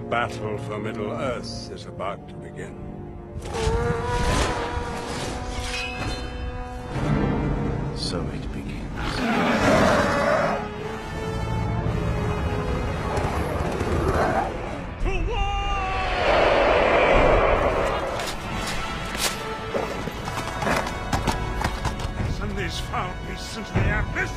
battle for Middle-earth is about to begin. So it begins. Send these foul beasts into the abyss!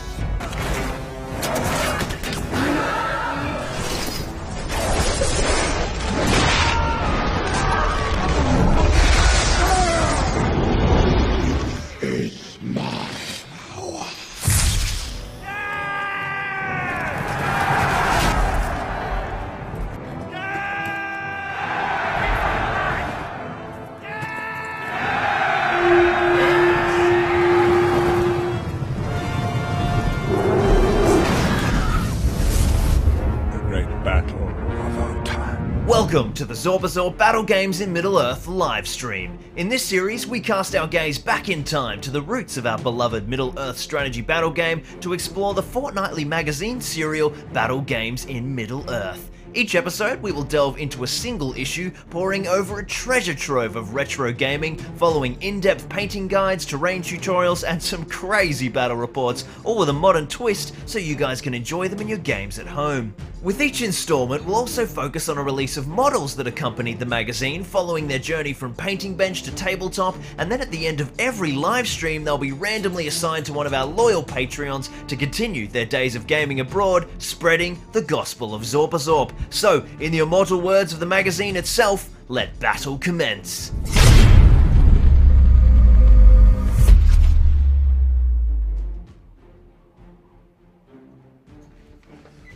Welcome to the Zorpazorp Battle Games in Middle-earth livestream. In this series, we cast our gaze back in time to the roots of our beloved Middle-earth strategy battle game to explore the fortnightly magazine serial Battle Games in Middle-earth. Each episode, we will delve into a single issue, poring over a treasure trove of retro gaming, following in-depth painting guides, terrain tutorials, and some crazy battle reports, all with a modern twist so you guys can enjoy them in your games at home. With each installment, we'll also focus on a release of models that accompanied the magazine, following their journey from painting bench to tabletop, and then at the end of every live stream, they'll be randomly assigned to one of our loyal Patreons to continue their days of gaming abroad, spreading the gospel of Zorpazorp. So, in the immortal words of the magazine itself, let battle commence.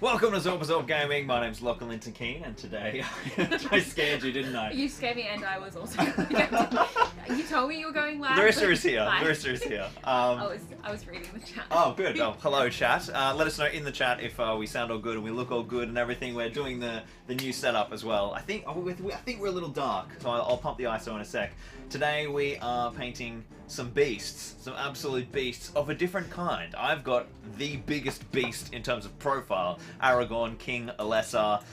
Welcome to Zorpazorp Gaming. My name's Lachlan Linton Keane, and today I scared you, didn't I? You scared me, and I was also. You told me you were going live. Larissa is here. Larissa is here. I was reading the chat. Oh, good. Oh, hello, chat. Let us know in the chat if we sound all good and we look all good and everything. We're doing the new setup as well. I think we're a little dark, so I'll pump the ISO in a sec. Today we are painting some beasts, some absolute beasts of a different kind. I've got the biggest beast in terms of profile, Aragorn, King Alessa,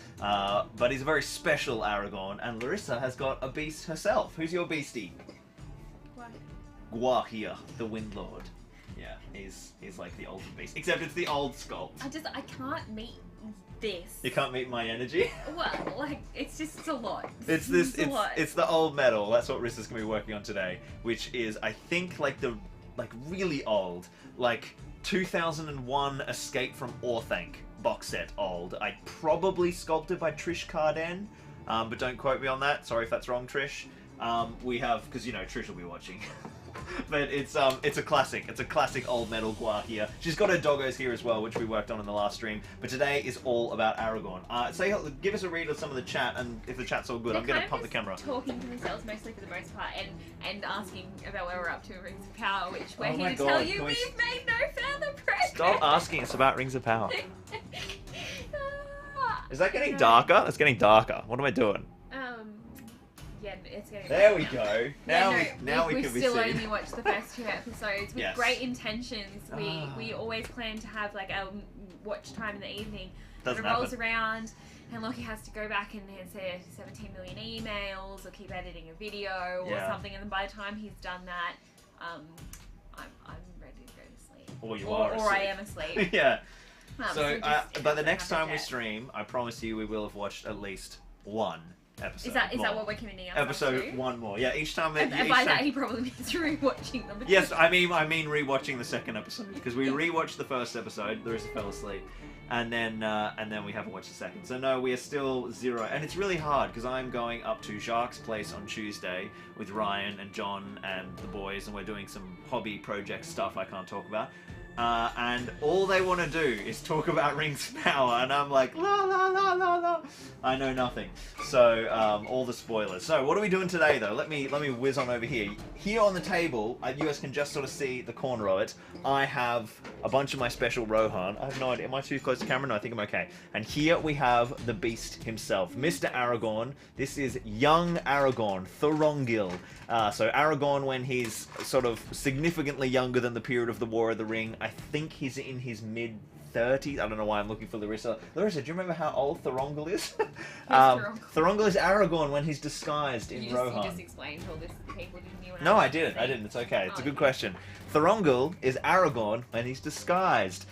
but he's a very special Aragorn, and Larissa has got a beast herself. Who's your beastie? What? Gwahir, the Wind Lord. Yeah, he's like the ultimate beast, except it's the old sculpt. I can't meet this. You can't meet my energy? Well, like, it's a lot. It's the old metal. That's what Rissa's gonna be working on today, which is, I think, like really old, like 2001 Escape from Orthanc box set old. Probably sculpted by Trish Carden, but don't quote me on that. Sorry if that's wrong, Trish. We have, because you know Trish will be watching. But it's a classic. It's a classic old metal Gwahir. She's got her doggos here as well, which we worked on in the last stream. But today is all about Aragorn. Give us a read of some of the chat, and if the chat's all good, I'm going to pump the camera. Talking to themselves mostly for the most part, and asking about where we're up to in Rings of Power, which we're here to tell you we've made no further progress. Stop asking us about Rings of Power. Is that getting darker? It's getting darker. What am I doing? Yeah, it's getting there we go. Now we can be still seen. only watched the first 2 episodes with Yes. great intentions. We always plan to have like a watch time in the evening. Doesn't it rolls happen. around, and Lockie has to go back and answer 17 million emails or keep editing a video or something. And then by the time he's done that, I'm ready to go to sleep. Or you or are asleep. I am asleep. Yeah. So but the next time we stream, I promise you we will have watched at least one episode. Is that what we're committing ourselves Episode to? one more. Yeah, each time. And by that he probably means rewatching them. Yes, I mean rewatching the second episode, because we rewatched the first episode. Larissa fell asleep, and then we haven't watched the second. So no, we are still 0, and it's really hard because I'm going up to Jacques' place on Tuesday with Ryan and John and the boys, and we're doing some hobby project stuff I can't talk about. And all they want to do is talk about Rings of Power, and I'm like, la la la la la. I know nothing. So all the spoilers. So what are we doing today, though? Let me whiz on over here. Here on the table, you guys can just sort of see the corner of it. I have a bunch of my special Rohan. I have no idea. Am I too close to camera? No, I think I'm okay. And here we have the Beast himself, Mr. Aragorn. This is young Aragorn, Thorongil. So Aragorn, when he's sort of significantly younger than the period of the War of the Ring, I think he's in his mid 30s. I don't know why I'm looking for Larissa. Larissa, do you remember how old Thorongil is? Thorongil? Thorongil is Aragorn when he's disguised in Rohan. You just explained all this to people, didn't you? No, I didn't. It's okay. It's a good question. Thorongil is Aragorn when he's disguised.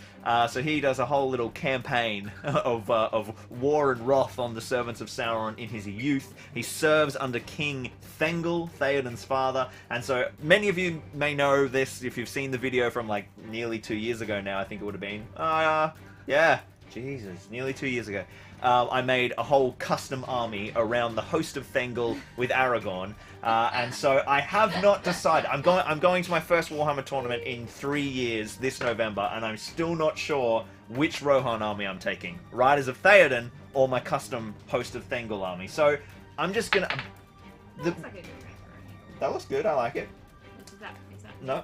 So he does a whole little campaign of war and wrath on the servants of Sauron in his youth. He serves under King Thengel, Theoden's father. And so many of you may know this if you've seen the video from like nearly 2 years ago now, I think it would have been. Yeah. Jesus, nearly 2 years ago. I made a whole custom army around the host of Thengel with Aragorn, and so I have not decided. I'm going to my first Warhammer tournament in 3 years this November, and I'm still not sure which Rohan army I'm taking: Riders of Theoden or my custom host of Thengel army. So I'm just gonna. Looks like a good macaroni. That looks good. I like it. Is that No,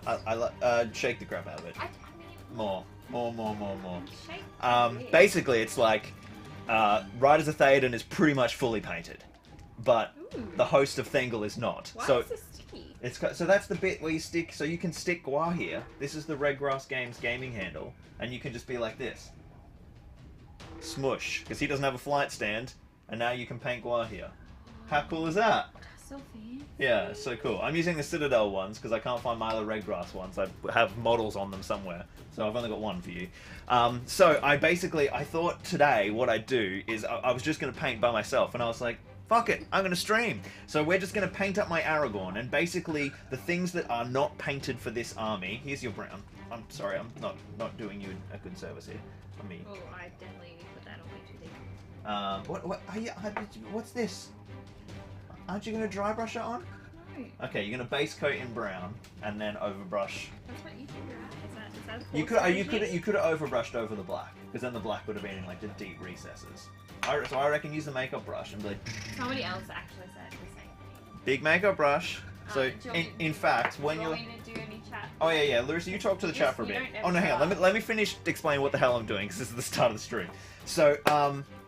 shake the crap out of it. I mean, More. shake Basically, it's like Riders of Theoden is pretty much fully painted, but the host of Thengel is not. Why so is this sticky? so that's the bit where you stick. So you can stick Gwar here. This is the Redgrass Games gaming handle, and you can just be like this, smush, because he doesn't have a flight stand, and now you can paint Gwar here. How cool is that? So fancy. Yeah, it's so cool. I'm using the Citadel ones because I can't find my other Redgrass ones. I have models on them somewhere, so I've only got one for you. So I thought today what I'd do is I was just going to paint by myself, and I was like, fuck it, I'm going to stream. So we're just going to paint up my Aragorn, and basically the things that are not painted for this army. Here's your brown. I'm sorry, I'm not doing you a good service here. I mean, Oh, I definitely need to put that on my 2D. What's this? Aren't you going to dry brush it on? No. Okay, you're going to base coat in brown and then overbrush. That's what you figure out. Is that You could have overbrushed over the black, because then the black would have been in like the deep recesses. So I reckon use the makeup brush and be like. Somebody else actually said the same thing. Big makeup brush. So in fact, when you're. Do you want me to do any chat? Oh yeah, Larissa, you talk to the chat for a bit. Oh no, hang on. Let me finish explaining what the hell I'm doing, because this is the start of the stream. So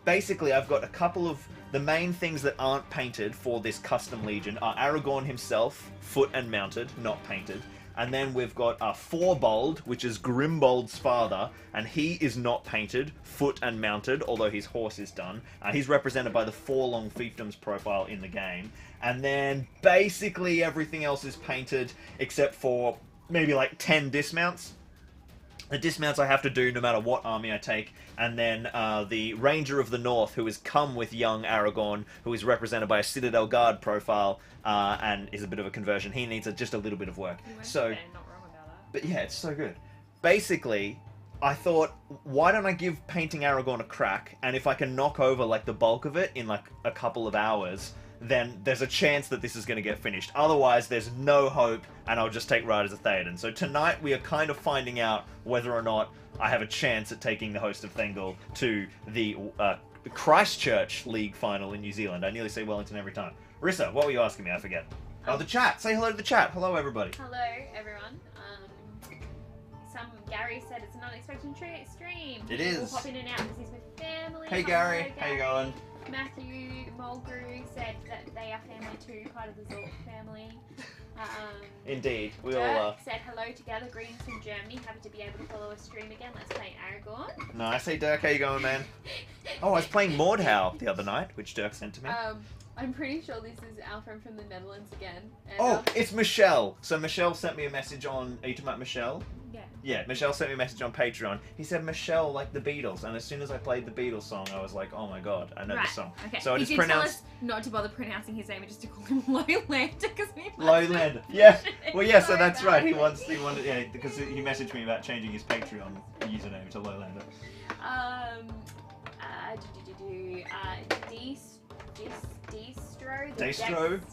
basically, I've got a couple of. The main things that aren't painted for this custom legion are Aragorn himself, foot and mounted, not painted. And then we've got Forbold, which is Grimbold's father, and he is not painted, foot and mounted, although his horse is done. He's represented by the Forlong fiefdoms profile in the game. And then basically everything else is painted, except for maybe like 10 dismounts. The dismounts I have to do no matter what army I take, and then the Ranger of the North, who has come with young Aragorn, who is represented by a Citadel Guard profile, and is a bit of a conversion. He needs just a little bit of work. So, not wrong about that. but yeah, it's so good. Basically, I thought, why don't I give painting Aragorn a crack, and if I can knock over like the bulk of it in like a couple of hours, then there's a chance that this is going to get finished. Otherwise, there's no hope, and I'll just take Riders of Theoden. So tonight, we are kind of finding out whether or not I have a chance at taking the host of Thengel to the Christchurch League final in New Zealand. I nearly say Wellington every time. Rissa, what were you asking me? I forget. Oh, the chat. Say hello to the chat. Hello, everybody. Hello, everyone. Gary said it's an unexpected stream. It We'll is. pop in and out because he's with family. Hey, Hello, Gary. How you going? Matthew Mulgrew said that they are family too, part of the Zorp family. Indeed. We Dirk all said hello together, greetings from Germany. Happy to be able to follow a stream again. Let's play Aragorn. Nice. Hey, Dirk. How you going, man? Oh, I was playing Mordhau the other night, which Dirk sent to me. I'm pretty sure this is our friend from the Netherlands again. And, Oh, it's Michelle. So Michelle sent me a message on. Are you talking about Michelle? Yeah. Yeah, Michelle sent me a message on Patreon. He said Michelle liked the Beatles, and as soon as I played the Beatles song, I was like, oh my god, I know Right. the song. Okay. So I He just did pronounced tell us not to bother pronouncing his name, just to call him Lowlander because we Lowland. Yeah. Well, yeah. So Sorry that's about right. He it. wanted, yeah, because he messaged me about changing his Patreon username to Lowlander.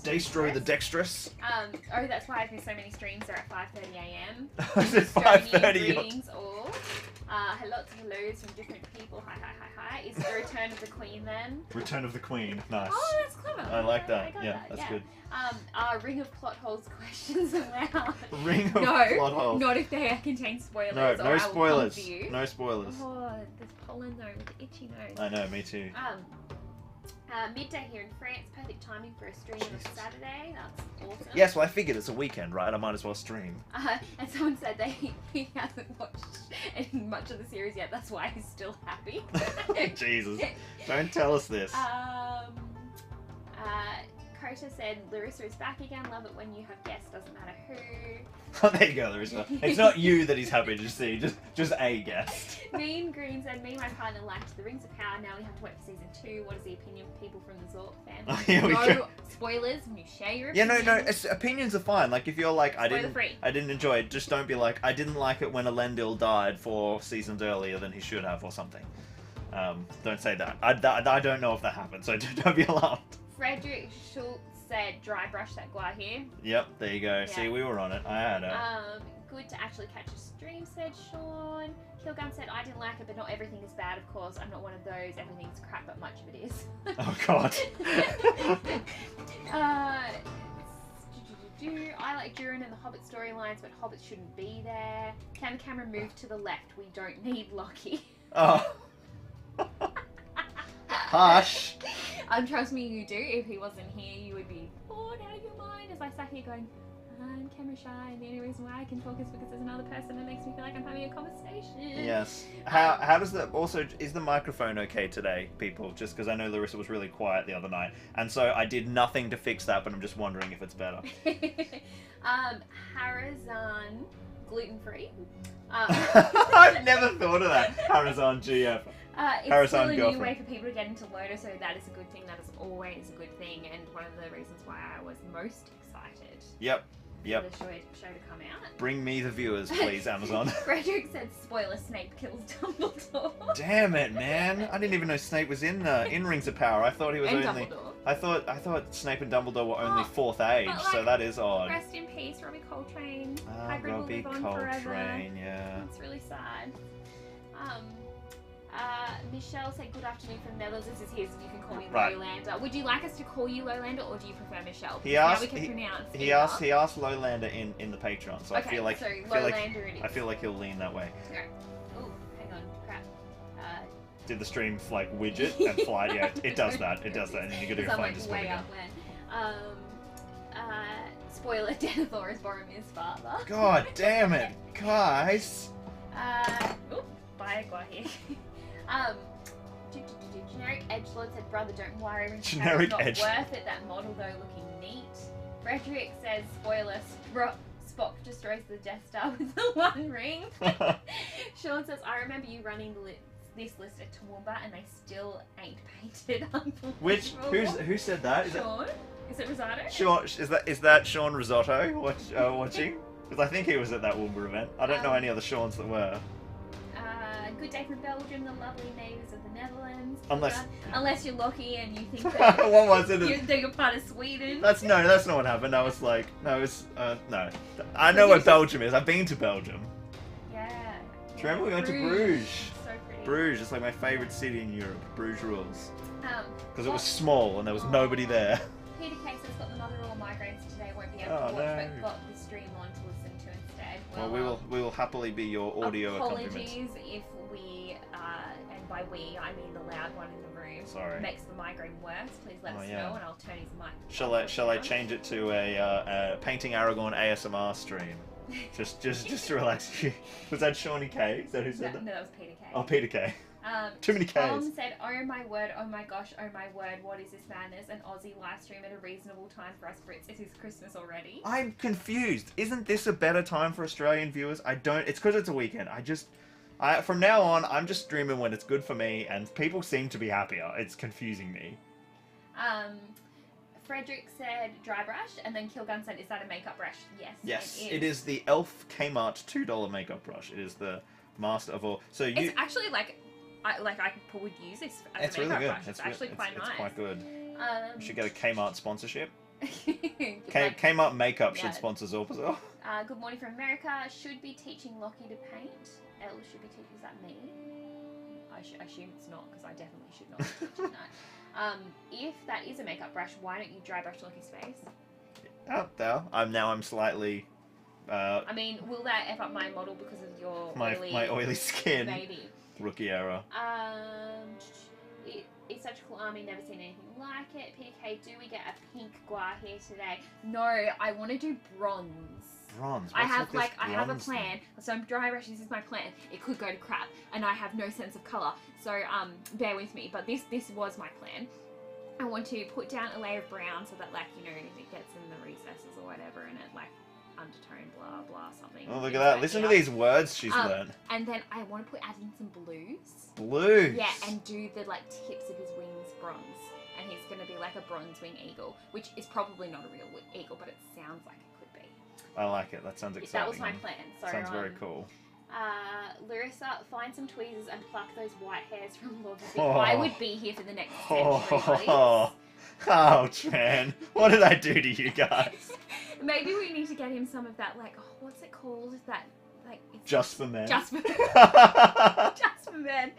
Destro the dexterous. Oh, that's why I've missed so many streams. They're at 5:30 a.m. Is it Estonian 5:30? Greetings all. Lots of hellos from different people. Hi. Is the Return of the Queen then? Return of the Queen. Nice. Oh, that's clever. I like that. I got Yeah, that. that's good. Ring of plot holes questions allowed. Ring of No, plot hole. not if they contain spoilers. No, or I no will spoilers. come for you. No spoilers. Oh, there's pollen though with the itchy nose. I know, me too. Midday here in France, perfect timing for a stream on a Saturday. That's awesome. Yes, well, I figured it's a weekend, right? I might as well stream. And someone said he hasn't watched in much of the series yet. That's why he's still happy. Jesus. Don't tell us this. Kota said, Larissa is back again. Love it when you have guests, doesn't matter who. Oh, there you go, Larissa. It's not you that he's happy to see, just a guest. Mean Green said, me and my partner liked The Rings of Power. Now we have to wait for season 2. What is the opinion of people from the Zorp Oh, family? here we go. Spoilers. You share your Yeah, opinion. no. Opinions are fine. Like, if you're like, I Spoiler-free. didn't enjoy it. Just don't be like, I didn't like it when Elendil died 4 seasons earlier than he should have, or something. Don't say that. I don't know if that happened, so don't be alarmed. Frederick Schultz said, dry brush that gua here. Yep, there you go. Yeah. See, we were on it. I had it. Good to actually catch a stream, said Sean. Killgun said, I didn't like it, but not everything is bad, of course. I'm not one of those. Everything's crap, but much of it is. Oh, God. I like Durin and the Hobbit storylines, but Hobbits shouldn't be there. Can the camera move to the left? We don't need Lockie. Oh. Hush. Trust me, you do. If he wasn't here, you would be bored out of your mind as I sat here going, I'm camera shy, and the only reason why I can talk is because there's another person that makes me feel like I'm having a conversation. Yes. How does that also, is the microphone okay today, people? Just because I know Larissa was really quiet the other night, and so I did nothing to fix that, but I'm just wondering if it's better. Harazan, gluten-free. I've never thought of that. Harazan GF. It's still a new way for people to get into Loda, so that is a good thing. That is always a good thing, and one of the reasons why I was most excited. Yep. For the show to come out. Bring me the viewers, please, Amazon. Frederick said, spoiler, Snape kills Dumbledore. Damn it, man! I didn't even know Snape was in Rings of Power. I thought he was and only. Dumbledore. I thought Snape and Dumbledore were only 4th age, like, so that is odd. Rest in peace, Robbie Coltrane. Ah, Hagrid Robbie will live on forever. Coltrane, yeah. It's really sad. Michelle said, good afternoon from Netherlands. This is his. You can call me Right. Lowlander. Would you like us to call you Lowlander, or do you prefer Michelle? He asked. Now we can pronounce He asked Lowlander in the Patreon, so okay, I feel like Lowlander it is. I feel like he'll lean that way. Alright. Oh, hang on, crap. Did the stream like widget and fly? Yeah, it does that. It does that, and you gotta go I'm find like his way up when. Spoiler: Denethor is Boromir's father. God damn it, guys! Bye, Guahi. Generic Edgelord said, brother, don't worry. Generic not Edge. worth it. That model though, looking neat. Frederick says, spoiler: Spock destroys the Death Star with the One Ring. Sean says, I remember you running this list at Toowoomba, and they still ain't painted. Which who said that? Is Sean? Is it Risotto? Sean, is that Sean Risotto watching? Because I think he was at that Woomba event. I don't know any other Seans that were. Good day from Belgium, the lovely neighbours of the Netherlands. Unless you're Lockie and you think that what was it? you're part of Sweden. That's not what happened. I was like, no. I know where Belgium is. I've been to Belgium. Yeah. Do you remember we went to Bruges? So pretty. Bruges, it's like my favourite city in Europe. Bruges rules. Because it was Fox- small and there was nobody there. Peter Case has got the mother-in-law migraines today, won't be able to watch, but got the stream on to listen to instead. Well, we will happily be your audio accompaniment. Apologies if we, and by we, I mean the loud one in the room, Sorry. makes the migraine worse. Please let us know and I'll turn his mic. Shall I change it to a painting Aragorn ASMR stream? just to relax you. Was that Shawnee K? Is that who said that? No, that was Peter K. Oh, Peter K. Too many Ks. Tom said, oh my word, oh my gosh, oh my word, what is this madness? An Aussie live stream at a reasonable time for us Brits. It is Christmas already. I'm confused. Isn't this a better time for Australian viewers? It's because it's a weekend. From now on, I'm just streaming when it's good for me, and people seem to be happier. It's confusing me. Frederick said dry brush, and then Killgun said, is that a makeup brush? Yes, it is the Elf Kmart $2 makeup brush. It is the master of all. So it's actually like I would use this as a makeup brush. It's actually quite nice. It's quite good. We should get a Kmart sponsorship. Like, Kmart makeup should sponsor Zorpazorp. Good morning from America. Should be teaching Lockie to paint. Elle should be teaching. Is that me? I assume it's not, because I definitely should not be teaching that. If that is a makeup brush, why don't you dry brush Lockie's face? Out there. I'm slightly. I mean, will that F up my model because of your my oily skin? Maybe. Rookie error. It's such a cool army, never seen anything like it. PK, do we get a pink gua here today? No, I want to do bronze. bronze. I What's have with this like I have a bronze thing? plan. So I'm dry brush. This is my plan. It could go to crap, and I have no sense of color. So bear with me. But this was my plan. I want to put down a layer of brown so that, like, you know, it gets in the recesses or whatever, and it like undertone blah blah something. Oh, look at that! Listen to these words she's learned. And then I want to add in some blues. Blues. Yeah, and do the like tips of his wings bronze. And he's going to be like a bronze wing eagle, which is probably not a real eagle, but it sounds like it could be. I like it. That sounds exciting. That was my plan. So, sounds very cool. Larissa, find some tweezers and pluck those white hairs from Lord of the I would be here for the next century, buddies. Ouch, man. What did I do to you guys? Maybe we need to get him some of that, like, what's it called? That, like... It's Just for men. Just for Just for men.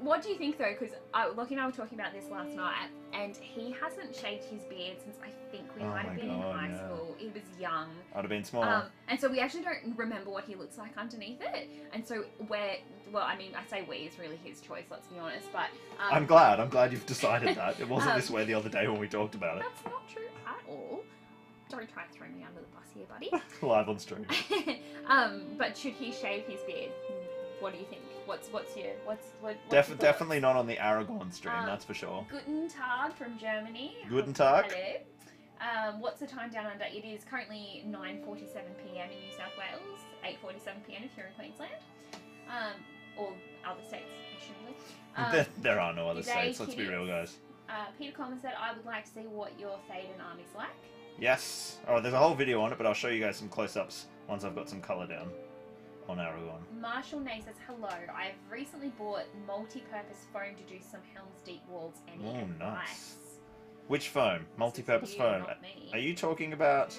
What do you think, though? Because Lockie and I were talking about this last night, and he hasn't shaved his beard since I think we might have been in high school. He was young. I'd have been small. And so we actually don't remember what he looks like underneath it. And so well, I mean, I say we, it's really his choice, let's be honest. But I'm glad you've decided that. It wasn't this way the other day when we talked about it. That's not true at all. Don't try to throw me under the bus here, buddy. Live on stream. But should he shave his beard? What do you think? What's Definitely not on the Aragorn stream, that's for sure. Guten Tag from Germany. Guten Tag. Hello. What's the time down under? It is currently 9:47 PM in New South Wales, 8:47 PM if you're in Queensland, or other states, presumably. There are no other states. Let's be real, guys. Peter Coleman said, "I would like to see what your Thaden army's like." Yes. Oh, there's a whole video on it, but I'll show you guys some close-ups once I've got some colour down on Aragorn. Marshall Nay says, "Hello, I've recently bought multi-purpose foam to do some Helm's Deep walls. Any advice?" Nice. Which foam? Multi-purpose foam. Are you talking about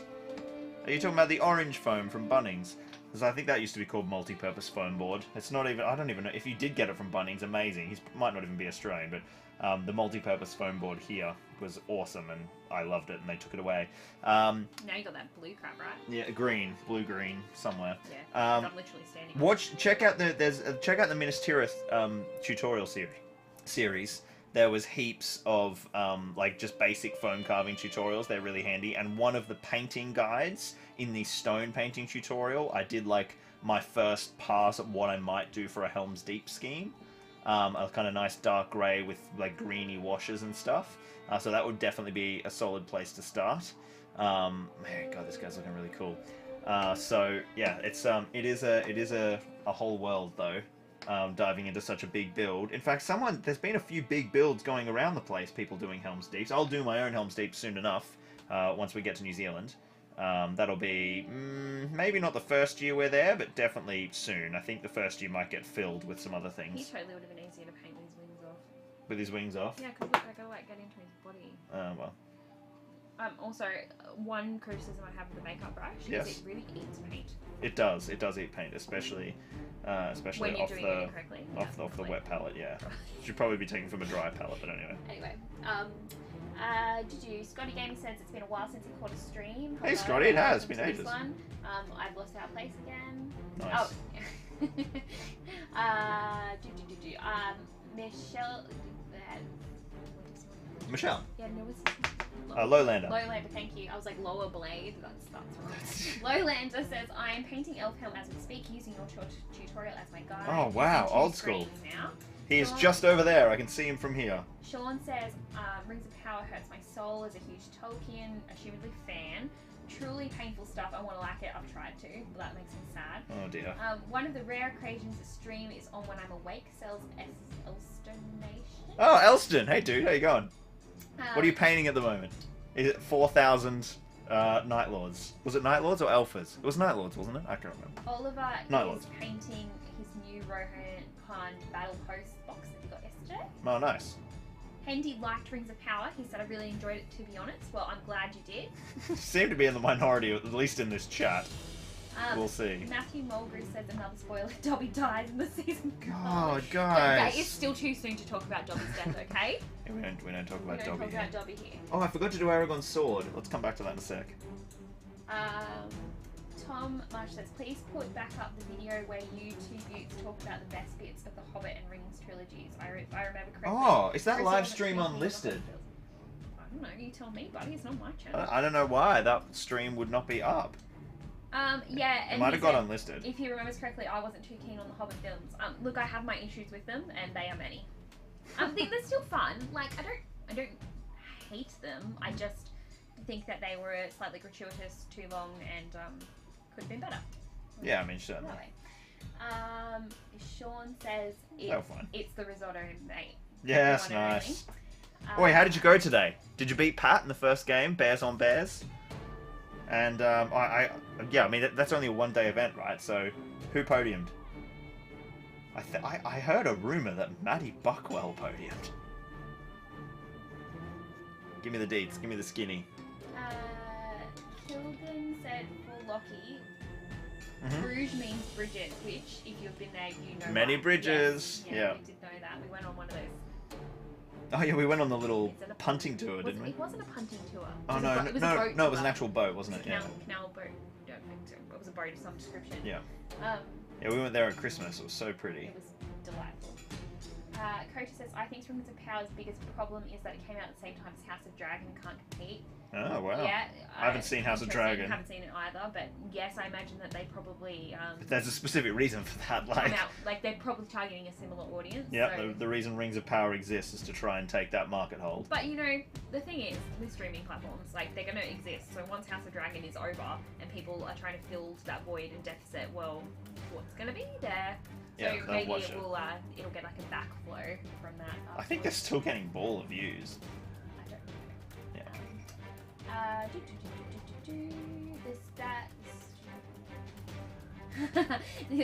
the orange foam from Bunnings? Because I think that used to be called multi-purpose foam board. It's not even. I don't even know if you did get it from Bunnings. Amazing. He might not even be Australian, but the multi-purpose foam board here was awesome, and I loved it, and they took it away. Now you got that blue crap, right? Yeah, blue-green somewhere. Yeah, I'm literally standing. Check out the Minas Tirith tutorial series. There was heaps of like just basic foam carving tutorials. They're really handy. And one of the painting guides in the stone painting tutorial, I did like my first pass at what I might do for a Helm's Deep scheme. A kind of nice dark grey with like greeny washes and stuff. So that would definitely be a solid place to start. Man, God, this guy's looking really cool. So yeah, it is a whole world though. Diving into such a big build. In fact, there's been a few big builds going around the place, people doing Helm's Deeps. I'll do my own Helm's Deep soon enough, once we get to New Zealand. That'll be, maybe not the first year we're there, but definitely soon. I think the first year might get filled with some other things. He totally would have been easier to paint with his wings off. With his wings off? Yeah, because look, I gotta like get into his body. Well. Also, one criticism I have of the makeup brush is it really eats paint. It does eat paint, especially when you're doing it incorrectly. Off the wet palette, yeah. Should probably be taken from a dry palette, but anyway. Anyway, Scotty Gaming says it's been a while since he caught a stream. Hey Scotty, it has been ages. I've lost our place again. Nice. Michelle. Yeah, no, it's Lowlander. Lowlander, thank you. I was like Lower Blade. That's wrong. Lowlander says, I am painting Elf Helm as we speak, using your tutorial as my guide. Oh wow, old school. Now. He is just over there. I can see him from here. Sean says, Rings of Power hurts my soul as a huge Tolkien, assumedly fan. Truly painful stuff. I want to like it. I've tried to, but that makes me sad. Oh dear. One of the rare occasions the stream is on when I'm awake. Sells Elston Nation. Oh, Elston. Hey dude, how you going? What are you painting at the moment? Is it 4,000 Night Lords? Was it Night Lords or Alphas? It was Night Lords, wasn't it? I can't remember. Oliver is painting his new Rohan Battle Post box that he got yesterday. Oh, nice. Hendy liked Rings of Power. He said, I really enjoyed it, to be honest. Well, I'm glad you did. You seem to be in the minority, at least in this chat. We'll see. Matthew Mulgrew says another spoiler. Dobby dies in the season. God, guys. Okay, it's still too soon to talk about Dobby's death, okay? Yeah, we don't talk about Dobby here. Dobby here. Oh, I forgot to do Aragorn's sword. Let's come back to that in a sec. Tom Marsh says, please put back up the video where you two Buttes talk about the best bits of the Hobbit and Rings trilogies. I remember correctly. Oh, is that live stream unlisted? don't know. You tell me, buddy. It's not my channel. I don't know why that stream would not be up. Yeah, and It might he have got said, unlisted. if he remembers correctly, I wasn't too keen on the Hobbit films. Look, I have my issues with them, and they are many. I think they're still fun. Like, I don't hate them. I just think that they were slightly gratuitous, too long, and could have been better. Yeah, I mean, certainly. Sean says it's the risotto, mate. Yes, nice. Wait, how did you go today? Did you beat Pat in the first game, Bears on Bears? And yeah, I mean that's only a one-day event, right? So, who podiumed? I heard a rumor that Maddie Buckwell podiumed. Give me the deets. Give me the skinny. Kilgan said for Lockie, Bruges means Bridget, which if you've been there, you know. Many why. bridges. Yes, yeah. We did know that. We went on one of those. Oh yeah, we went on the little punting tour, didn't we? It wasn't a punting tour. Oh no, it was a boat tour. it was an actual boat, wasn't it? Canal boat. It was a boat of some description. Yeah. Yeah, we went there at Christmas. It was so pretty. It was delightful. Coach says, I think Rings of Power's biggest problem is that it came out at the same time as House of Dragon and can't compete. Oh wow. Yeah, I haven't seen House of Dragon. I haven't seen it either, but yes, I imagine that they probably. But there's a specific reason for that, like they're probably targeting a similar audience. Yeah, so. the reason Rings of Power exists is to try and take that market hold. But you know, the thing is, with streaming platforms, like they're going to exist. So once House of Dragon is over and people are trying to fill that void and deficit, well, what's going to be there? So yeah, maybe it'll get like a backflow from that. I think they're still getting ball of views. I don't know. Yeah. The stats.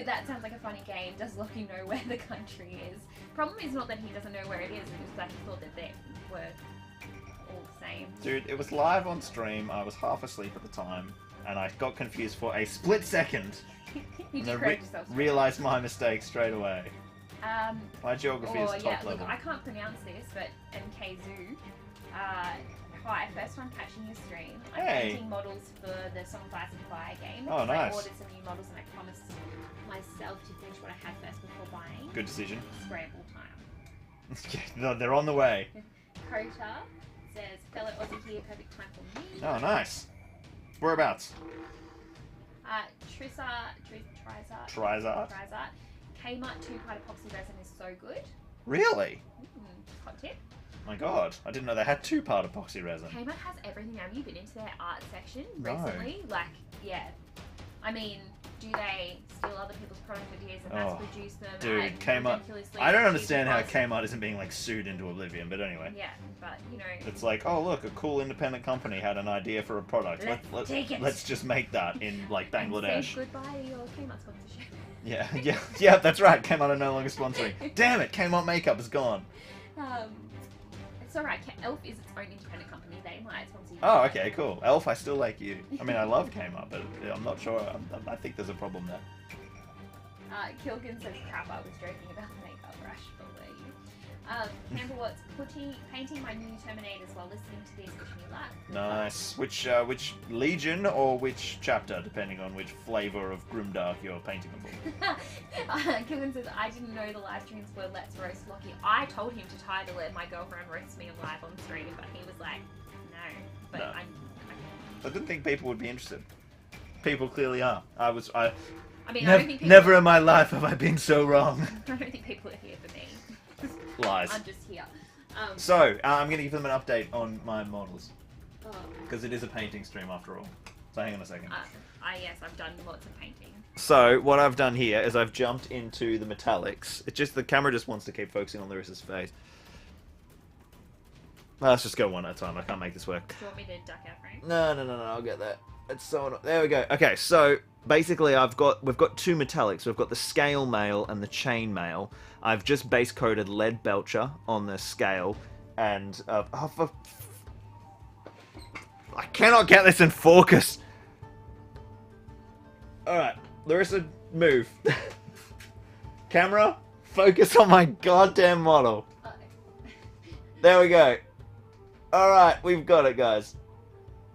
That sounds like a funny game. Does Lockie know where the country is? Problem is not that he doesn't know where it is, it's that he thought that they were all the same. Dude, it was live on stream. I was half asleep at the time, and I got confused for a split second. You and correct yourself. Realised my mistake straight away. My geography is top level. Look, I can't pronounce this, but MKZoo. Hi, first time catching your stream. I'm painting models for the Song of Ice and Fire game. Oh, nice. I ordered some new models and I promised myself to finish what I had first before buying. Good decision. Scramble time. Yeah, they're on the way. Kota says, fellow Aussie here, perfect time for me. Oh, nice. Whereabouts? Trizart. Kmart 2-part epoxy resin is so good. Really? Hot tip. My god, I didn't know they had 2-part epoxy resin. Kmart has everything. Have you been into their art section No. recently? Like, yeah. I mean, do they steal other people's product ideas and mass produce them? Dude, Kmart. I don't understand how Kmart isn't being like sued into oblivion, but anyway. Yeah, but you know. It's like, oh look, a cool independent company had an idea for a product. Let's just make that in like Bangladesh. Say goodbye to your Kmart sponsorship. Yeah, that's right. Kmart are no longer sponsoring. Damn it, Kmart makeup is gone. It's alright. Elf is its own independent company. They might sponsor you. Oh, okay, cool. Elf, I still like you. I mean, I love Kmart, but I'm not sure. I think there's a problem there. Kilgan says, crap, I was joking about the makeup brush, but were you? Campbell Watts, painting my new Terminators while listening to this. Wish me luck. Nice. Which legion or which chapter, depending on which flavour of grimdark you're painting them for? Kilgan says, I didn't know the live streams were Let's Roast Lockie. I told him to title it My Girlfriend Roasts Me live on stream, but he was like, no. But no. I didn't think people would be interested. People clearly are. I mean, I don't think people... Never in my life have I been so wrong. I don't think people are here for me. Lies. I'm just here. So, I'm going to give them an update on my models. Because it is a painting stream after all. So hang on a second. Yes, I've done lots of painting. So, what I've done here is I've jumped into the metallics. It's just the camera just wants to keep focusing on Larissa's face. Let's just go one at a time. I can't make this work. Do you want me to duck out frame? No, I'll get that. It's so there we go. Okay, so basically we've got two metallics. We've got the scale mail and the chain mail. I've just base coated lead belcher on the scale, and I cannot get this in focus. All right, Larissa, move. Camera, focus on my goddamn model. There we go. All right, we've got it, guys.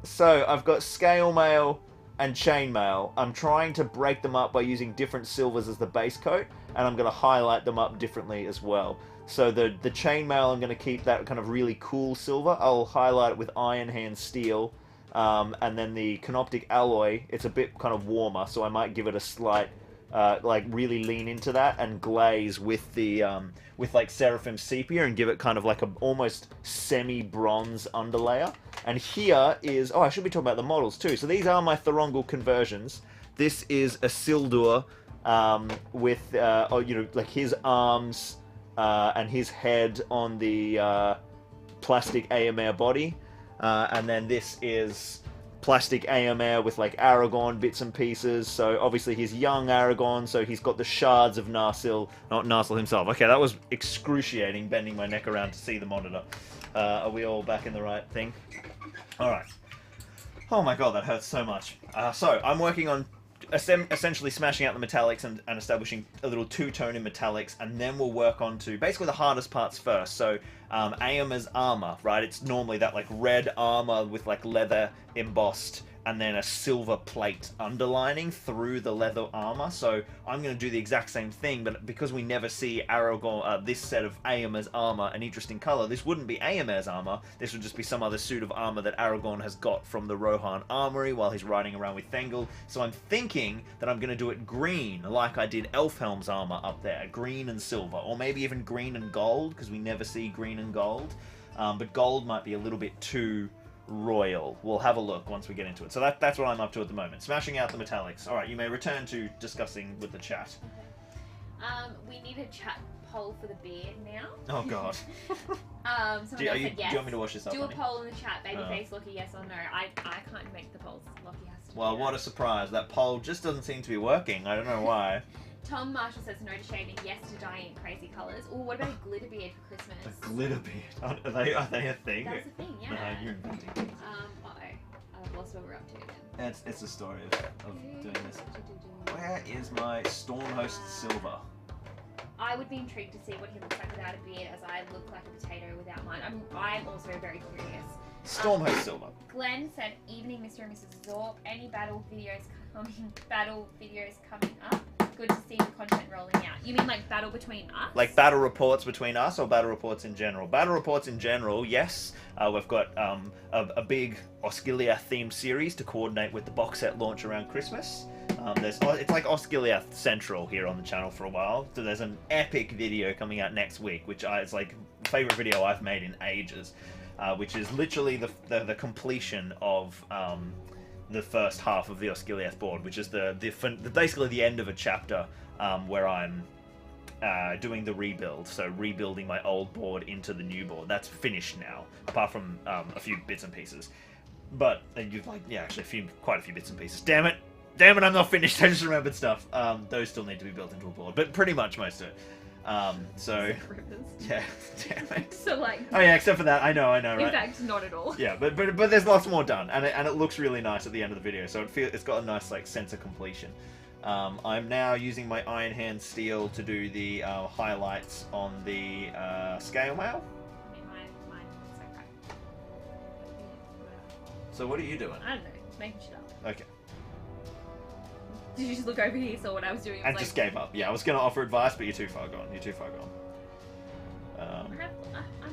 So I've got scale mail and chainmail, I'm trying to break them up by using different silvers as the base coat, and I'm going to highlight them up differently as well. So the chainmail, I'm going to keep that kind of really cool silver. I'll highlight it with Iron Hand steel, and then the Canoptic alloy, it's a bit kind of warmer, so I might give it a slight, like really lean into that and glaze with the with like Seraphim sepia and give it kind of like a almost semi-bronze underlayer. And here is, oh, I should be talking about the models too. So these are my Thorongul conversions. This is a Isildur with you know, like his arms and his head on the plastic Aemir body, and then this is plastic Aemir with like Aragorn bits and pieces. So obviously he's young Aragorn, so he's got the shards of Narsil, not Narsil himself. Okay, that was excruciating, bending my neck around to see the monitor. Are we all back in the right thing? Alright. Oh my god, that hurts so much. So, I'm working on essentially smashing out the metallics and establishing a little two-tone in metallics, and then we'll work on to basically the hardest parts first. So, Aemir's armor, right? It's normally that like red armor with like leather embossed and then a silver plate underlining through the leather armor. So I'm going to do the exact same thing, but because we never see Aragorn, this set of Aemir's armor an interesting color, this wouldn't be Aemir's armor, this would just be some other suit of armor that Aragorn has got from the Rohan armory while he's riding around with Thengel. So I'm thinking that I'm going to do it green, like I did Elfhelm's armor up there, green and silver, or maybe even green and gold, because we never see green and gold. But gold might be a little bit too royal. We'll have a look once we get into it. So that's what I'm up to at the moment. Smashing out the metallics. Alright, you may return to discussing with the chat. Okay. We need a chat poll for the beard now. Oh god. Do you want me to wash this up? Do a honey? poll in the chat, babyface Lockie, yes or no. I can't make the polls. Lockie has to. Well, what a surprise. That poll just doesn't seem to be working. I don't know why. Tom Marshall says no to shaving, yes to dyeing in crazy colours. Oh, what about a glitter beard for Christmas? A glitter beard? Are they a thing? That's a thing, yeah. No, you're inventing. Uh-oh. I've lost what we're up to then. It's a story of doing this. Where is my Stormhost silver? I would be intrigued to see what he looks like without a beard, as I look like a potato without mine. I'm also very curious. Stormhost silver. Glenn said, "Evening, Mr. and Mrs. Zorp. Any battle videos coming up? Good to see the content rolling out." You mean like battle between us? Like battle reports between us, or battle reports in general? Battle reports in general, yes. We've got a big Osgiliath themed series to coordinate with the box set launch around Christmas. It's like Osgiliath Central here on the channel for a while. So there's an epic video coming out next week, which it's like favorite video I've made in ages, which is literally the completion of the first half of the Osgiliath board, which is basically the end of a chapter where I'm doing the rebuild, so rebuilding my old board into the new board. That's finished now, apart from a few bits and pieces. But you've actually quite a few bits and pieces. Damn it, I'm not finished. I just remembered stuff. Those still need to be built into a board, but pretty much most of it. So yeah, damn it. So like, oh yeah, except for that, I know, right? In fact, not at all. Yeah, but there's lots more done, and it looks really nice at the end of the video. So it's got a nice like sense of completion. I'm now using my Iron Hand steel to do the highlights on the scale mail. I mean, mine's okay. So what are you doing? I don't know, making shit up. Okay. Did you just look over here, saw what I was doing? I just gave up. Yeah, I was going to offer advice, but you're too far gone. I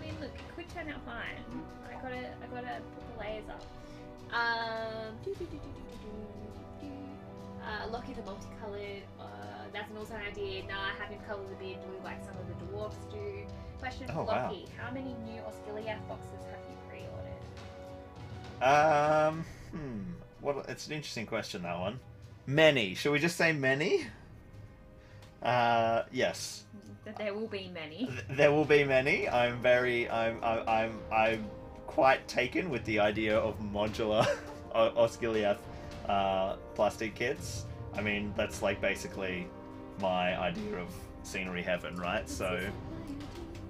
mean, look, it could turn out fine. I gotta put the layers up. Lockie the multicolored. That's an awesome idea. Nah, have him colour the beard blue like some of the dwarves do. Question for Lockie: How many new Osgiliath boxes have you pre-ordered? Well, it's an interesting question, that one. Many. Shall we just say many? Yes. There will be many. There will be many. I'm quite taken with the idea of modular Osgiliath plastic kits. I mean, that's like basically my idea of scenery heaven, right? So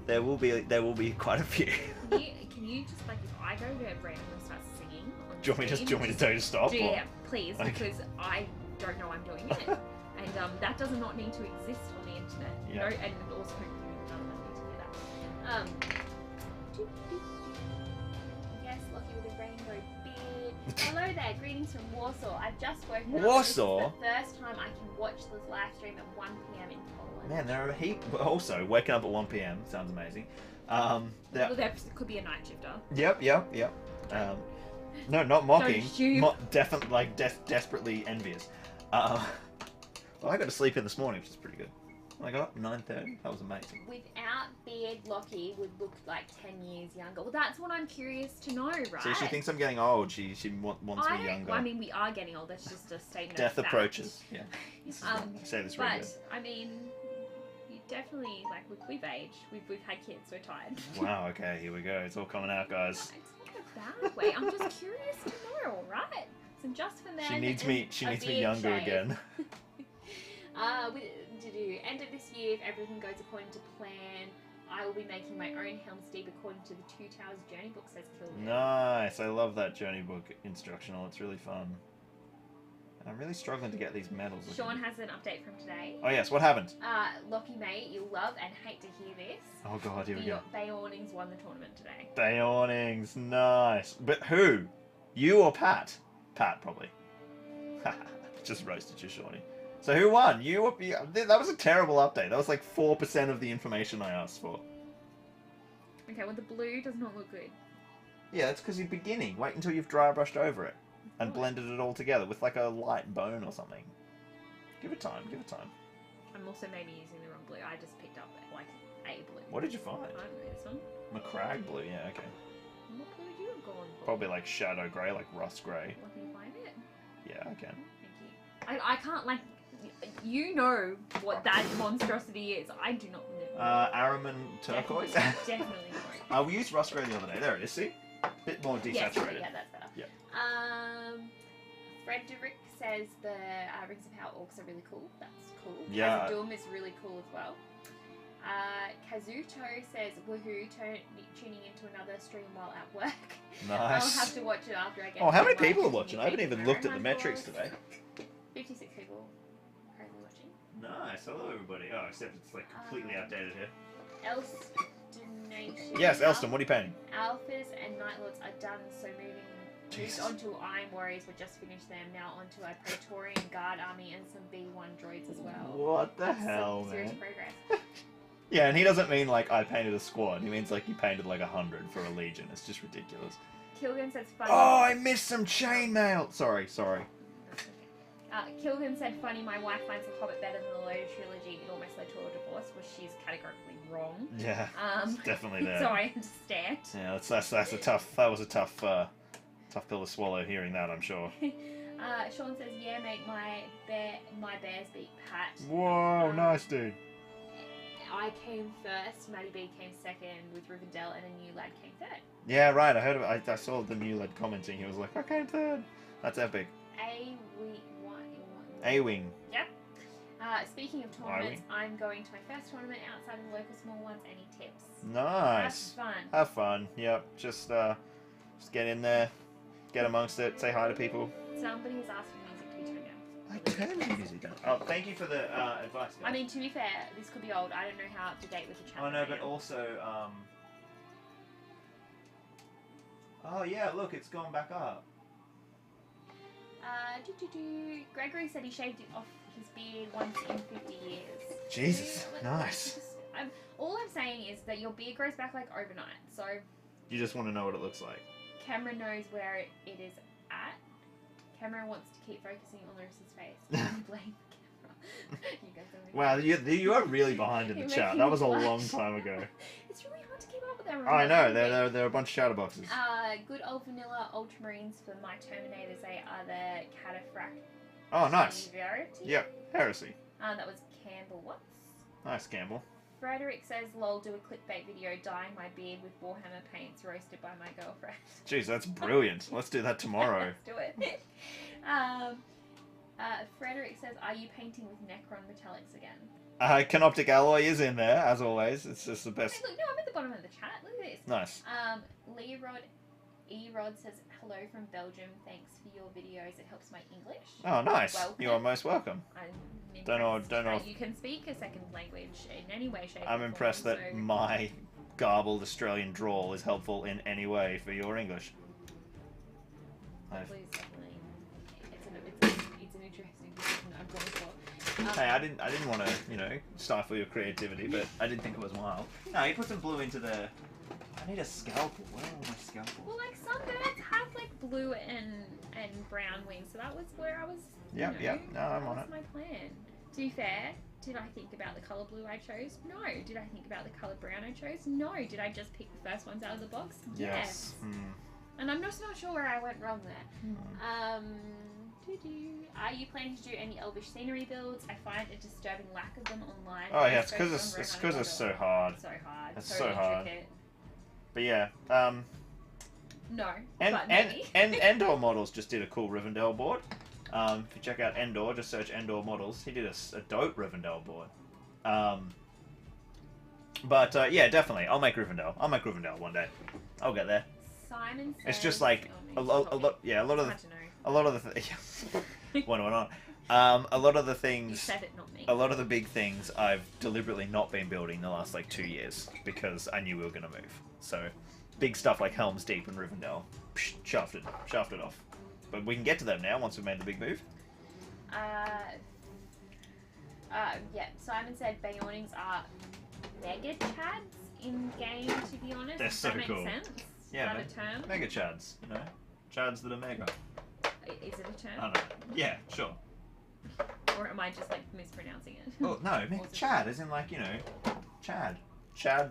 there will be quite a few. Can you just like, if I go to randomly start singing? Do you want me to tell you to stop? Yeah, please, okay. Because I don't know I'm doing it, and that does not need to exist on the internet. Yeah. No, and also none of that need to hear that. Yes, Lockie with a rainbow beard. Hello there, greetings from Warsaw. I've just woken up. Warsaw? This is the first time I can watch this live stream at 1 p.m. in Poland. Man, there are a heap. Also, waking up at 1 p.m. sounds amazing. Well, there could be a night shifter. Yep. No, not mocking. Don't shoot. Definitely, like, desperately envious. Well, I got to sleep in this morning, which is pretty good. I got up 9:30. That was amazing. Without beard, Lockie would look like 10 years younger. Well, that's what I'm curious to know, right? See, she thinks I'm getting old. She wants me younger. I mean, we are getting old. That's just a statement Death of fact. approaches. Yeah. I say this really good. But, I mean, you definitely, like, we've aged. We've had kids. We're tired. Wow, okay, here we go. It's all coming out, guys. It's not a bad way. I'm just curious to know, alright? So just for men. She needs me younger again. End of this year, if everything goes according to plan, I will be making my own Helm's Deep according to the Two Towers Journey book, says Killian. Nice. I love that journey book instructional. It's really fun. And I'm really struggling to get these medals. Sean has an update from today. Oh yes, what happened? Lockie mate, you'll love and hate to hear this. Oh god, here we go. Bay Awnings won the tournament today. Bay Awnings, nice. But who? You or Pat? Pat, probably. Just roasted you, Shawnee. So who won? You or... That was a terrible update. That was like 4% of the information I asked for. Okay, well the blue does not look good. Yeah, that's because you're beginning. Wait until you've dry brushed over it. And blended it all together with like a light bone or something. Give it time, give it time. I'm also maybe using the wrong blue. I just picked up like a blue. What did you find? I don't know, this one. McCrag blue, yeah, okay. What blue did you have gone for? Probably like shadow grey, like rust grey. Well, can you find it? Yeah, I can. Thank you. I can't, like, you know what that monstrosity is. I do not know. Araman turquoise? Definitely not. We used rust grey the other day. There it is, see? Bit more desaturated. Yes, yeah, that's better. Yeah. Frederick says the Rings of Power orcs are really cool. That's cool. Yeah. Doom is really cool as well. Kazuto says, woohoo, tuning into another stream while at work. Nice. I'll have to watch it after I get Oh, how many to work. people are watching? I haven't even looked at the metrics today. 56 people currently watching. Nice. Hello, everybody. Oh, except it's like completely outdated here. Elstonation. Yes, Elston, what are you painting? Alphas and Night Lords are done, so moved onto Iron Warriors. We just finished them. Now onto a Praetorian Guard army and some B1 droids as well. What the That's hell, serious man? progress. Yeah, and he doesn't mean like I painted a squad. He means like he painted like 100 for a legion. It's just ridiculous. Kilgan says funny. Oh, I missed some chainmail. Sorry. Kilgan said funny. My wife finds The Hobbit better than the Lotus trilogy. It almost led to a divorce, which she's categorically wrong. Yeah, it's definitely there. So I understand. Yeah, that's a tough. That was a tough pill to swallow. Hearing that, I'm sure. Sean says, yeah, mate, my bears beat Pat. Whoa, nice dude. I came first, Maddie B came second with Rivendell, and a new lad came third. Yeah, right. I heard of it. I saw the new lad commenting. He was like, I came third. That's epic. A-wing. Yep. Speaking of tournaments, I'm going to my first tournament outside of the local small ones. Any tips? Nice. Have fun. Have fun. Yep. Just get in there, get amongst it, say hi to people. Somebody has asked for music to be turned down. I turned the music down. Oh, thank you for the advice, guys. I mean, to be fair, this could be old. I don't know how up to date with the channel. Oh no, but also, oh yeah, look, it's gone back up. Gregory said he shaved it off his beard once in 50 years. Jesus, nice. All I'm saying is that your beard grows back like overnight, so... You just want to know what it looks like. Cameron knows where it is at. Cameron wants to keep focusing on Lewis's face. Blame the camera. You guys are wow, you are really behind in the chat. That was a long time ago. It's really hard to keep up with everyone. Oh, I know, there are a bunch of shadow boxes. Good old vanilla Ultramarines for my Terminators. They are the Cataphract. Oh, nice. Severity? Yep, Heresy. That was Campbell Watts. Nice, Campbell. Frederick says, lol, do a clickbait video dyeing my beard with Warhammer paints roasted by my girlfriend. Jeez, that's brilliant. Let's do that tomorrow. Let's do it. Frederick says, are you painting with Necron metallics again? Canoptic Alloy is in there, as always. It's just the best. Hey, look, no, I'm at the bottom of the chat. Look at this. Nice. E-Rod says, hello from Belgium. Thanks for your videos. It helps my English. Oh, nice. Welcome. You are most welcome. I'm Don't know. You can speak a second language in any way, shape, I'm or impressed form, that so... my garbled Australian drawl is helpful in any way for your English. Blue's definitely it's an interesting decision I've gone for. Hey, I didn't want to, you know, stifle your creativity, but I did think it was wild. No, you put some blue into the. I need a scalpel. Where are all my scalpels? Well, like some birds have like blue and brown wings, so that was where I was. Yep, yep. No, I'm on it. That was my plan. To be fair, did I think about the colour blue I chose? No. Did I think about the colour brown I chose? No. Did I just pick the first ones out of the box? Yes. And I'm just not sure where I went wrong there. Are you planning to do any elvish scenery builds? I find a disturbing lack of them online. Oh yeah, it's because it's so hard. So hard. It's so hard. Intricate. But yeah, no. And Endor Models just did a cool Rivendell board. If you check out Endor, just search Endor Models. He did a dope Rivendell board. But yeah, definitely, I'll make Rivendell. I'll make Rivendell one day. I'll get there. Simon says, it's just like a lot of the what went on? A lot of the things. You said it, not me. A lot of the big things I've deliberately not been building the last like 2 years because I knew we were gonna move. So big stuff like Helm's Deep and Rivendell, shafted off. But we can get to them now once we've made the big move. Yeah. Simon said Bayornings are mega chads in game. To be honest, they're so that cool. Makes sense. Yeah, is that a term? Mega chads. You know, chads that are mega. Is it a term? I don't know. Yeah, sure. Or am I just like mispronouncing it? Oh no, Chad is in like, you know, Chad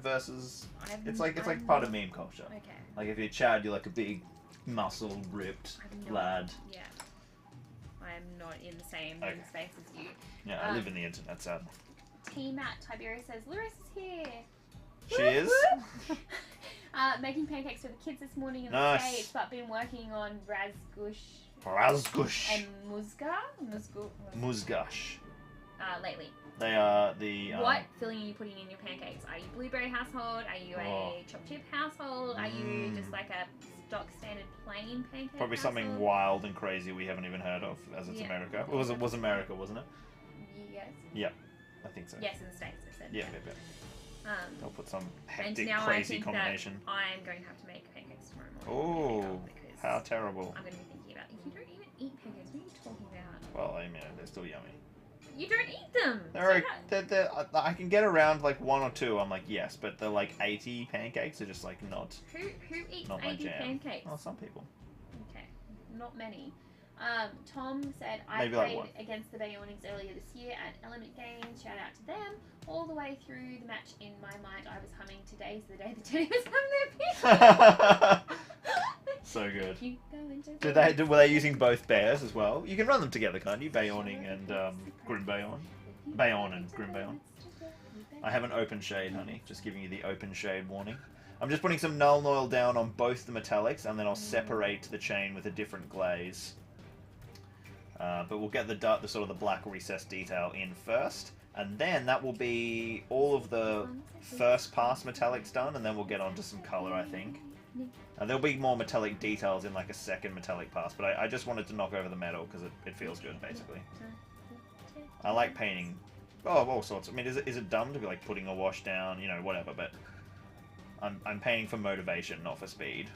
versus. It's like part of meme culture. Okay. Like if you're Chad, you're like a big, muscle ripped lad. Yeah. I'm not in the same meme space as you. Yeah, I live in the internet, sadly. T-Matt Tiberius says Lewis is here. She is. Making pancakes for the kids this morning in the Nice. States, but been working on Razgush and Muzgash. Lately. They are the. What filling are you putting in your pancakes? Are you blueberry household? Are you a chopped chip household? Are you just like a stock standard plain pancake? Probably household? something wild and crazy we haven't even heard of, as it's America. It was America, wasn't it? Yes. Yeah, I think so. Yes, in the States, I said. Yeah. I'll put some hectic, now crazy I think combination. that I'm going to have to make pancakes tomorrow morning. Oh, how terrible! I'm going to be thinking about. You don't even eat pancakes. What are you talking about? Well, I mean, they're still yummy. You don't eat them. I can get around like one or two. I'm like yes, but the like 80 pancakes are just like not. Who eats not 80 pancakes? Well, some people. Okay, not many. Tom said I Maybe played like against the Bayornings earlier this year at Element Games. Shout out to them. All the way through the match, in my mind, I was humming "Today's the day the Teddies have their pick." So good. You go into Were they using both bears as well? You can run them together, can't you? Bayorning and Grimbayorn. Bayorn and Grimbayorn. I have an open shade, honey. Just giving you the open shade warning. I'm just putting some Null Oil down on both the metallics, and then I'll separate the chain with a different glaze. But we'll get the sort of the black recessed detail in first, and then that will be all of the first pass metallics done, and then we'll get onto some color, I think. There'll be more metallic details in like a second metallic pass, but I just wanted to knock over the metal because it feels good, basically. I like painting, all sorts. I mean, is it dumb to be like putting a wash down, you know, whatever, but I'm painting for motivation, not for speed.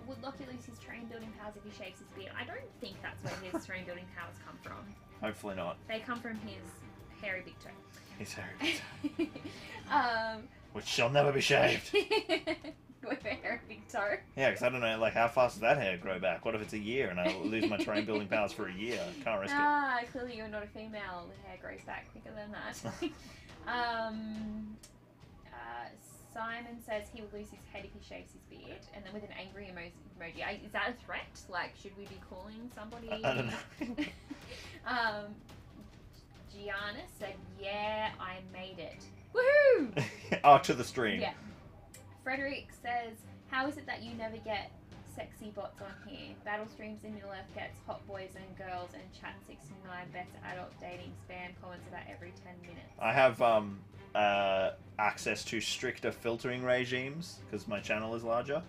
Would Lockie lose his terrain building powers if he shaves his beard? I don't think that's where his terrain building powers come from. Hopefully not. They come from his hairy big toe. His hairy big toe. Which shall never be shaved. With a hairy big toe. Yeah, because I don't know, like, how fast does that hair grow back? What if it's a year and I lose my terrain building powers for a year? I can't risk it. Clearly you're not a female. The hair grows back quicker than that. Simon says he will lose his head if he shaves his beard, and then with an angry emoji. Is that a threat? Like, should we be calling somebody? I don't know. Gianna said, "Yeah, I made it. Woohoo!" Oh, to the stream. Yeah. Frederick says, "How is it that you never get sexy bots on here? Battle streams in Middle Earth gets hot boys and girls, and chat 69 best adult dating spam comments about every 10 minutes." I have access to stricter filtering regimes because my channel is larger.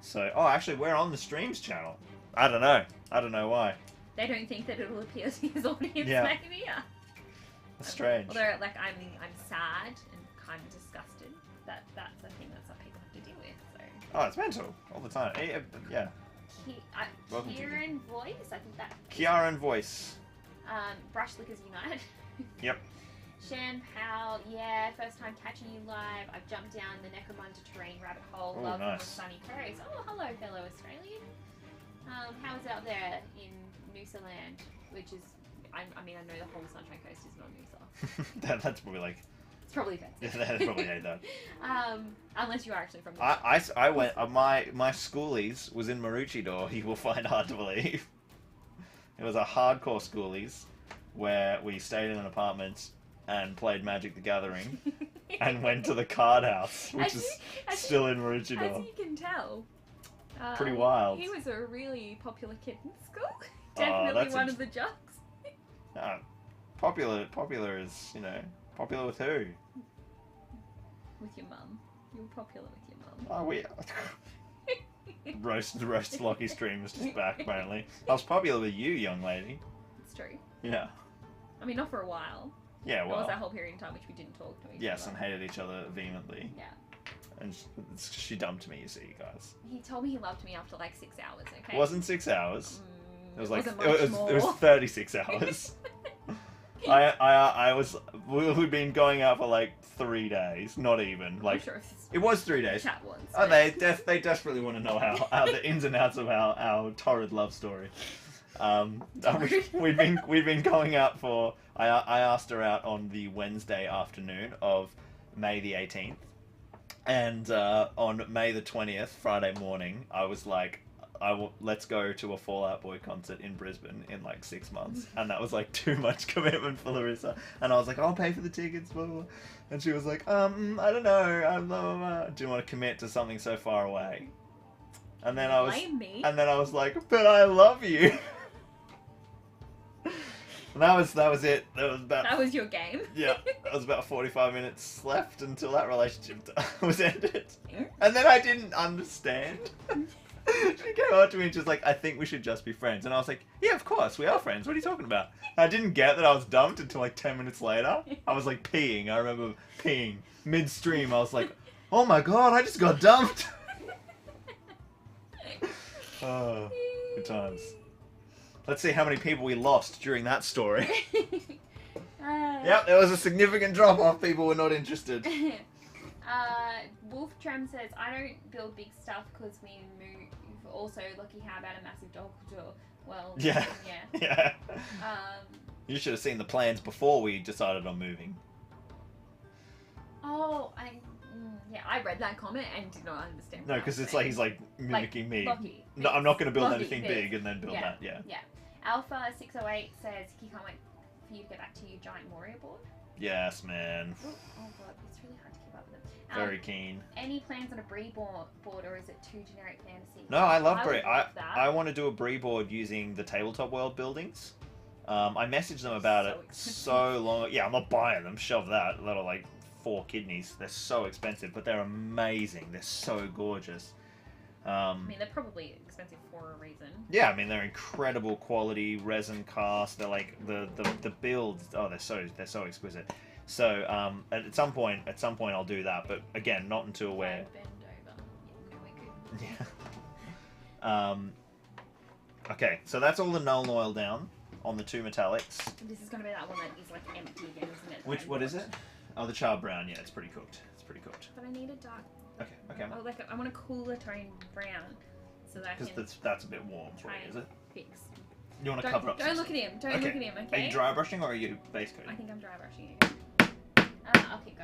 So, actually, we're on the streams channel. I don't know why. They don't think that it'll appeal to his audience, Yeah. maybe. Yeah. That's strange. Although, like, I'm sad and kind of disgusted that that's a thing that some people have to deal with. So. Oh, it's mental all the time. Yeah. Welcome to Kieran Voice, I think that. Kiaran Voice. Brush Lickers Unite. Yep. Shan Powell, yeah, first time catching you live. I've jumped down the Necromunda terrain rabbit hole. Oh, Love nice. from Sunny Coast. Oh, hello, fellow Australian. How's it out there in Noosa Land, which is, I mean, I know the whole Sunshine Coast is not Noosa. That's probably like. It's probably offensive. Yeah, that's probably hate that. Unless you are actually from the I went. My schoolies was in Maroochydore. You will find hard to believe. It was a hardcore schoolies where we stayed in an apartment and played Magic the Gathering and went to the card house, which is still in Maroochydore. As you can tell, Pretty wild. He was a really popular kid in school. Definitely one of the jocks. Popular is, you know, popular with who? With your mum. You were popular with your mum. Oh, we... roast Lockie stream was just back, apparently. I was popular with you, young lady. It's true. Yeah. I mean, not for a while. Yeah, well... There was that whole period in time which we didn't talk to each other. Yes, and hated each other vehemently. Yeah. And she dumped me, you see, guys. He told me he loved me after like 6 hours, okay? It wasn't 6 hours. It was like... It was 36 hours. We'd been going out for like 3 days, not even. Like, sure it was 3 days. Chat once. Oh, they desperately want to know how the ins and outs of our torrid love story. We'd been going out for. I asked her out on the Wednesday afternoon of May the 18th, and on May the 20th, Friday morning, I was like, let's go to a Fall Out Boy concert in Brisbane in like 6 months. And that was like too much commitment for Larissa. And I was like, I'll pay for the tickets, blah, blah. And she was like, I don't know, blah, blah, blah. Do you want to commit to something so far away? And then I was like, but I love you. And that was it. That was your game. Yeah, that was about 45 minutes left until that relationship was ended. And then I didn't understand. She came up to me and she was like, I think we should just be friends. And I was like, yeah, of course, we are friends. What are you talking about? And I didn't get that I was dumped until like 10 minutes later. I was like peeing. I remember peeing. Midstream, I was like, oh my god, I just got dumped. Oh, good times. Let's see how many people we lost during that story. Yep, there was a significant drop off. People were not interested. Wolf Tram says, I don't build big stuff because we move. Also, Lucky, how about a massive dog door? Well, yeah. Yeah. You should have seen the plans before we decided on moving. Oh, I read that comment and did not understand. No, because it's like he's like mimicking me. Lucky. No, I'm not going to build Lucky, anything big and then build that. Yeah. Yeah. Alpha 608 says he can't wait for you to get back to your giant warrior board. Yes, man. Oh god, it's really hard to keep up with them. Very keen. Any plans on a Bree board, or is it too generic fantasy? No, I love Bree. I I want to do a Bree board using the tabletop world buildings. I messaged them about it so long. Yeah, I'm not buying them. Shove that. Little like 4 kidneys. They're so expensive, but they're amazing. They're so gorgeous. I mean, they're probably expensive for a reason. Yeah, I mean they're incredible quality resin cast. They're like the builds. Oh, they're so exquisite. So at some point I'll do that. But again, not until we're. Bend over. Yeah, no, we could. Yeah. Okay, so that's all the null oil down on the 2 metallics. This is gonna be that one that is like empty again, isn't it? What is it? Oh, the char brown. Yeah, it's pretty cooked. It's pretty cooked. But I need a dark. Okay. Oh, like I want a cooler tone brown, so that I can. Because that's a bit warm for you, is it? Fix. You want to cover up? Don't look at him. Don't look at him. Okay. Are you dry brushing or are you base coating? I think I'm dry brushing. Okay, go.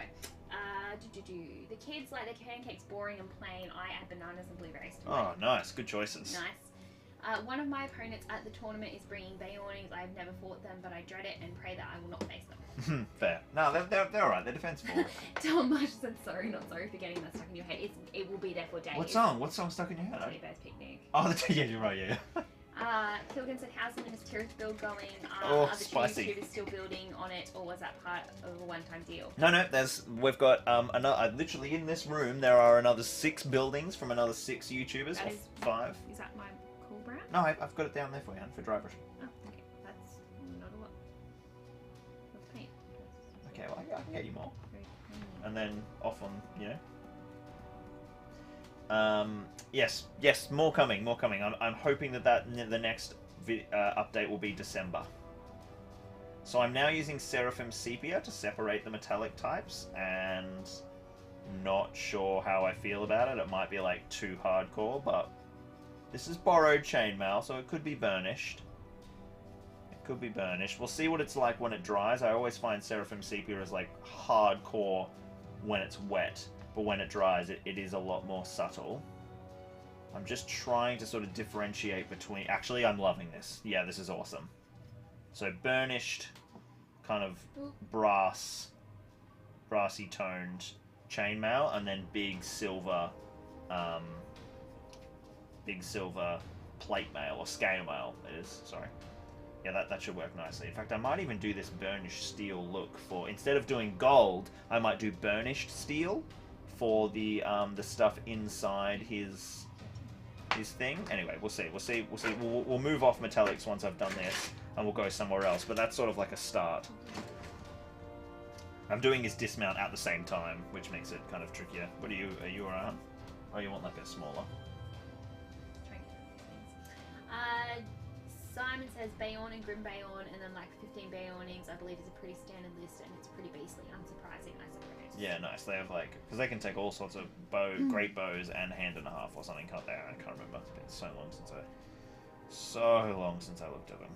The kids like their pancakes boring and plain. I add bananas and blueberries to mine. Oh, nice. Good choices. Nice. One of my opponents at the tournament is bringing bay awnings. I've never fought them, but I dread it and pray that I will not face them. Fair. No, they're alright. They're defensible. Tom Marsh said sorry, not sorry for getting that stuck in your head. It will be there for days. What song? What song stuck in your head? Teddy Bear's Picnic. Oh, yeah, you're right, yeah. Kilgan said, how's the Minas Tirith build going? Oh, are the spicy. YouTubers still building on it, or was that part of a one-time deal? No, we've got another, literally in this room there are another 6 buildings from another 6 YouTubers, or 5. Is that my cool brown? No, I've got it down there for you, for dry brushing. Oh, okay. That's not a lot. Let's paint. Okay, well, I can get you more. And then off on, Yes, more coming. I'm hoping that the next update will be December. So I'm now using Seraphim Sepia to separate the metallic types, and not sure how I feel about it. It might be like too hardcore, but this is borrowed chainmail, so it could be burnished. We'll see what it's like when it dries. I always find Seraphim Sepia is like hardcore when it's wet, but when it dries, it is a lot more subtle. I'm just trying to sort of differentiate between... Actually, I'm loving this. Yeah, this is awesome. So burnished, kind of brassy toned chainmail, and then big silver plate mail, or scale mail it is, sorry. Yeah, that should work nicely. In fact, I might even do this burnished steel look for... Instead of doing gold, I might do burnished steel for the stuff inside his thing. Anyway, we'll see. We'll move off metallics once I've done this, and we'll go somewhere else. But that's sort of like a start. I'm doing his dismount at the same time, which makes it kind of trickier. What are you around? Oh, you want like a smaller? Simon says Bayon and Grim Bayon, and then like 15 Bayonings, I believe, is a pretty standard list, and it's pretty beastly, unsurprising, I suppose. Yeah, nice. They have like, because they can take all sorts of great bows and hand and a half or something. Can't they? I can't remember. It's been so long since I looked at them.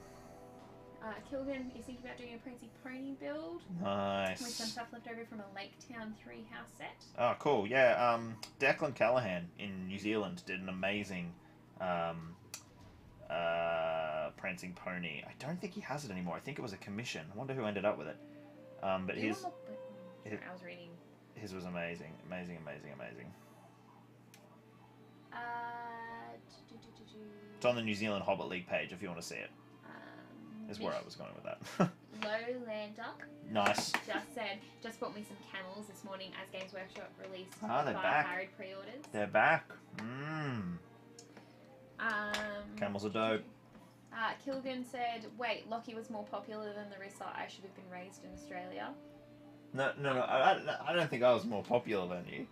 Kilgan is thinking about doing a Prancing Pony build. Nice. With some stuff left over from a Lake Town 3-house set. Oh, cool. Yeah. Declan Callahan in New Zealand did an amazing Prancing Pony. I don't think he has it anymore. I think it was a commission. I wonder who ended up with it. But I was reading. His was amazing. It's on the New Zealand Hobbit League page if you want to see it. Is where I was going with that. Lowlander. Nice. Just bought me some camels this morning as Games Workshop released they're back. Harrod pre-orders. They're back. Camels are dope. Kilgan said, wait, Lockie was more popular than Larissa. I should have been raised in Australia. No. I don't think I was more popular than you.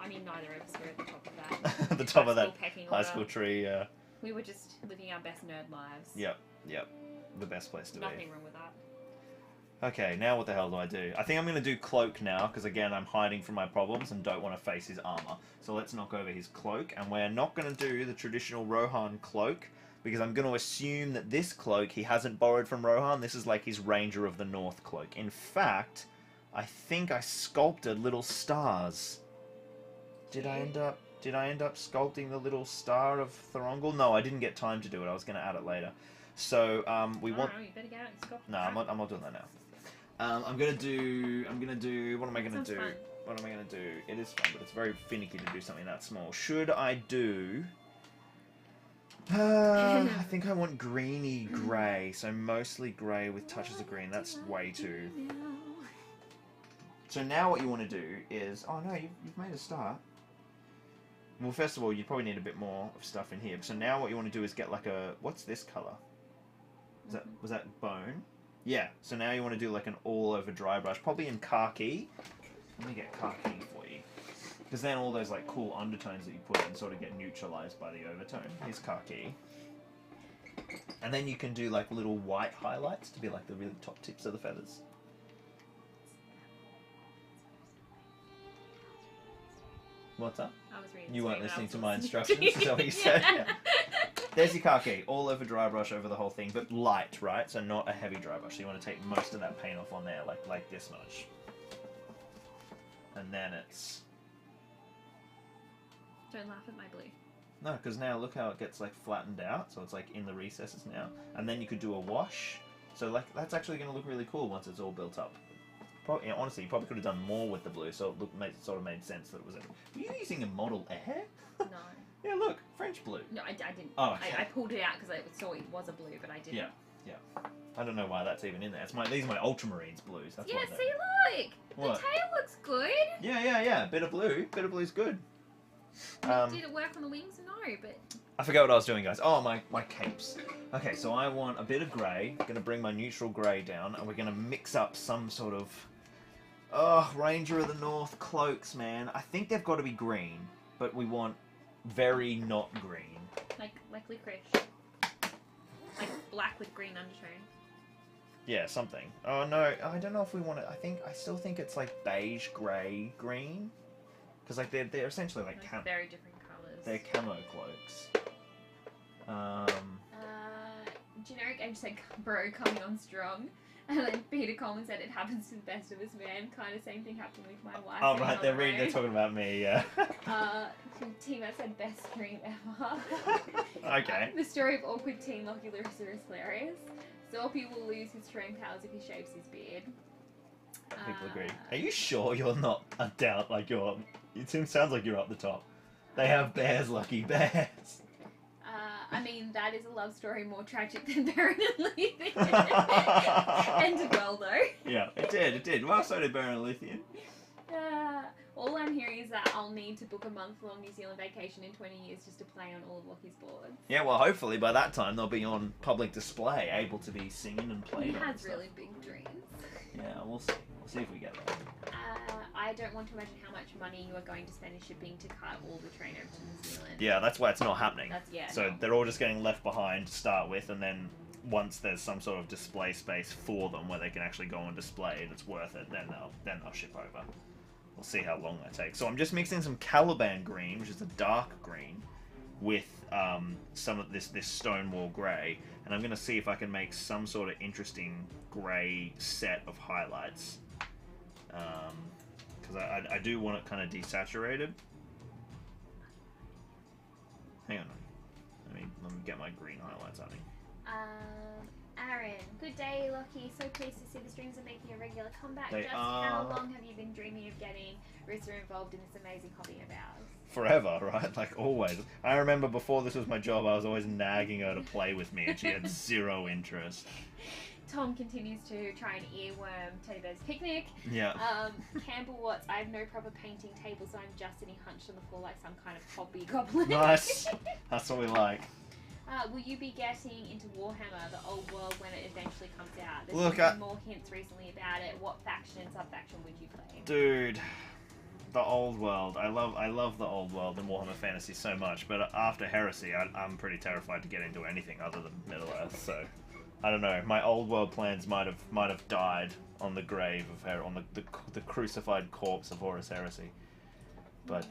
I mean, neither of us were at the top of that. At the top of that high school tree, yeah. We were just living our best nerd lives. Yep. The best place to be. Nothing wrong with that. Okay, now what the hell do I do? I think I'm going to do Cloak now, because again, I'm hiding from my problems and don't want to face his armor. So let's knock over his Cloak, and we're not going to do the traditional Rohan Cloak, because I'm going to assume that this Cloak he hasn't borrowed from Rohan. This is like his Ranger of the North Cloak. In fact, I think I sculpted little stars. Did I end up sculpting the little star of Thorongol? No, I didn't get time to do it. I was going to add it later. So we want. No, you better get out and sculpt. No, I'm not doing that now. I'm gonna do. What am I gonna do? Fun. What am I gonna do? It is fun, but it's very finicky to do something that small. Should I do? I think I want greeny grey, so mostly grey with touches of green. That's way too. So now what you want to do is, oh no, you've made a start. Well, first of all, you probably need a bit more of stuff in here. So now what you want to do is get like a, what's this colour? Was that bone? Yeah, so now you want to do like an all-over dry brush, probably in khaki. Let me get khaki for you. Because then all those like cool undertones that you put in sort of get neutralised by the overtone. Here's khaki. And then you can do like little white highlights to be like the really top tips of the feathers. What's up? I was reading. You weren't listening to my instructions, is that what you said? Yeah. There's your khaki, all over dry brush over the whole thing, but light, right? So not a heavy dry brush. So you want to take most of that paint off on there, like this much. And then it's... Don't laugh at my blue. No, because now look how it gets like flattened out, so it's like in the recesses now. And then you could do a wash. So like that's actually going to look really cool once it's all built up. Probably, honestly, you probably could have done more with the blue, so it sort of made sense that it was. Were you using a Model Air? No. Yeah, look, French blue. No, I didn't. Oh, okay. I pulled it out because I saw it was a blue, but I didn't. Yeah. I don't know why that's even in there. These are my Ultramarines blues. That's yeah, why see, look! What? The tail looks good. Yeah. Bit of blue's good. Did it work on the wings? No, but... I forgot what I was doing, guys. Oh, my capes. Okay, so I want a bit of grey. Going to bring my neutral grey down, and we're going to mix up some sort of... Oh, Ranger of the North cloaks, man. I think they've got to be green. but we want very not green. Like licorice. Like black with green undertone. Yeah, something. Oh no, I don't know if we want it. I still think it's like beige, grey, green, because like they're essentially like very different colours. They're camo cloaks. Generic Edge said, "Bro, coming on strong." And then Peter Coleman said, "It happens to the best of us, man." Kind of same thing happened with my wife. Oh right, they're talking about me, yeah. Tima said, "Best stream ever." Okay. The story of awkward teen Lockie Larissa is hilarious. Zorpy will lose his strength powers if he shaves his beard. People agree. Are you sure you're not a doubt? Like it sounds like you're up the top. They have bears, Lucky bears. I mean, that is a love story more tragic than Baron and Luthien. Ended well, though. Yeah, it did. Well, so did Baron and Luthien. All I'm hearing is that I'll need to book a month-long New Zealand vacation in 20 years just to play on all of Lockie's boards. Yeah, well, hopefully by that time they'll be on public display, able to be singing and playing. He has really big dreams. Yeah, we'll see. We'll see if we get there. I don't want to imagine how much money you are going to spend in shipping to cut all the train over to New Zealand. Yeah, that's why it's not happening. So no. they're all just getting left behind to start with, and then once there's some sort of display space for them where they can actually go on display that's worth it, then they'll ship over. We'll see how long that takes. So I'm just mixing some Caliban green, which is a dark green, with some of this Stonewall grey, and I'm going to see if I can make some sort of interesting grey set of highlights. Because I do want it kind of desaturated. Hang on. Let me get my green highlights on me. Aaron, good day, Lockie. So pleased to see the streams are making a regular comeback. They Just are. how long have you been dreaming of getting Rissa involved in this amazing hobby of ours? Forever, right? Like always. I remember before this was my job, I was always nagging her to play with me, and she had zero interest. Tom continues to try and earworm Teddy Bear's picnic. Yeah. Campbell Watts, I have no proper painting table, so I'm just sitting hunched on the floor like some kind of hobby goblin. Nice. That's what we like. Will you be getting into Warhammer, the old world, when it eventually comes out? There's Look, been more hints recently about it. What faction and sub-faction would you play? Dude, the old world. I love the old world in Warhammer Fantasy so much, but after Heresy, I'm pretty terrified to get into anything other than Middle Earth. So, I don't know. My old world plans might have died on the grave of on the crucified corpse of Horus Heresy. But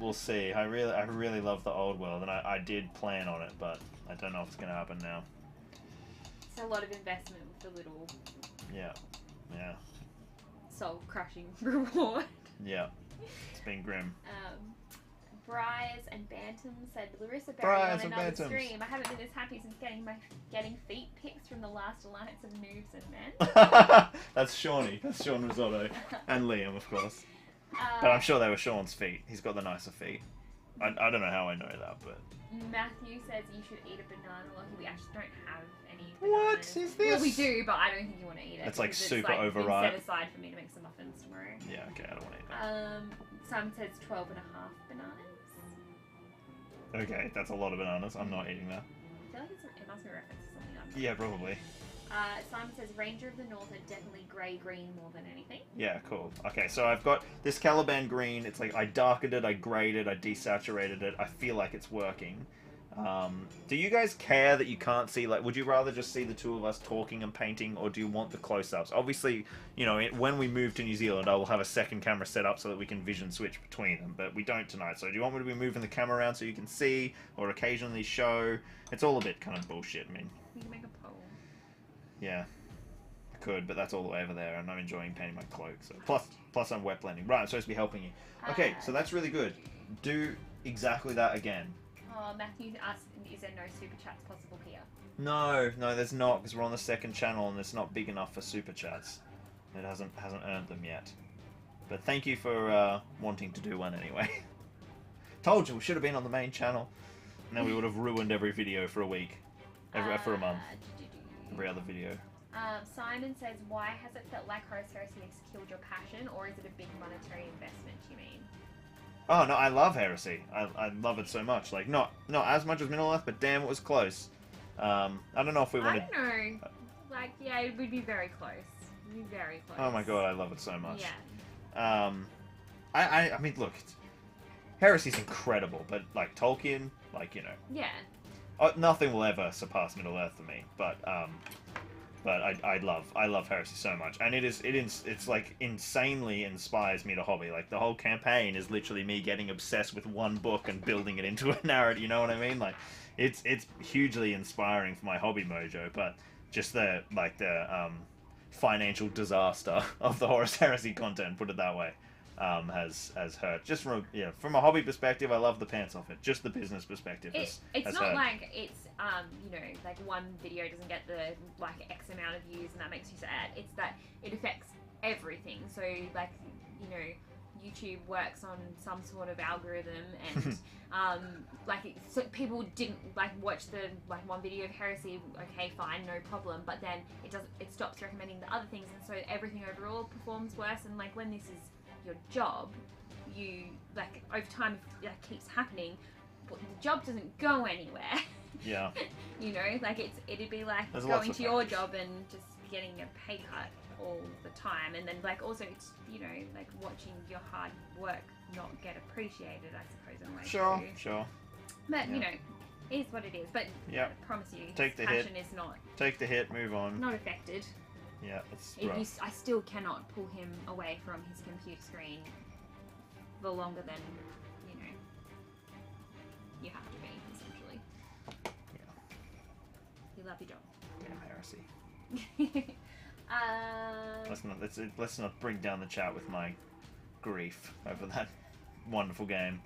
we'll see. I really love the old world, and I did plan on it, but I don't know if it's going to happen now. It's a lot of investment with a little Yeah. soul-crushing reward. Yeah. It's been grim. Bryce and Bantam said, Larissa Bryce Barry on and another Bantams. stream. I haven't been this happy since getting feet pics from the last alliance of noobs and men. That's Shawnee. That's Sean Risotto. And Liam, of course. But I'm sure they were Sean's feet. He's got the nicer feet. I don't know how I know that, but... Matthew says you should eat a banana, Lucky. We actually don't have any What bananas. is this? Well, we do, but I don't think you want to eat it. It's like because super been overripe. set aside for me to make some muffins tomorrow. Yeah, okay, I don't want to eat that. Simon says 12 and a half bananas. Okay, that's a lot of bananas. I'm not eating that. I feel like it must be a reference to something I'm not. Yeah, probably. Simon says Ranger of the North are definitely grey-green more than anything. Yeah, cool. Okay, so I've got this Caliban green. It's like I darkened it, I grayed it, I desaturated it. I feel like it's working. Do you guys care that you can't see, like, would you rather just see the two of us talking and painting, or do you want the close-ups? Obviously, you know, when we move to New Zealand, I will have a second camera set up so that we can vision switch between them, but we don't tonight. So do you want me to be moving the camera around so you can see, or occasionally show? It's all a bit kind of bullshit, I mean. You can make a poll. Yeah, I could, but that's all the way over there, and I'm enjoying painting my cloak. So plus I'm wet blending. Right, I'm supposed to be helping you. Okay, so that's really good. Do exactly that again. Matthew asked, is there no super chats possible here? No, there's not, because we're on the second channel and it's not big enough for super chats. It hasn't earned them yet. But thank you for wanting to do one anyway. Told you we should have been on the main channel, and then we would have ruined every video for a week, for a month, every other video. Simon says, why has it felt like Horus Heresy has killed your passion, or is it a big monetary investment, you mean? Oh no, I love Heresy. I love it so much. Like not as much as Middle Earth, but damn, it was close. I don't know if we wanted. I don't know. Like, yeah, it would be very close. It would be very close. Oh my god, I love it so much. Yeah. I mean, look, Heresy's incredible, but like Tolkien, like, you know, Yeah. nothing will ever surpass Middle Earth for me. But I love Heresy so much, and it's like insanely inspires me to hobby. Like the whole campaign is literally me getting obsessed with one book and building it into a narrative. You know what I mean? Like it's hugely inspiring for my hobby mojo. But just the financial disaster of the Horus Heresy content, put it that way, has hurt. Just from a hobby perspective, I love the pants off it. Just the business perspective, it's has not hurt. like it's you know, like one video doesn't get the like X amount of views and that makes you sad. It's that it affects everything. So like, you know, YouTube works on some sort of algorithm, and so people didn't like watch the like one video of Heresy. Okay, fine, no problem. But then it stops recommending the other things, and so everything overall performs worse. And like when this is your job, you like over time if that keeps happening, but the job doesn't go anywhere. Yeah. You know, like it'd be like There's going lots of to your factors. job and just getting a pay cut all the time, and then like also it's, you know, like watching your hard work not get appreciated, I suppose, in a way. Sure, too. sure. But Yeah. you know, it is what it is. But Yeah. I promise you, Take his the hit. passion is Take the hit, move on. not affected. Yeah, it's rough. I still cannot pull him away from his computer screen for longer than, you know, you have to be, essentially. Yeah. You love your Damn Heresy. job. Let's not bring down the chat with my grief over that wonderful game.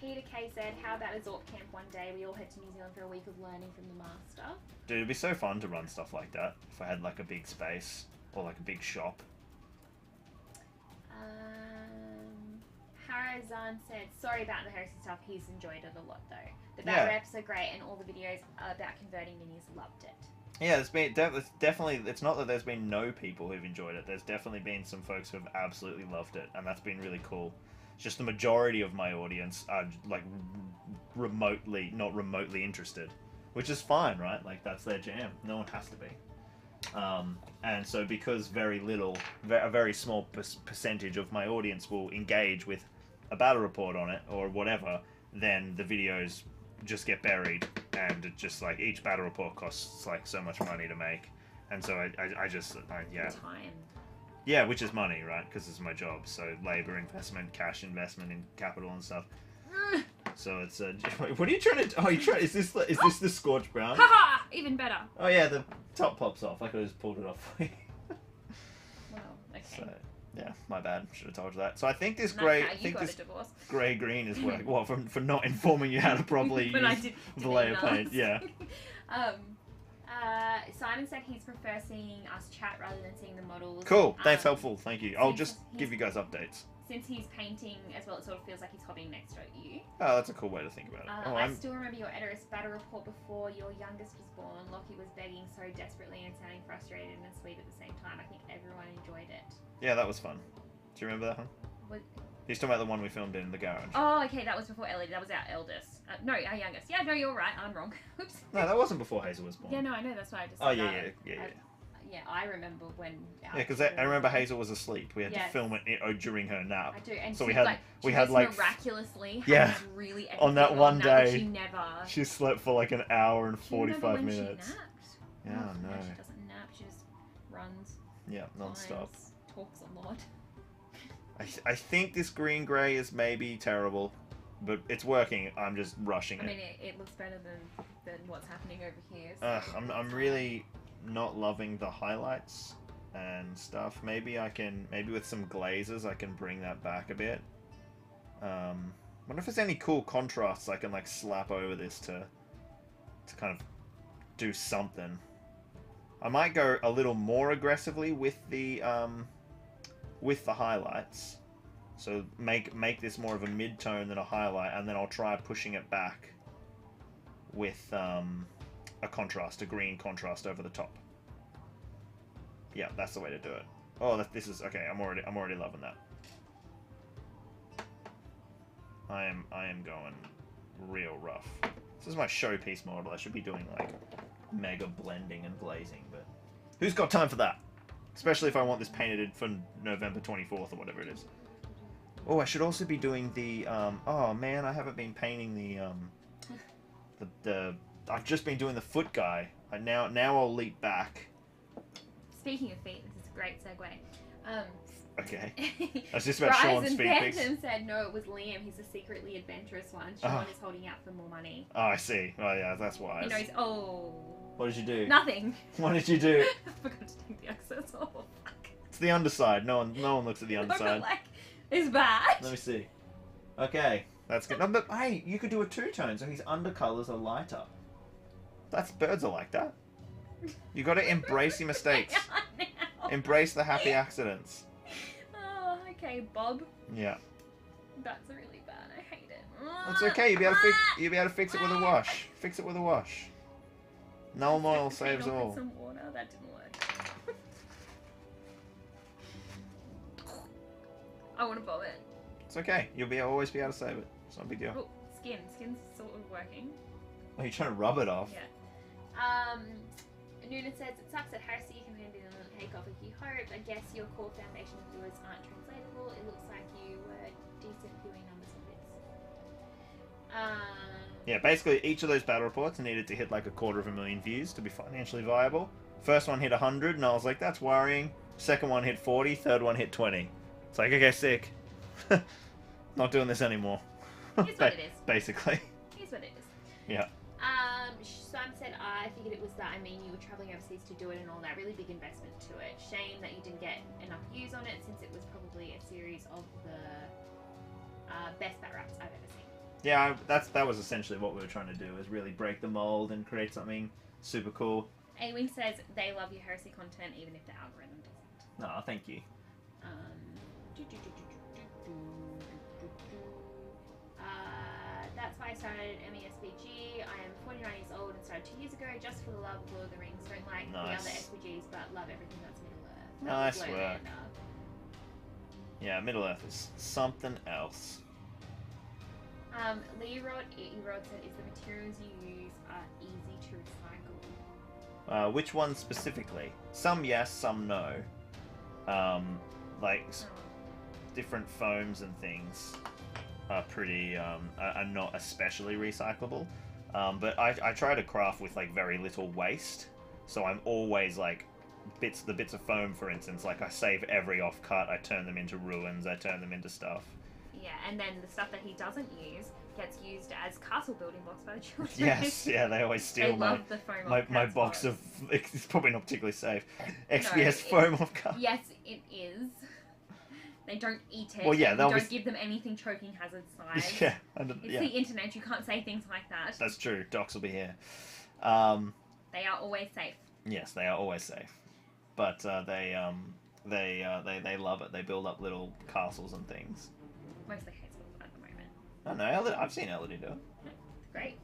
Peter K said, how about a Zorp camp one day? We all head to New Zealand for a week of learning from the master. Dude, it'd be so fun to run stuff like that if I had like a big space or like a big shop. Harazan said, sorry about the Heresy stuff, he's enjoyed it a lot though. The battle reps are great and all the videos about converting minis, loved it. Yeah, there's been definitely. It's not that there's been no people who've enjoyed it. There's definitely been some folks who have absolutely loved it, and that's been really cool. It's just the majority of my audience are like not remotely interested, which is fine, right? Like that's their jam. No one has to be. And so because a very small percentage of my audience will engage with a battle report on it or whatever, then the videos just get buried, and it just like each battle report costs like so much money to make, and so I just Time. yeah, which is money, right? Because it's my job, so labor investment, cash investment in capital and stuff. So it's what are you trying to? Oh, is this the scorched brown? Haha! Even better. Oh yeah, the top pops off. I could have just pulled it off for you. Well, okay. So yeah, my bad. Should have told you that. So I think this That's grey, how I you think got this a divorce. grey green is working. What for not informing you how to properly When I use did Vallejo emails. paint? Yeah. Simon said he's prefer seeing us chat rather than seeing the models. Cool. That's helpful. Thank you. I'll since just give you guys updates. Since he's painting as well, it sort of feels like he's hobbying next to you. Oh, that's a cool way to think about it. I still remember your Edoras battle report before your youngest was born. Lockie was begging so desperately and sounding frustrated and sweet at the same time. I think everyone enjoyed it. Yeah, that was fun. Do you remember that one? What? He's talking about the one we filmed in the garage. Oh, okay, that was before Ellie. That was our eldest. No, our youngest. Yeah, no, you're right. I'm wrong. Oops. No, that wasn't before Hazel was born. Yeah, no, I know. That's why I just. Oh said yeah, that. yeah. Yeah, I remember when. Yeah, because I remember Hazel was asleep. We had to Yes. film it during her nap. I do, and So she we had miraculously had Yeah. this really On that epic one nap that day, She never. She slept for like an hour and Do you remember 45 when minutes. She napped? Yeah, Oh, no. She doesn't nap. She just runs. Yeah, non-stop. Flies, talks a lot. I think this green grey is maybe terrible, but it's working. I'm just rushing I it. mean, it looks better than what's happening over here. So I'm really not loving the highlights and stuff. Maybe with some glazes I can bring that back a bit. Wonder if there's any cool contrasts I can like slap over this to kind of do something. I might go a little more aggressively with the highlights. So make this more of a mid-tone than a highlight, and then I'll try pushing it back with a contrast, a green contrast over the top. Yeah, that's the way to do it. Oh, this is okay. I'm already loving that. I am going real rough. This is my showpiece model. I should be doing like mega blending and glazing, but who's got time for that? Especially if I want this painted for November 24th or whatever it is. Oh, I should also be doing the oh man, I haven't been painting the I've just been doing the foot guy. Now I'll leap back. Speaking of feet, this is a great segue. Okay. I was just about Sean's feet pics. Phantom said no, it was Liam. He's a secretly adventurous one. Sean is holding out for more money. Oh, I see. Oh yeah, that's wise. He knows. Oh. What did you do? Nothing. What did you do? I forgot to take the access off. Fuck. It's the underside. No one looks at the underside. Like, it's bad. Let me see. Okay, that's good. No, but hey, you could do a two-tone, so his undercolors are lighter. Birds are like that. You got to embrace your mistakes. Embrace the happy accidents. Oh, okay, Bob. Yeah. That's really bad. I hate it. It's okay. You'll be able to fix it with a wash. Fix it with a wash. Null oil saves all. Some water. That didn't work. I want to vomit. It's okay. You'll always be able to save it. It's not a big deal. Oh, skin's sort of working. Oh, you're trying to rub it off. Yeah. Noonan says it sucks that heresy can be on the take off if you hope. I guess your core foundation viewers aren't translatable. It looks like you were decent viewing numbers and bits. Yeah, basically each of those battle reports needed to hit like 250,000 views to be financially viable. First one hit 100, and I was like, that's worrying. Second one hit 40. Third one hit 20. It's like, okay, sick. Not doing this anymore. Here's what it is. Basically. Here's what it is. Yeah. Sam said, I figured it was that. I mean, you were traveling overseas to do it and all that. Really big investment to it. Shame that you didn't get enough views on it, since it was probably a series of the best bat raps I've ever seen. Yeah, that was essentially what we were trying to do, is really break the mold and create something super cool. A-Wing says they love your heresy content, even if the algorithm doesn't. No, thank you. That's why I started MESBG. I am 49 years old and started 2 years ago just for the love of Lord of the Rings. Don't like the other SPGs, but love everything that's Middle-earth. Nice work. Yeah, Middle-earth is something else. Leerod said, is the materials you use are easy to recycle? Which ones specifically? Some yes, some no. Different foams and things are pretty are not especially recyclable. But I try to craft with like very little waste, so I'm always like the bits of foam, for instance. Like I save every off cut. I turn them into ruins. I turn them into stuff. Yeah, and then the stuff that he doesn't use gets used as castle building blocks by the children. Yes, yeah, they always steal my box of. It's probably not particularly safe. XPS foam off cut. Yes, it is. They don't eat it. Well, yeah, you don't give them anything choking hazard size. Yeah, it's the internet. You can't say things like that. That's true. Docs will be here. They are always safe. Yes, they are always safe, but they love it. They build up little castles and things. Mostly Hazel at the moment. I know. I've seen Elodie do it. Great.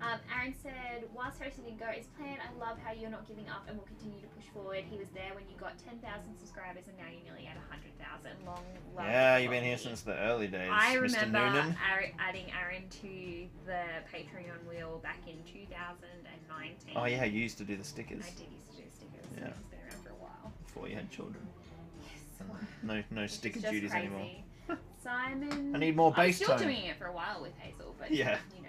Aaron said, whilst hosting didn't go as planned, I love how you're not giving up and will continue to push forward. He was there when you got 10,000 subscribers and now you're nearly at 100,000. Long love. Yeah, you've been here since the early days. I Mr. remember Noonan. adding Aaron to the Patreon wheel back in 2019. Oh yeah, you used to do the stickers. I did used to do stickers. Yeah. He's been around for a while. Before you had children. Yes. No sticker duties crazy. anymore. Simon. I need more bass I'm still tone. doing it for a while with Hazel, but yeah. you know.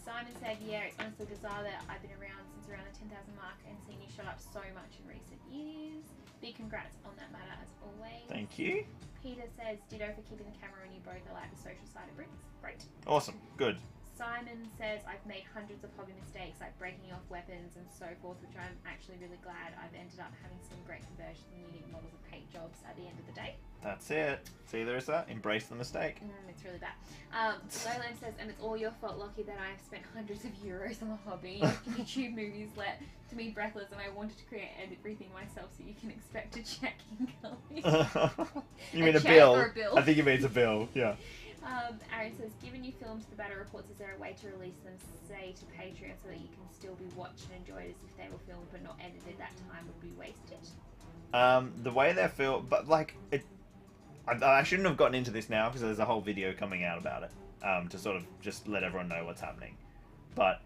Simon said, yeah, it's honestly bizarre that I've been around since around the 10,000 mark and seen you shot up so much in recent years. Big congrats on that matter as always. Thank you. Peter says, ditto for keeping the camera on you both alive the social side of bricks. Great. Awesome. Good. Simon says, I've made hundreds of hobby mistakes like breaking off weapons and so forth, which I'm actually really glad I've ended up having some great conversions and unique models of paint jobs at the end of the day. That's it. See, there's that. Embrace the mistake. It's really bad. Lowland says, and it's all your fault, Lockie, that I have spent hundreds of euros on the hobby. YouTube movies led to me breathless, and I wanted to create everything myself, so you can expect a check incoming. You mean a check bill? Or a bill? I think he means a bill. Yeah. Aaron says, given you filmed the battle reports, is there a way to release them, say, to Patreon, so that you can still be watched and enjoyed as if they were filmed but not edited? That time would be wasted. The way they're filmed, but like it. I shouldn't have gotten into this now because there's a whole video coming out about it to sort of just let everyone know what's happening. But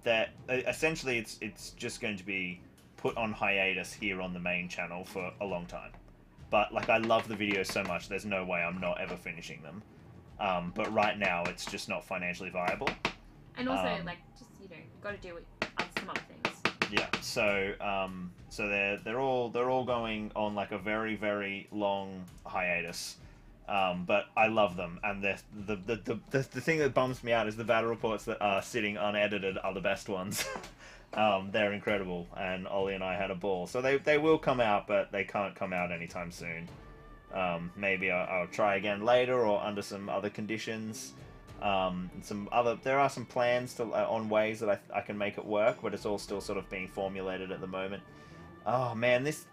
that essentially it's just going to be put on hiatus here on the main channel for a long time. but like I love the videos so much. There's no way I'm not ever finishing them. But right now it's just not financially viable. And also, like, just you got to do some other things. Yeah. So they're all going on like a very, very long hiatus. But I love them, and the thing that bums me out is the battle reports that are sitting unedited are the best ones. They're incredible, and Ollie and I had a ball. So they will come out, but they can't come out anytime soon. Maybe I'll try again later, or under some other conditions. There are some plans on ways that I can make it work, but it's all still sort of being formulated at the moment. Oh man, this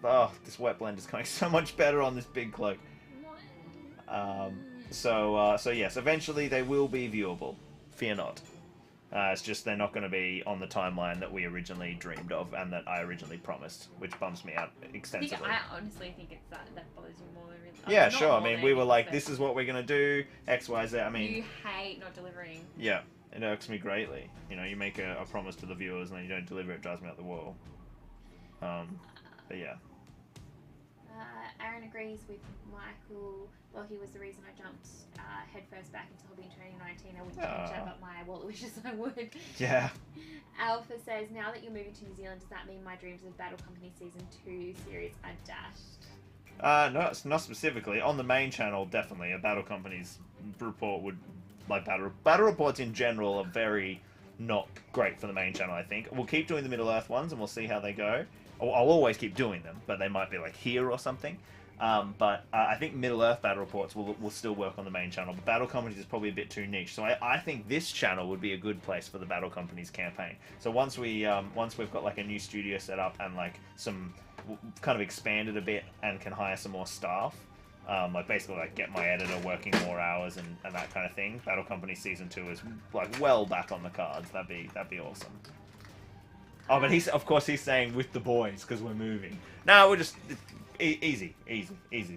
wet blend is going so much better on this big cloak. So yes, eventually they will be viewable. Fear not. It's just they're not going to be on the timeline that we originally dreamed of and that I originally promised, which bums me out extensively. I honestly think it's that bothers you more than really. Yeah, sure. I mean, we were like, this is what we're going to do, X, Y, Z. I mean, you hate not delivering. Yeah, it irks me greatly. You know, you make a promise to the viewers and then you don't deliver, it drives me out the wall. But yeah. Aaron agrees with Michael. Well, he was the reason I jumped headfirst back into hobby in 2019. I wouldn't change that, but my wallet wishes I would. Yeah. Alpha says, now that you're moving to New Zealand, does that mean my dreams of Battle Company Season 2 series are dashed? No, not specifically. On the main channel, definitely. A Battle Company's report would... Like, Battle reports in general are very not great for the main channel, I think. We'll keep doing the Middle-earth ones, and we'll see how they go. I'll always keep doing them, but they might be, like, here or something. But I think Middle-earth battle reports will still work on the main channel, but Battle Companies is probably a bit too niche. So I think this channel would be a good place for the Battle Companies campaign. So once we've got like a new studio set up and like some kind of expanded a bit and can hire some more staff, like basically like get my editor working more hours and that kind of thing, Battle Company Season 2 is like well back on the cards. That'd be awesome. Oh, but he's saying with the boys because we're moving. No, we're just easy.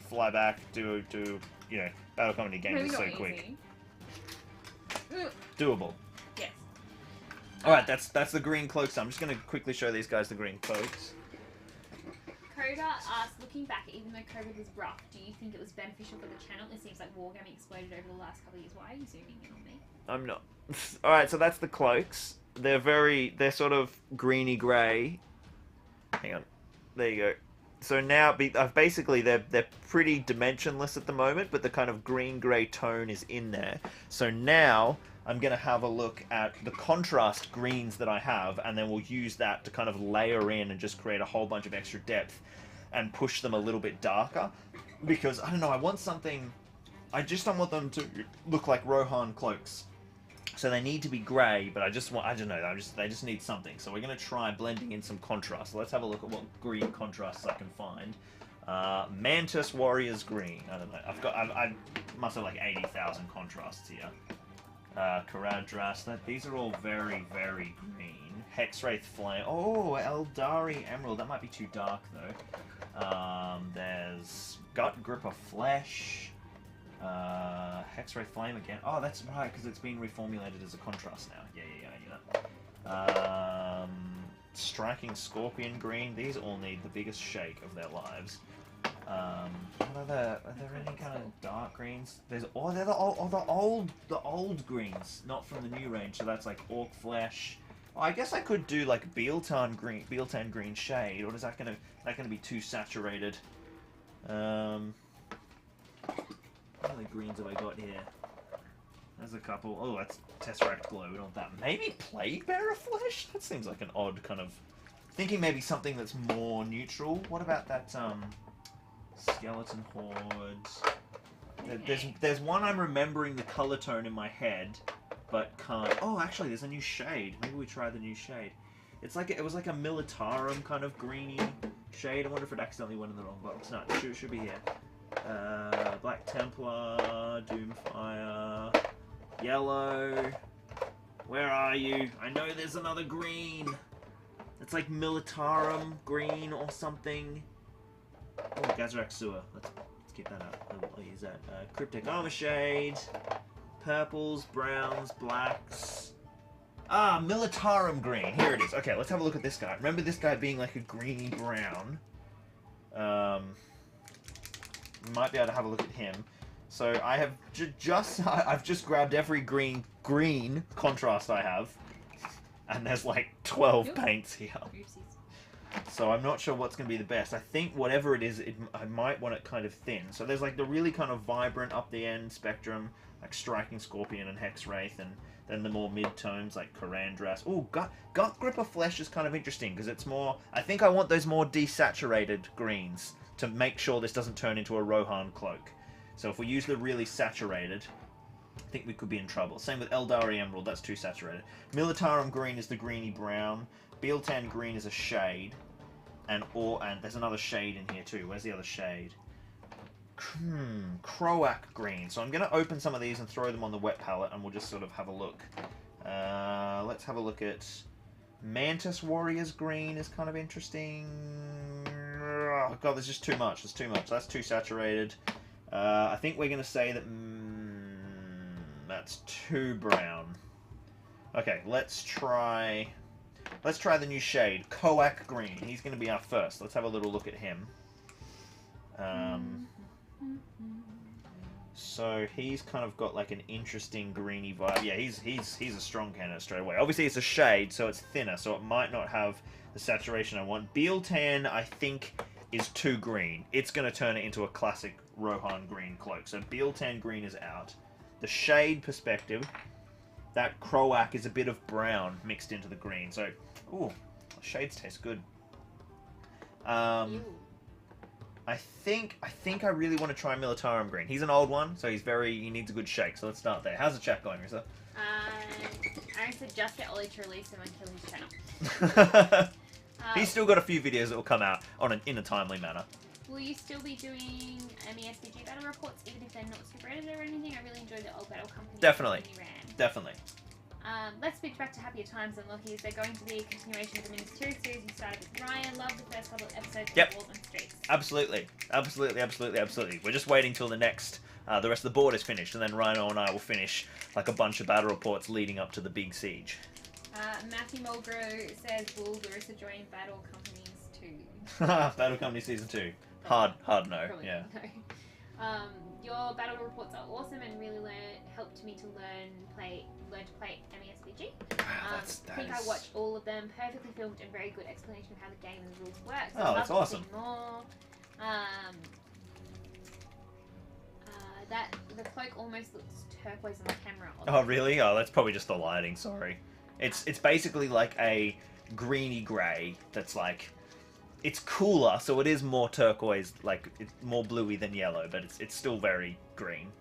Fly back, do you know, Battle Company games are so quick. Doable. Yes. All right, that's the green cloaks. I'm just gonna quickly show these guys the green cloaks. Coda asks, looking back, even though COVID was rough, do you think it was beneficial for the channel? It seems like wargaming exploded over the last couple of years. Why are you zooming in on me? I'm not. All right, so that's the cloaks. They're sort of greeny grey. Hang on. There you go. So now, basically, they're pretty dimensionless at the moment, but the kind of green-grey tone is in there. So now, I'm going to have a look at the contrast greens that I have, and then we'll use that to kind of layer in and just create a whole bunch of extra depth and push them a little bit darker. Because, I don't know, I want something... I just don't want them to look like Rohan cloaks. So they need to be grey, but I don't know, they just need something. So we're going to try blending in some contrast. So let's have a look at what green contrasts I can find. Mantis Warriors green. I don't know. I must have like 80,000 contrasts here. Karadras. These are all very, very green. Hexwraith Flame. Oh, Eldari Emerald. That might be too dark though. There's Gut Gripper Flesh. Hexwraith Flame again. Oh, that's right, because it's been reformulated as a contrast now. Yeah. Striking Scorpion Green. These all need the biggest shake of their lives. Are there any kind of dark greens? They're the old greens, not from the new range. So that's like Orc Flesh. Oh, I guess I could do like Bealtan Green Shade, or is that gonna be too saturated? What other greens have I got here? There's a couple. Oh, that's Tesseract Glow. We don't want that. Maybe Plague Bearer Flesh? That seems like an odd kind of... Thinking maybe something that's more neutral. What about that, Skeleton Horde? There's one I'm remembering the color tone in my head, but can't... Oh, actually, there's a new shade. Maybe we try the new shade. It was like a Militarum kind of greeny shade. I wonder if it accidentally went in the wrong box. No, it should be here. Black Templar, Doomfire, Yellow. Where are you? I know there's another green. It's like Militarum green or something. Oh, Gazrak Sewer. Let's keep that up. I'll use that. Cryptic Armor Shade. Purples, browns, blacks. Ah, Militarum green. Here it is. Okay, let's have a look at this guy. Remember this guy being like a greeny brown. we might be able to have a look at him. So I have I've just grabbed every green contrast I have, and there's like 12 paints here. So I'm not sure what's going to be the best. I think whatever it is, I might want it kind of thin. So there's like the really kind of vibrant up the end spectrum, like Striking Scorpion and Hexwraith, and then the more mid-tones like Karandras. Oh, Gut Gripper Flesh is kind of interesting because it's more... I think I want those more desaturated greens to make sure this doesn't turn into a Rohan Cloak. So if we use the really saturated, I think we could be in trouble. Same with Eldari Emerald, that's too saturated. Militarum Green is the greeny brown. Bealtan Green is a shade. And there's another shade in here too. Where's the other shade? Croak Green. So I'm going to open some of these and throw them on the wet palette, and we'll just sort of have a look. Let's have a look at Mantis Warriors Green is kind of interesting. Oh god, there's just too much. There's too much. That's too saturated. I think we're going to say that that's too brown. Okay, let's try the new shade, Coac Green. He's going to be our first. Let's have a little look at him. So he's kind of got like an interesting greeny vibe. Yeah, he's a strong candidate straight away. Obviously it's a shade, so it's thinner, so it might not have the saturation I want. Bealtan, I think, is too green. It's going to turn it into a classic Rohan Green Cloak. So Bealtan Green is out. The shade perspective, that Croak is a bit of brown mixed into the green. So, ooh, shades taste good. I think I really want to try Militarum Green. He's an old one, so he needs a good shake. So let's start there. How's the chat going, Risa? I said just get Ollie to release him and kill his channel. He's still got a few videos that will come out in a timely manner. Will you still be doing MESBG battle reports even if they're not super edited or anything? I really enjoyed the old battle company. Definitely. You ran. Definitely. Let's switch back to Happier Times and Loki. Is there going to be a continuation of the mini-series you started with Ryan? Love the first couple of episodes of Walls and Streets. Absolutely. We're just waiting till the rest of the board is finished, and then Rhino and I will finish like a bunch of battle reports leading up to the big siege. Matthew Mulgrew says, will Larissa join Battle Companies 2? Battle Company Season 2. Hard no. Probably Yeah. No. Your battle reports are awesome and really helped me to learn to play MESBG. I think I watched all of them. Perfectly filmed and very good explanation of how the game and the rules work. So that's awesome. More. The cloak almost looks turquoise on the camera. Oh really? Oh, that's probably just the lighting. Sorry. It's basically like a greeny grey that's like. It's cooler, so it is more turquoise, like it's more bluey than yellow, but it's still very green.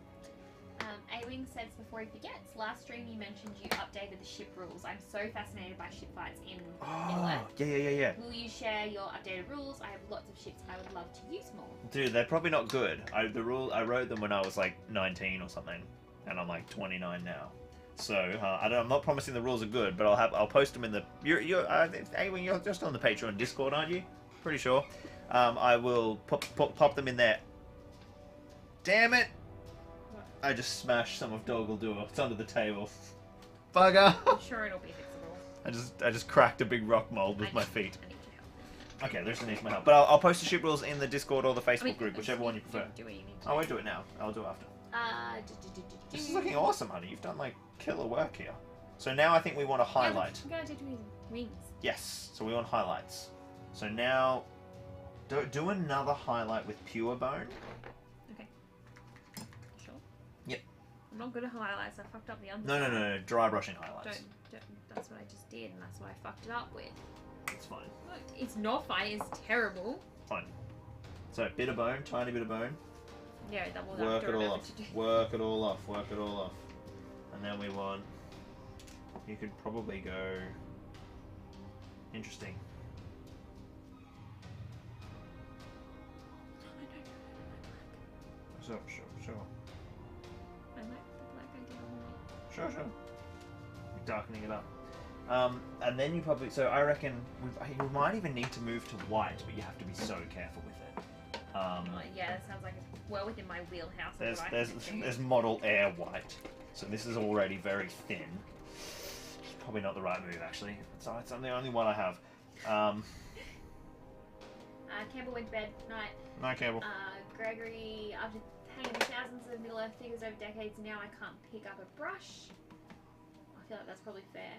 A-Wing says before he forgets, last stream you mentioned you updated the ship rules. I'm so fascinated by ship fights in Middle-earth. Yeah. Will you share your updated rules? I have lots of ships I would love to use more. Dude, they're probably not good. I wrote them when I was like 19 or something, and I'm like 29 now. So I'm not promising the rules are good, but I'll post them in the. A-Wing, you're just on the Patreon Discord, aren't you? Pretty sure. I will pop them in there. Damn it! I just smashed some of Doggle Duo. It's under the table. Bugger! I'm sure it'll be fixable. I just cracked a big rock mold with my feet. I need your help. Okay, Larissa needs my help. But I'll post the ship rules in the Discord or the Facebook group, whichever one you prefer. I won't do it now. I'll do it after. This is looking awesome, honey. You've done like killer work here. So now I think we want to highlight. I'm gonna do wings. Yes. So we want highlights. So now, do another highlight with pure bone. Okay. Sure. Yep. I'm not good at highlights. I fucked up the underside. No. Dry brushing highlights. Don't. That's what I just did, and that's what I fucked it up with. It's fine. Look, it's not fine. It's terrible. Fine. So bit of bone, tiny bit of bone. Yeah, that will. Work it all off. Work it all off. And then we want. You could probably go. Interesting. Sure. I like the black idea on Sure. Darkening it up. And then you probably... So I reckon we might even need to move to white, but you have to be so careful with it. Yeah, that sounds like it's well within my wheelhouse. There's model air white. So this is already very thin. It's probably not the right move, actually. So it's the only one I have. Campbell went to bed. Night. Night, Campbell. Gregory, after painting thousands of Middle Earth figures over decades, now I can't pick up a brush. I feel like that's probably fair.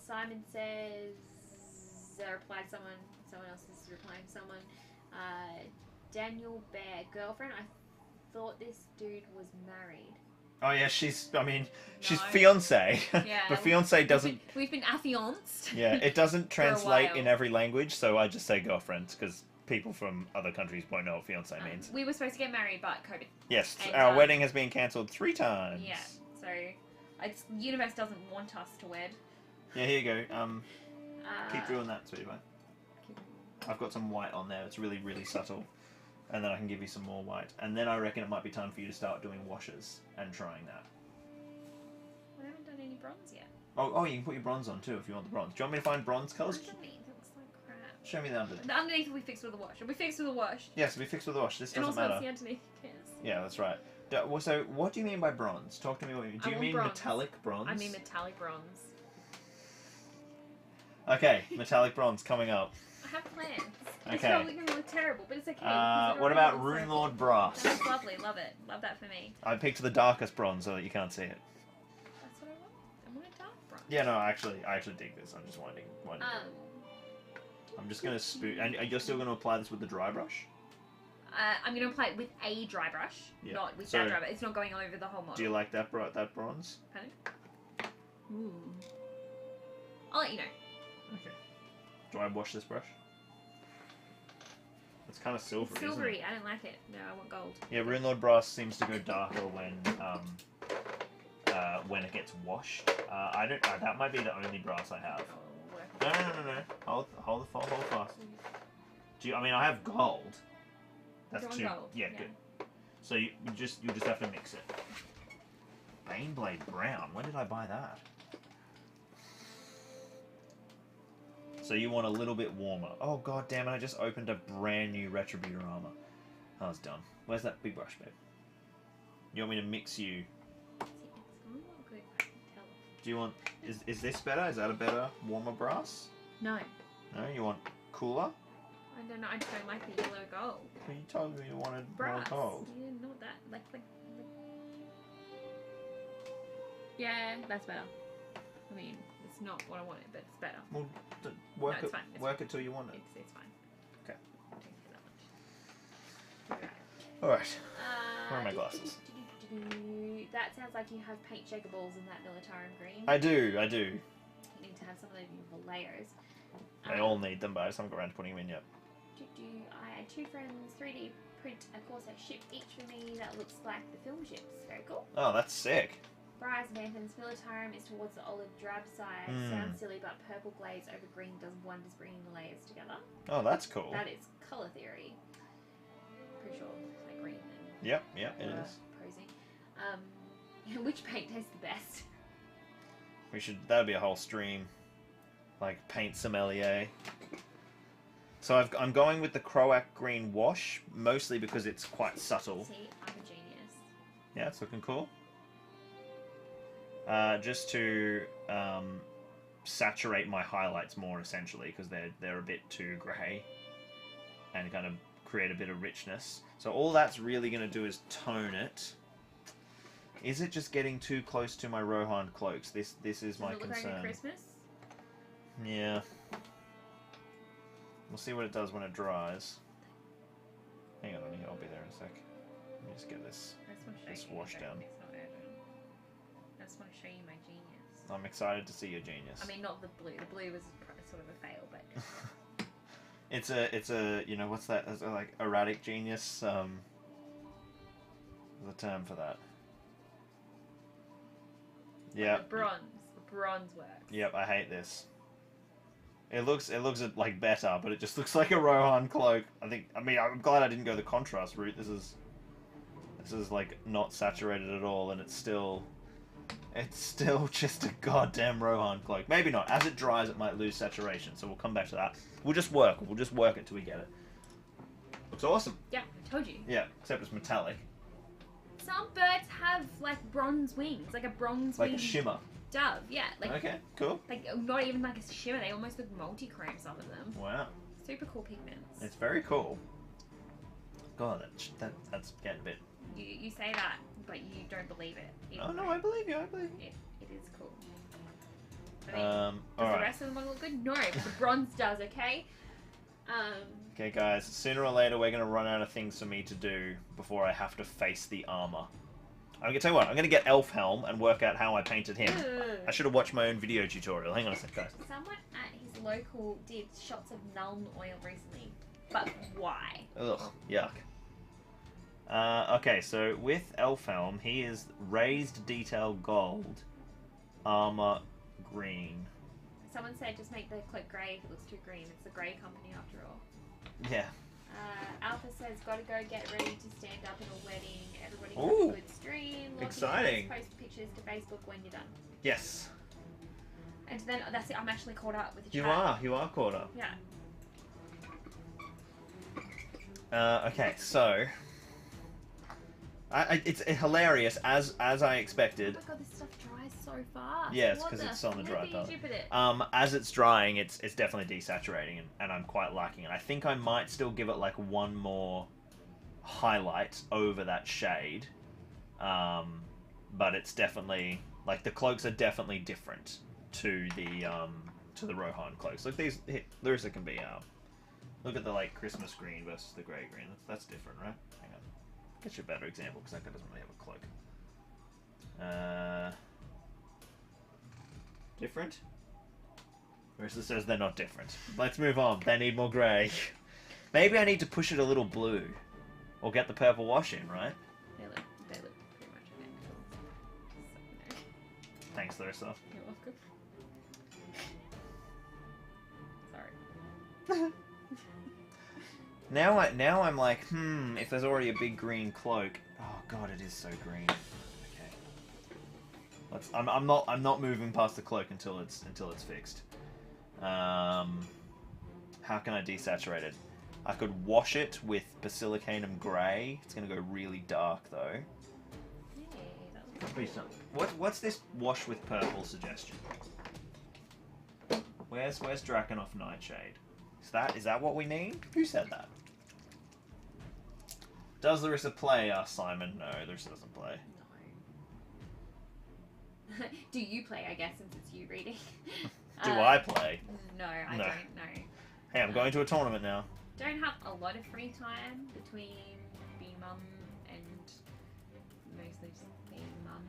Simon says, replied someone else is replying to someone. Daniel Bear, girlfriend, I thought this dude was married. Oh yeah, she's No. fiance. Yeah. But fiance doesn't. We've been affianced. Yeah, it doesn't translate while. in every language, so I just say girlfriend because people from other countries won't know what fiance means. We were supposed to get married, but COVID. Yes, And, our wedding has been cancelled 3 times. Yeah, so the universe doesn't want us to wed. Yeah, here you go. Keep doing that, sweetie pie. keep- I've got some white on there. It's really, really subtle. And then I can give you some more white. And then I reckon it might be time for you to start doing washes and trying that. I haven't done any bronze yet. Oh, you can put your bronze on too if you want the bronze. Do you want me to find bronze colours? Underneath, it looks like crap. Show me the underneath. The underneath will be fixed with a wash. It'll be fixed with a wash. Yes, we fixed with the wash. This And doesn't also, matter. it's the underneath. Who cares? Yeah, that's right. So, what do you mean by bronze? Talk to me. Do I you want mean bronze. metallic bronze? I mean metallic bronze. Okay, metallic bronze coming up. I have plans. It's Okay. probably going to look terrible, but it's okay. What about Rune Lord Brass? That's lovely. Love it. Love that for me. I picked the darkest bronze so that you can't see it. That's what I want. I want a dark bronze. Yeah, no, I actually dig this. I'm just winding. I'm just gonna spoon. And you're still gonna apply this with the dry brush? I'm going to apply it with a dry brush, Yeah. not with So- that dry brush. It's not going over the whole model. Do you like that bronze? Pardon? Ooh. I'll let you know. Okay. Do I wash this brush? It's kind of silvery. It's silvery. I don't like it. No, I want gold. Yeah, Rune Lord Brass seems to go darker when it gets washed. I don't. That might be the only brass I have. I'll work No. Hold fast. Do you? I mean, I have gold. That's You want 2. gold, Yeah, yeah. good. So you just have to mix it. Baneblade Brown. When did I buy that? So you want a little bit warmer. Oh god damn it, I just opened a brand new Retributor armor. I was done. Where's that big brush, babe? You want me to mix you? See, it's going to look good. I can tell. Do you want... Is this better? Is that a better, warmer brass? No. No? You want cooler? I don't know. I just don't like the yellow gold. Well, you told me you wanted Brass. more gold. You didn't know that. Like. Yeah, that's better. I mean, it's not what I wanted, but it's better. Well, No, work it's it. fine, it's Work it till you want it. It's fine. Okay. Don't care that much. All right. Where are my do- glasses? do- That sounds like you have paint shaker balls in that Militarum green. I do. You need to have some of those beautiful layers. I all need them, but I just haven't got around to putting them in yet. I had 2 friends 3D print a corset ship each for me that looks like the film ships. Very cool. Oh, that's sick. Briars and Anthony's Militarum is towards the olive drab side. Mm. Sounds silly, but purple glaze over green does wonders bringing the layers together. Oh, that's cool. That is colour theory. Pretty sure it's like green and Yep, it is. prosy. Which paint tastes the best? We should. That'd be a whole stream, like paint sommelier. So I'm going with the Croak green wash mostly because it's quite subtle. See, I'm a genius. Yeah, it's looking cool. Just to saturate my highlights more, essentially, because they're a bit too grey, and kind of create a bit of richness. So all that's really going to do is tone it. Is it just getting too close to my Rohan cloaks? This is my Does it look concern. like a Christmas? Yeah. We'll see what it does when it dries. Hang on, I'll be there in a sec. Let me just get this. I just want to show Just you. wash down. It's not urgent. I just want to show you my genius. I'm excited to see your genius. I mean, not the blue. The blue was sort of a fail, but It's a you know, what's that? It's like erratic genius. There's a term for that. Yeah. the bronze works. Yep, I hate this. It looks like better, but it just looks like a Rohan cloak. I mean, I'm glad I didn't go the contrast route. This is like not saturated at all, and it's still just a goddamn Rohan cloak. Maybe not. As it dries, it might lose saturation, so we'll come back to that. We'll just work it till we get it. Looks awesome. Yeah, I told you. Yeah, except it's metallic. Some birds have like bronze wings, like a bronze Like a winged shimmer. dove. Yeah, like Okay, cool. like not even like a shimmer. They almost look multichrome. Some of them. Wow. Super cool pigments. It's very cool. God, that's getting a bit... You say that, but you don't believe it. Oh, no, I believe you, I believe you. It is cool. I mean, does alright. the rest of the model look good? No, but the bronze does, okay? Okay, guys, sooner or later we're going to run out of things for me to do before I have to face the armor. I'm going to tell you what, I'm going to get Elf Helm and work out how I painted him. I should have watched my own video tutorial. Hang on a sec, guys. Someone at his local did shots of Nuln oil recently, but why? Ugh, yuck. Okay, so with Elf Helm, he is raised detail gold, armor green. Someone said just make the cloak grey if it looks too green. It's the grey company after all. Yeah. Alpha says, gotta go get ready to stand up in a wedding. Everybody Ooh, have a good stream. Log in, exciting. Post pictures to Facebook when you're done. Yes. And then that's it. I'm actually caught up with the chat. You are caught up. Yeah. Okay, so it's hilarious as I expected. Oh my god, this stuff dries so fast. Yes, because it's on the dry palette. Jupiter? As it's drying, it's definitely desaturating, and I'm quite liking it. I think I might still give it like one more highlight over that shade, but it's definitely like the cloaks are definitely different to the Rohan cloaks. Look, these Larissa can be look at the like Christmas green versus the grey green. That's different, right? Hang on, get you a better example because that guy doesn't really have a cloak. Different? Marissa says they're not different. Let's move on. They need more grey. Maybe I need to push it a little blue. Or get the purple wash in, right? They look pretty much identical. So, Thanks, Larissa. you're welcome. Sorry. Now I'm like, if there's already a big green cloak. Oh god, it is so green. I'm not moving past the cloak until it's fixed. How can I desaturate it? I could wash it with basilicanum grey. It's gonna go really dark though. Hey, that looks What's this wash with purple suggestion? Where's Drakenhof Nightshade? Is that what we need? Who said that? Does Larissa play? Asked Simon. No, Larissa doesn't play. No. Do you play, I guess, since it's you reading? Do I play? No, I No. don't know. Hey, I'm going to a tournament now. Don't have a lot of free time between being mum and mostly just being mum.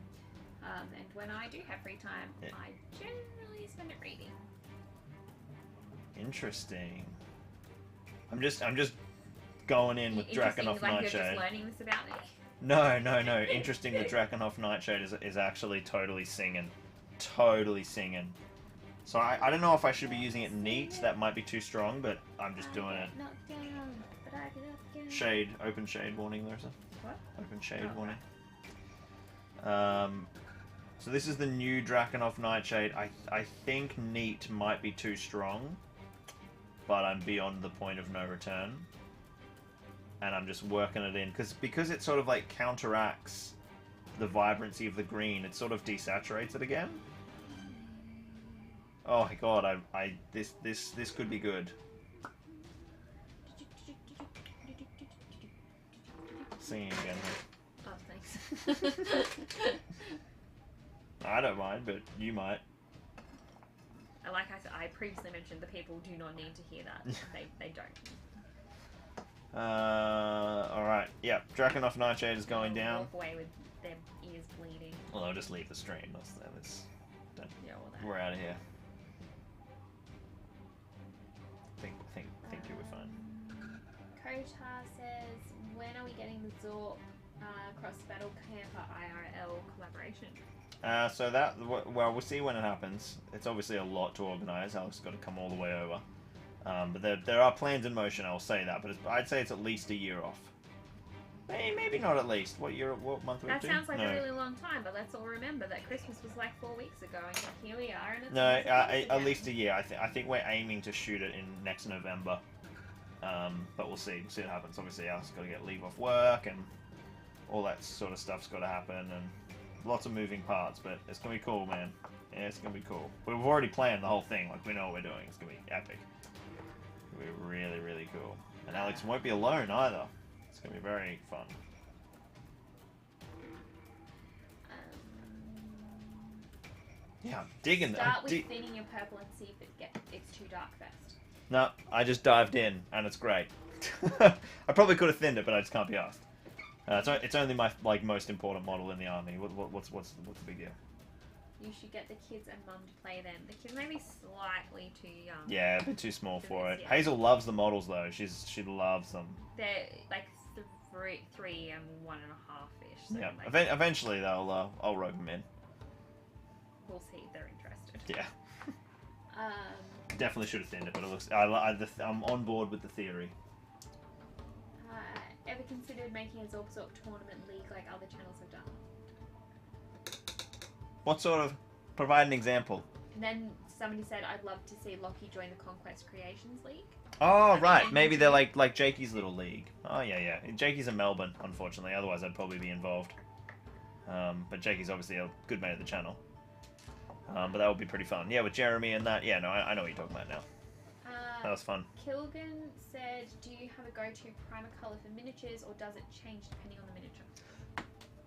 And when I do have free time, Yeah. I generally spend it reading. Interesting. I'm just going in with Interesting, Drakenhof like you're Nightshade. just learning this about me. No. Interesting that Drakenhof Nightshade is actually totally singing. Totally singing. So I don't know if I should be using it neat. That might be too strong, but I'm just doing it. Knocked down, but I get up again. Shade, open shade warning, Larissa. What? Open shade Oh, warning. So this is the new Drakenhof Nightshade. I think neat might be too strong, but I'm beyond the point of no return. And I'm just working it in because it sort of like counteracts the vibrancy of the green. It sort of desaturates it again. Oh my god! This could be good. Singing again. Oh, thanks. I don't mind, but you might. Like I previously mentioned, the people do not need to hear that. They don't. Alright. Yeah, Drakenhof Nightshade is going down. Walk away with their ears bleeding. Well, I'll just leave the stream. Yeah, all that. We're out of here. Think you'll be fine. Kotar says, when are we getting the Zorp cross battle camper IRL collaboration? So well, we'll see when it happens. It's obviously a lot to organise. Alex has got to come all the way over. But there are plans in motion, I'll say that. But I'd say it's at least a year off. Maybe not at least. What month are we That to? sounds like No. a really long time, but let's all remember that Christmas was like 4 weeks ago, and here we are, and it's No, almost a week at again. least a year. I think we're aiming to shoot it in next November. But we'll see. We'll see what happens. Obviously, Alex has got to get leave off work, and all that sort of stuff's got to happen, and lots of moving parts. But it's gonna be cool, man. Yeah, it's gonna be cool. We've already planned the whole thing. Like, we know what we're doing. It's gonna be epic. It'll be really, really cool. And Alex won't be alone either. It's gonna be very fun. Yeah, I'm digging that. Start with thinning your purple and see if it's too dark first. No, I just dived in, and it's great. I probably could have thinned it, but I just can't be asked. It's only my most important model in the army. What's the big deal? You should get the kids and mum to play them. The kids may be slightly too young. Yeah, a bit too small for it. Yeah. Hazel loves the models though. She loves them. They're like 3 and 1.5 ish. So Yeah. like, Eventually I'll rope them in. we'll see if they're interested. Yeah. Um, Definitely should have thinned it, but it looks. I'm on board with the theory. ever considered making a Zorpazorp tournament league like other channels have done? What sort of? Provide an example. And then somebody said, I'd love to see Lockie join the Conquest Creations League. Oh right, maybe they're like Jakey's little league. Oh yeah. Jakey's in Melbourne, unfortunately. Otherwise, I'd probably be involved. But Jakey's obviously a good mate of the channel. But that would be pretty fun. Yeah, with Jeremy and that. Yeah, no, I know what you're talking about now. That was fun. Kilgan said, do you have a go-to primer colour for miniatures, or does it change depending on the miniature?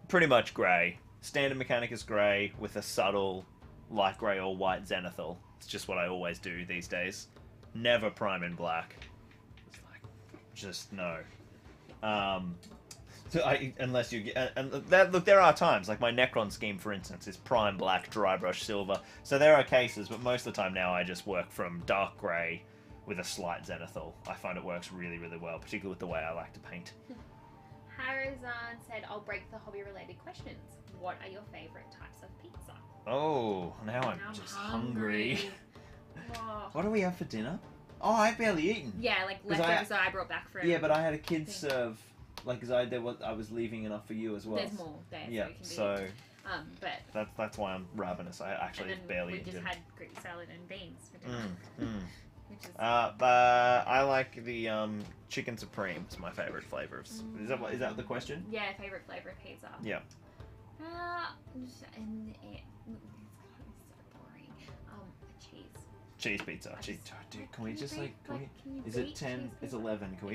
Pretty much grey. Standard Mechanicus grey with a subtle light grey or white zenithal. It's just what I always do these days. Never prime in black. It's like, just no. Unless you get, look, there are times, like my Necron scheme, for instance, is prime black, dry brush silver. So there are cases, but most of the time now I just work from dark grey with a slight zenithal. I find it works really, really well, particularly with the way I like to paint. Harazan said, I'll break the hobby-related questions. What are your favourite types of pizza? Oh, now I'm just hungry. Oh. What do we have for dinner? Oh, I've barely eaten. Yeah, like leftovers that I brought back from. Yeah, but I had a kid serve, like, cause I was leaving enough for you as well. There's more there, yeah, so you can be. But that's why I'm ravenous. I actually barely we eaten. just had Greek salad and beans for dinner. Which is but I like the chicken supreme. It's my favorite flavor. Is that the question? Yeah, favorite flavor of pizza. Yeah. And it's so boring. Cheese. Cheese pizza. Dude, can we just like? Is it 10? It's 11. Can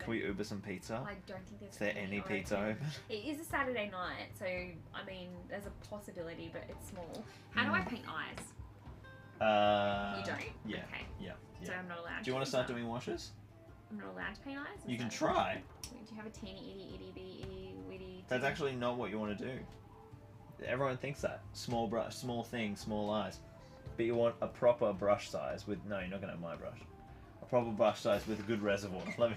we Uber some pizza? I don't think there's. Is there any pizza open? It is a Saturday night, so I mean, there's a possibility, but it's small. How do I paint eyes? You don't. Yeah. Okay. Yeah. So I'm not allowed. Do you want to start doing washes? I'm not allowed to paint eyes. You can try. Do you have a teeny itty bitty witty? That's actually not what you want to do. Everyone thinks that small brush, small thing, small eyes, but you want a proper brush size with. No, you're not gonna have my brush. A proper brush size with a good reservoir. Let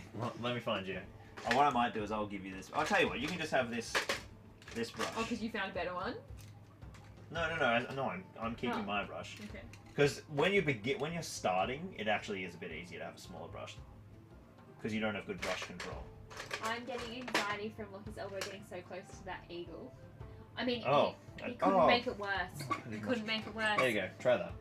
me find you. And what I might do is I'll give you this. I'll tell you what. You can just have this brush. Oh, because you found a better one. No. I'm keeping my brush. Okay. Because when you're starting, it actually is a bit easier to have a smaller brush. Because you don't have good brush control. I'm getting anxiety from Lockie's elbow getting so close to that eagle. I mean, he couldn't make it worse. He couldn't make it worse. There you go. Try that.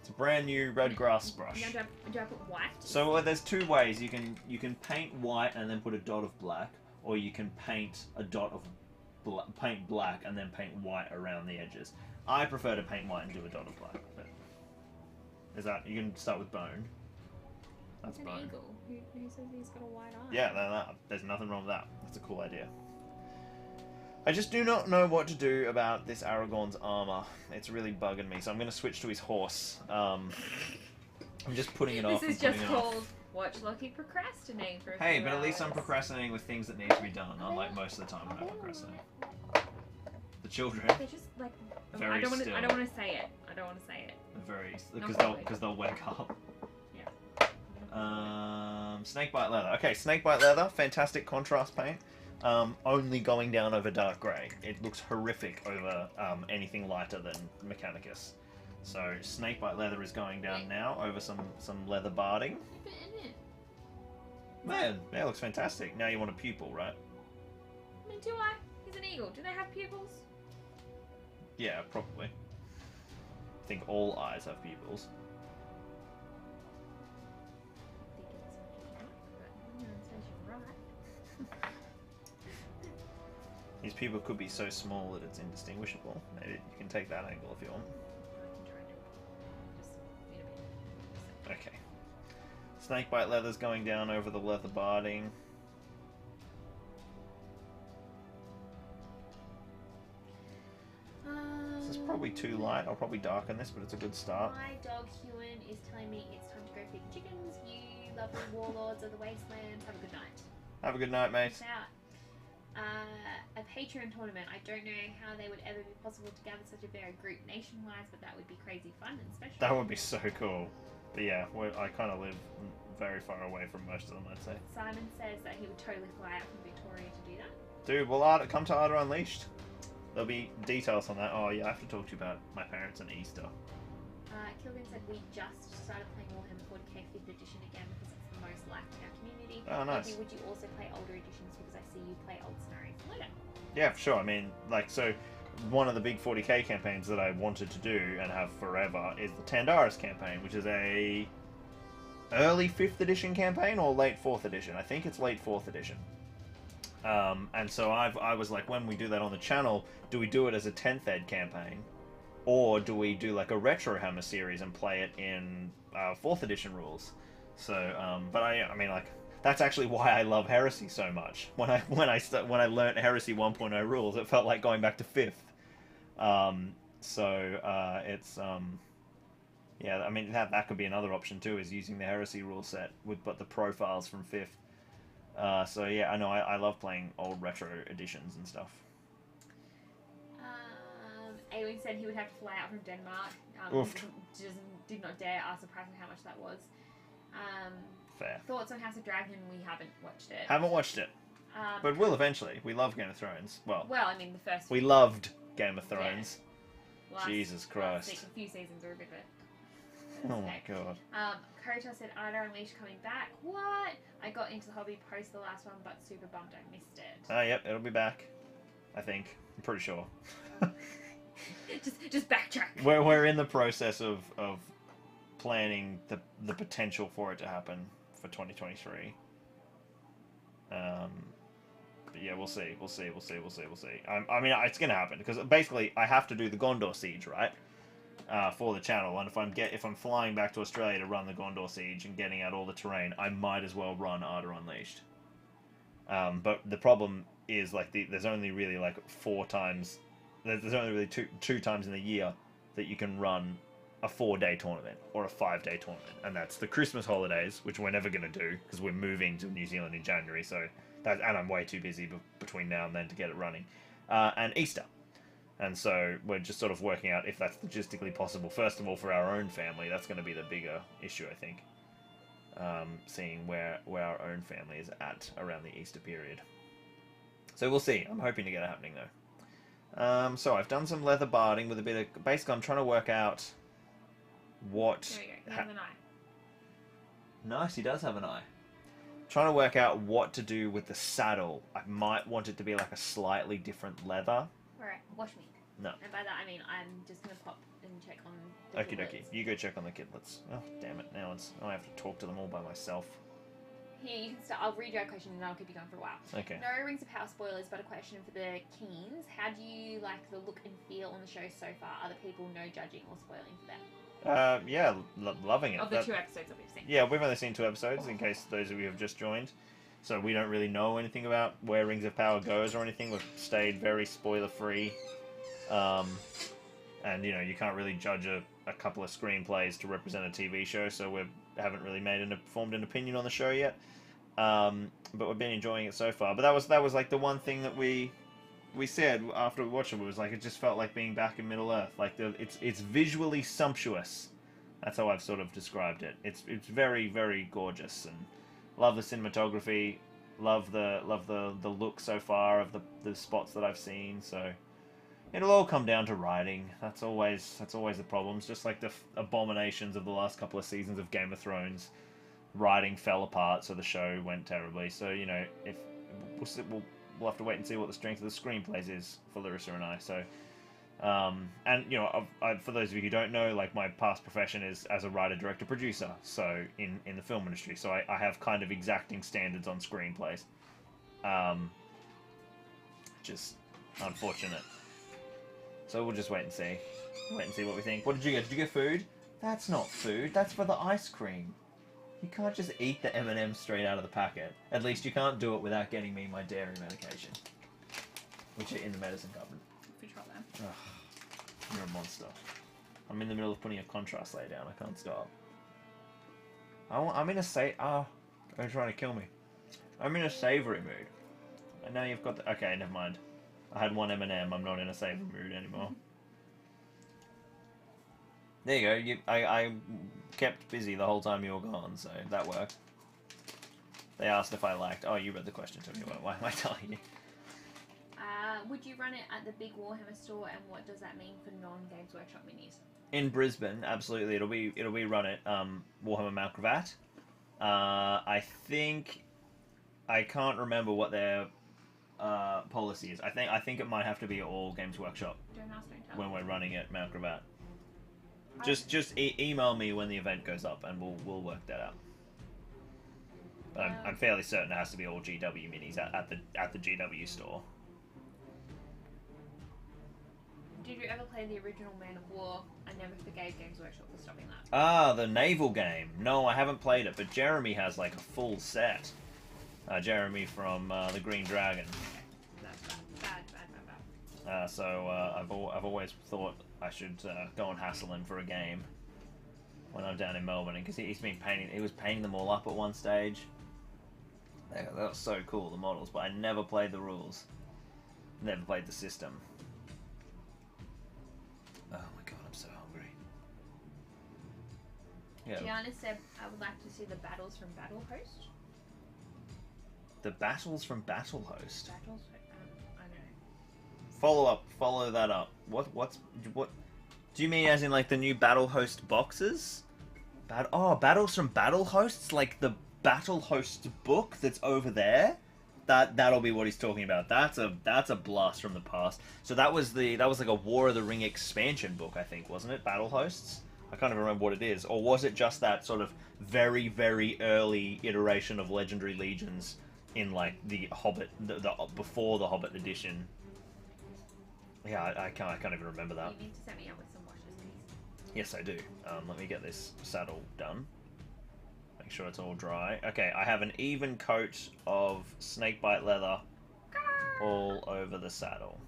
It's a brand new red grass brush. Now, do I put white? So there's two ways. You can paint white and then put a dot of black, or you can paint a dot of paint black and then paint white around the edges. I prefer to paint white and do a dot of black. But you can start with bone. That's an bone. eagle. Who says he's got a white eye? Yeah, there's nothing wrong with that. That's a cool idea. I just do not know what to do about this Aragorn's armor. It's really bugging me, so I'm going to switch to his horse. I'm just putting it off. This is just called Watch Lockie Procrastinate for a Hey, few but at least I'm hours. procrastinating with things that need to be done, unlike most of the time when I procrastinate. The children. They're just like Very I don't want still. to say it. I don't want to say it. Very, Not because they'll wake up. Yeah. Snakebite leather. Okay, snakebite leather, fantastic contrast paint. Only going down over dark grey. It looks horrific over anything lighter than Mechanicus. So snakebite leather is going down now over some leather barding. Man, that looks fantastic. Now you want a pupil, right? I mean, do I? He's an eagle. Do they have pupils? Yeah, probably. I think all eyes have pupils. His pupil could be so small that it's indistinguishable. Maybe you can take that angle if you want. Okay. Snakebite leather's going down over the leather barding. This is probably too light. I'll probably darken this, but it's a good start. My dog Ewan is telling me it's time to go feed the chickens. You lovely warlords of the wastelands. Have a good night. Have a good night, mate. Peace out. A Patreon tournament. I don't know how they would ever be possible to gather such a varied group nation-wise, but that would be crazy fun and special. That would be so cool. But yeah, I kind of live very far away from most of them, I'd say. Simon says that he would totally fly out from Victoria to do that. Dude, well, come to Art Unleashed. There'll be details on that. Oh yeah, I have to talk to you about my parents and Easter. Kilvin said we just started playing Warhammer 40k 5th edition again because it's the most liked in our community. Oh, nice. Maybe would you also play older editions because I see you play old scenarios later? Yeah, for sure. I mean, like, so one of the big 40k campaigns that I wanted to do and have forever is the Tandaris campaign, which is a early 5th edition campaign or late 4th edition. I think it's late 4th edition. And so I was like, when we do that on the channel, do we do it as a 10th ed campaign? Or do we do like a Retro Hammer series and play it in 4th edition rules? So, but I mean, like, that's actually why I love Heresy so much. When I learnt Heresy 1.0 rules, it felt like going back to 5th. It's yeah. I mean, that could be another option too, is using the Heresy rule set with but the profiles from 5th. So yeah, I know I love playing old retro editions and stuff. Awen said he would have to fly out from Denmark. Did not dare ask the price and how much that was. Fair. Thoughts on House of Dragon? We haven't watched it. Haven't watched it, but will eventually. We love Game of Thrones. Well, I mean the first. We loved Game of Thrones. Yeah. Jesus Christ. A few seasons are a bit of a... Oh my god. Kota said Ida Unleashed coming back. What? I got into the hobby post the last one, but super bummed I missed it. Yep, it'll be back. I think. I'm pretty sure. just backtrack. We're in the process of planning the potential for it to happen for 2023. But yeah, we'll see. I mean, it's gonna happen because basically I have to do the Gondor siege, right? For the channel, and if I'm flying back to Australia to run the Gondor siege and getting out all the terrain, I might as well run Ardor Unleashed. But the problem is like there's only really like 4 times. There's only really two times in the year that you can run a 4-day tournament or a 5-day tournament, and that's the Christmas holidays, which we're never going to do because we're moving to New Zealand in January. So and I'm way too busy between now and then to get it running, and Easter. And so we're just sort of working out if that's logistically possible. First of all, for our own family, that's going to be the bigger issue, I think. Seeing where our own family is at around the Easter period. So we'll see. I'm hoping to get it happening though. So I've done some leather barding with a bit of... Basically, I'm trying to work out what... There we go. He has an eye. Nice, he does have an eye. Trying to work out what to do with the saddle. I might want it to be like a slightly different leather. Alright, wash me. No. And by that I mean I'm just going to pop and check on the Okie kidlets. dokie. You go check on the kidlets. Oh, damn it. Now I have to talk to them all by myself. Here, you can start. I'll read your question and I'll keep you going for a while. Okay. No Rings of Power spoilers, but a question for the Keens. How do you like the look and feel on the show so far? Are the people no judging or spoiling for them? Yeah, loving it. Of the 2 episodes that we've seen. Yeah, we've only seen 2 episodes, in case those of you have just joined. So we don't really know anything about where Rings of Power goes or anything. We've stayed very spoiler-free. And, you know, you can't really judge a couple of screenplays to represent a TV show, so we haven't really formed an opinion on the show yet. But we've been enjoying it so far. But that was like the one thing that we said after we watched it. It was like it just felt like being back in Middle Earth. Like it's visually sumptuous. That's how I've sort of described it. It's very, very gorgeous, and love the cinematography. Love the look so far of the spots that I've seen. So it'll all come down to writing. That's always the problems. Just like the abominations of the last couple of seasons of Game of Thrones. Writing fell apart, so the show went terribly. So, you know, if we'll have to wait and see what the strength of the screenplays is for Larissa and I. So, and you know, for those of you who don't know, like my past profession is as a writer, director, producer. So in the film industry, so I have kind of exacting standards on screenplays. Just unfortunate. So we'll just wait and see what we think. What did you get? Did you get food? That's not food. That's for the ice cream. You can't just eat the M&Ms straight out of the packet. At least you can't do it without getting me my dairy medication, which are in the medicine cupboard. If we try them. You're a monster. I'm in the middle of putting a contrast layer down. I can't stop. I'm in a they're trying to kill me. I'm in a savory mood. And now you've got the... Okay, never mind. I had one M&M. I'm not in a savory mood anymore. There you go. I kept busy the whole time you were gone, so that worked. They asked if I liked... Oh, you read the question to me. Why am I telling you? Would you run it at the big Warhammer store, and what does that mean for non-Games Workshop minis? In Brisbane, absolutely. It'll be run at Warhammer Mount Gravatt. I think... I can't remember what their policy is. I think it might have to be all Games Workshop Don't ask, don't tell. when we're running at Mount Gravatt. Just email me when the event goes up, and we'll work that out. But I'm fairly certain it has to be all GW minis at the GW store. Did you ever play the original Man of War? I never forgave Games Workshop for stopping that. Ah, the naval game. No, I haven't played it, but Jeremy has like a full set. Jeremy from the Green Dragon. That's bad. So I've always thought I should go and hassle him for a game when I'm down in Melbourne, because he was painting them all up at one stage. That was so cool, the models, but I never played the rules. Never played the system. Oh my god, I'm so hungry. Yeah. Gianna said, I would like to see the battles from Battle Host. The battles from Battle Host. Battles? I don't know. Follow that up. What do you mean, as in like the new Battle Host boxes? Battles from Battle Hosts, like the Battle Host book that's over there. That'll be what he's talking about. That's a blast from the past. So that was like a War of the Ring expansion book, I think, wasn't it? Battle Hosts? I can't even remember what it is. Or was it just that sort of very, very early iteration of Legendary Legions in like the Hobbit, the before the Hobbit edition? Yeah, I can't even remember that. You need to set me up with some washes, please. Yes, I do. Let me get this saddle done. Make sure it's all dry. Okay, I have an even coat of snakebite leather all over the saddle.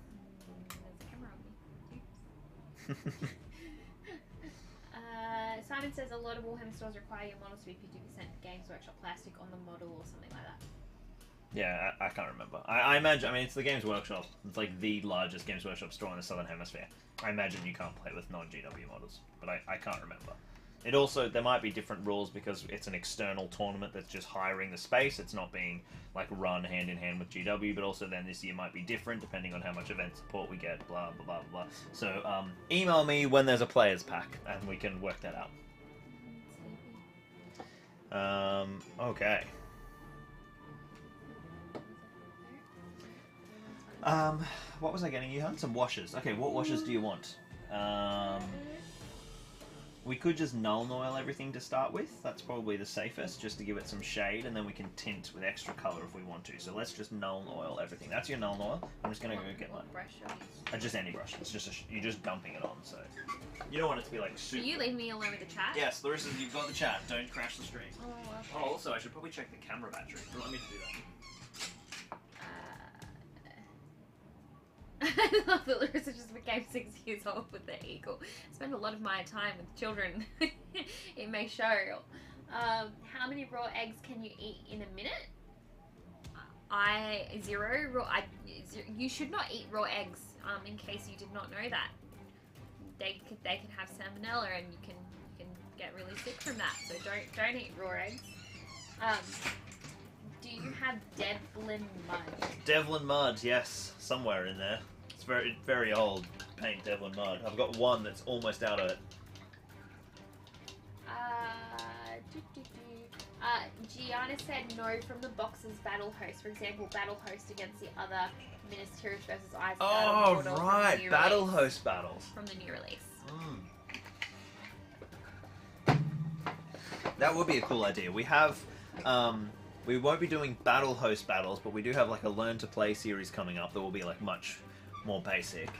There's a camera on me. Oops. Simon says a lot of Warhammer stores require your models to be 50% Games Workshop plastic on the model or something like that. Yeah, I can't remember. I imagine, it's the Games Workshop. It's like the largest Games Workshop store in the Southern Hemisphere. I imagine you can't play with non-GW models, but I can't remember. It also, there might be different rules because it's an external tournament that's just hiring the space. It's not being like run hand in hand with GW, but also then this year might be different depending on how much event support we get, blah, blah, blah, blah. So email me when there's a players pack and we can work that out. Okay. What was I getting you, hun? Some washes. Okay, what washes do you want? We could just null oil everything to start with. That's probably the safest, just to give it some shade, and then we can tint with extra color if we want to. So let's just null oil everything. That's your null oil. I'm just gonna go get mine. Just any brush. It's just you're just dumping it on. So you don't want it to be like super. Do you leave me alone with the chat? Yes, Larissa, you've got the chat. Don't crash the stream. Oh, okay. Oh, also, I should probably check the camera battery. Let me do that. I love that Larissa just became 6 years old with the eagle. I spend a lot of my time with children. It may show. How many raw eggs can you eat in a minute? Zero. You should not eat raw eggs. In case you did not know that, they can have salmonella and you can get really sick from that. So don't eat raw eggs. Do you have Devlin mud? Devlin mud, yes, somewhere in there. It's very, very old paint Devlin mud. I've got one that's almost out of it. Gianna said no from the boxes battle host. For example, battle host against the other Minas Tirith versus Isengard. Oh, right, battle host battles. From the new release. That would be a cool idea. We have, we won't be doing battle host battles, but we do have like a learn to play series coming up that will be like much more basic.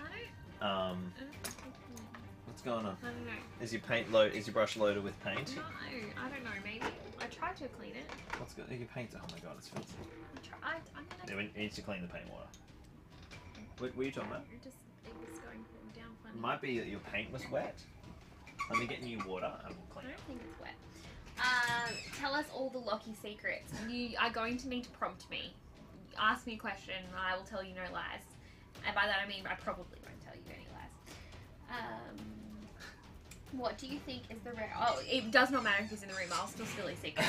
What's going on? I don't know. Is your brush loaded with paint? No, I don't know. Maybe I tried to clean it. What's good? Your paint? Oh my god, it's filthy. I'm gonna. Yeah, it needs to clean the paint water. What are you talking about? It was going down funny. Might be that your paint was wet. Let me get new water and we'll I clean don't it. think it's wet. Tell us all the Lockie secrets. You are going to need to prompt me. Ask me a question and I will tell you no lies. And by that I mean I probably won't tell you any lies. What do you think is the rare... Oh, it does not matter if he's in the room. I'll still steal his secret.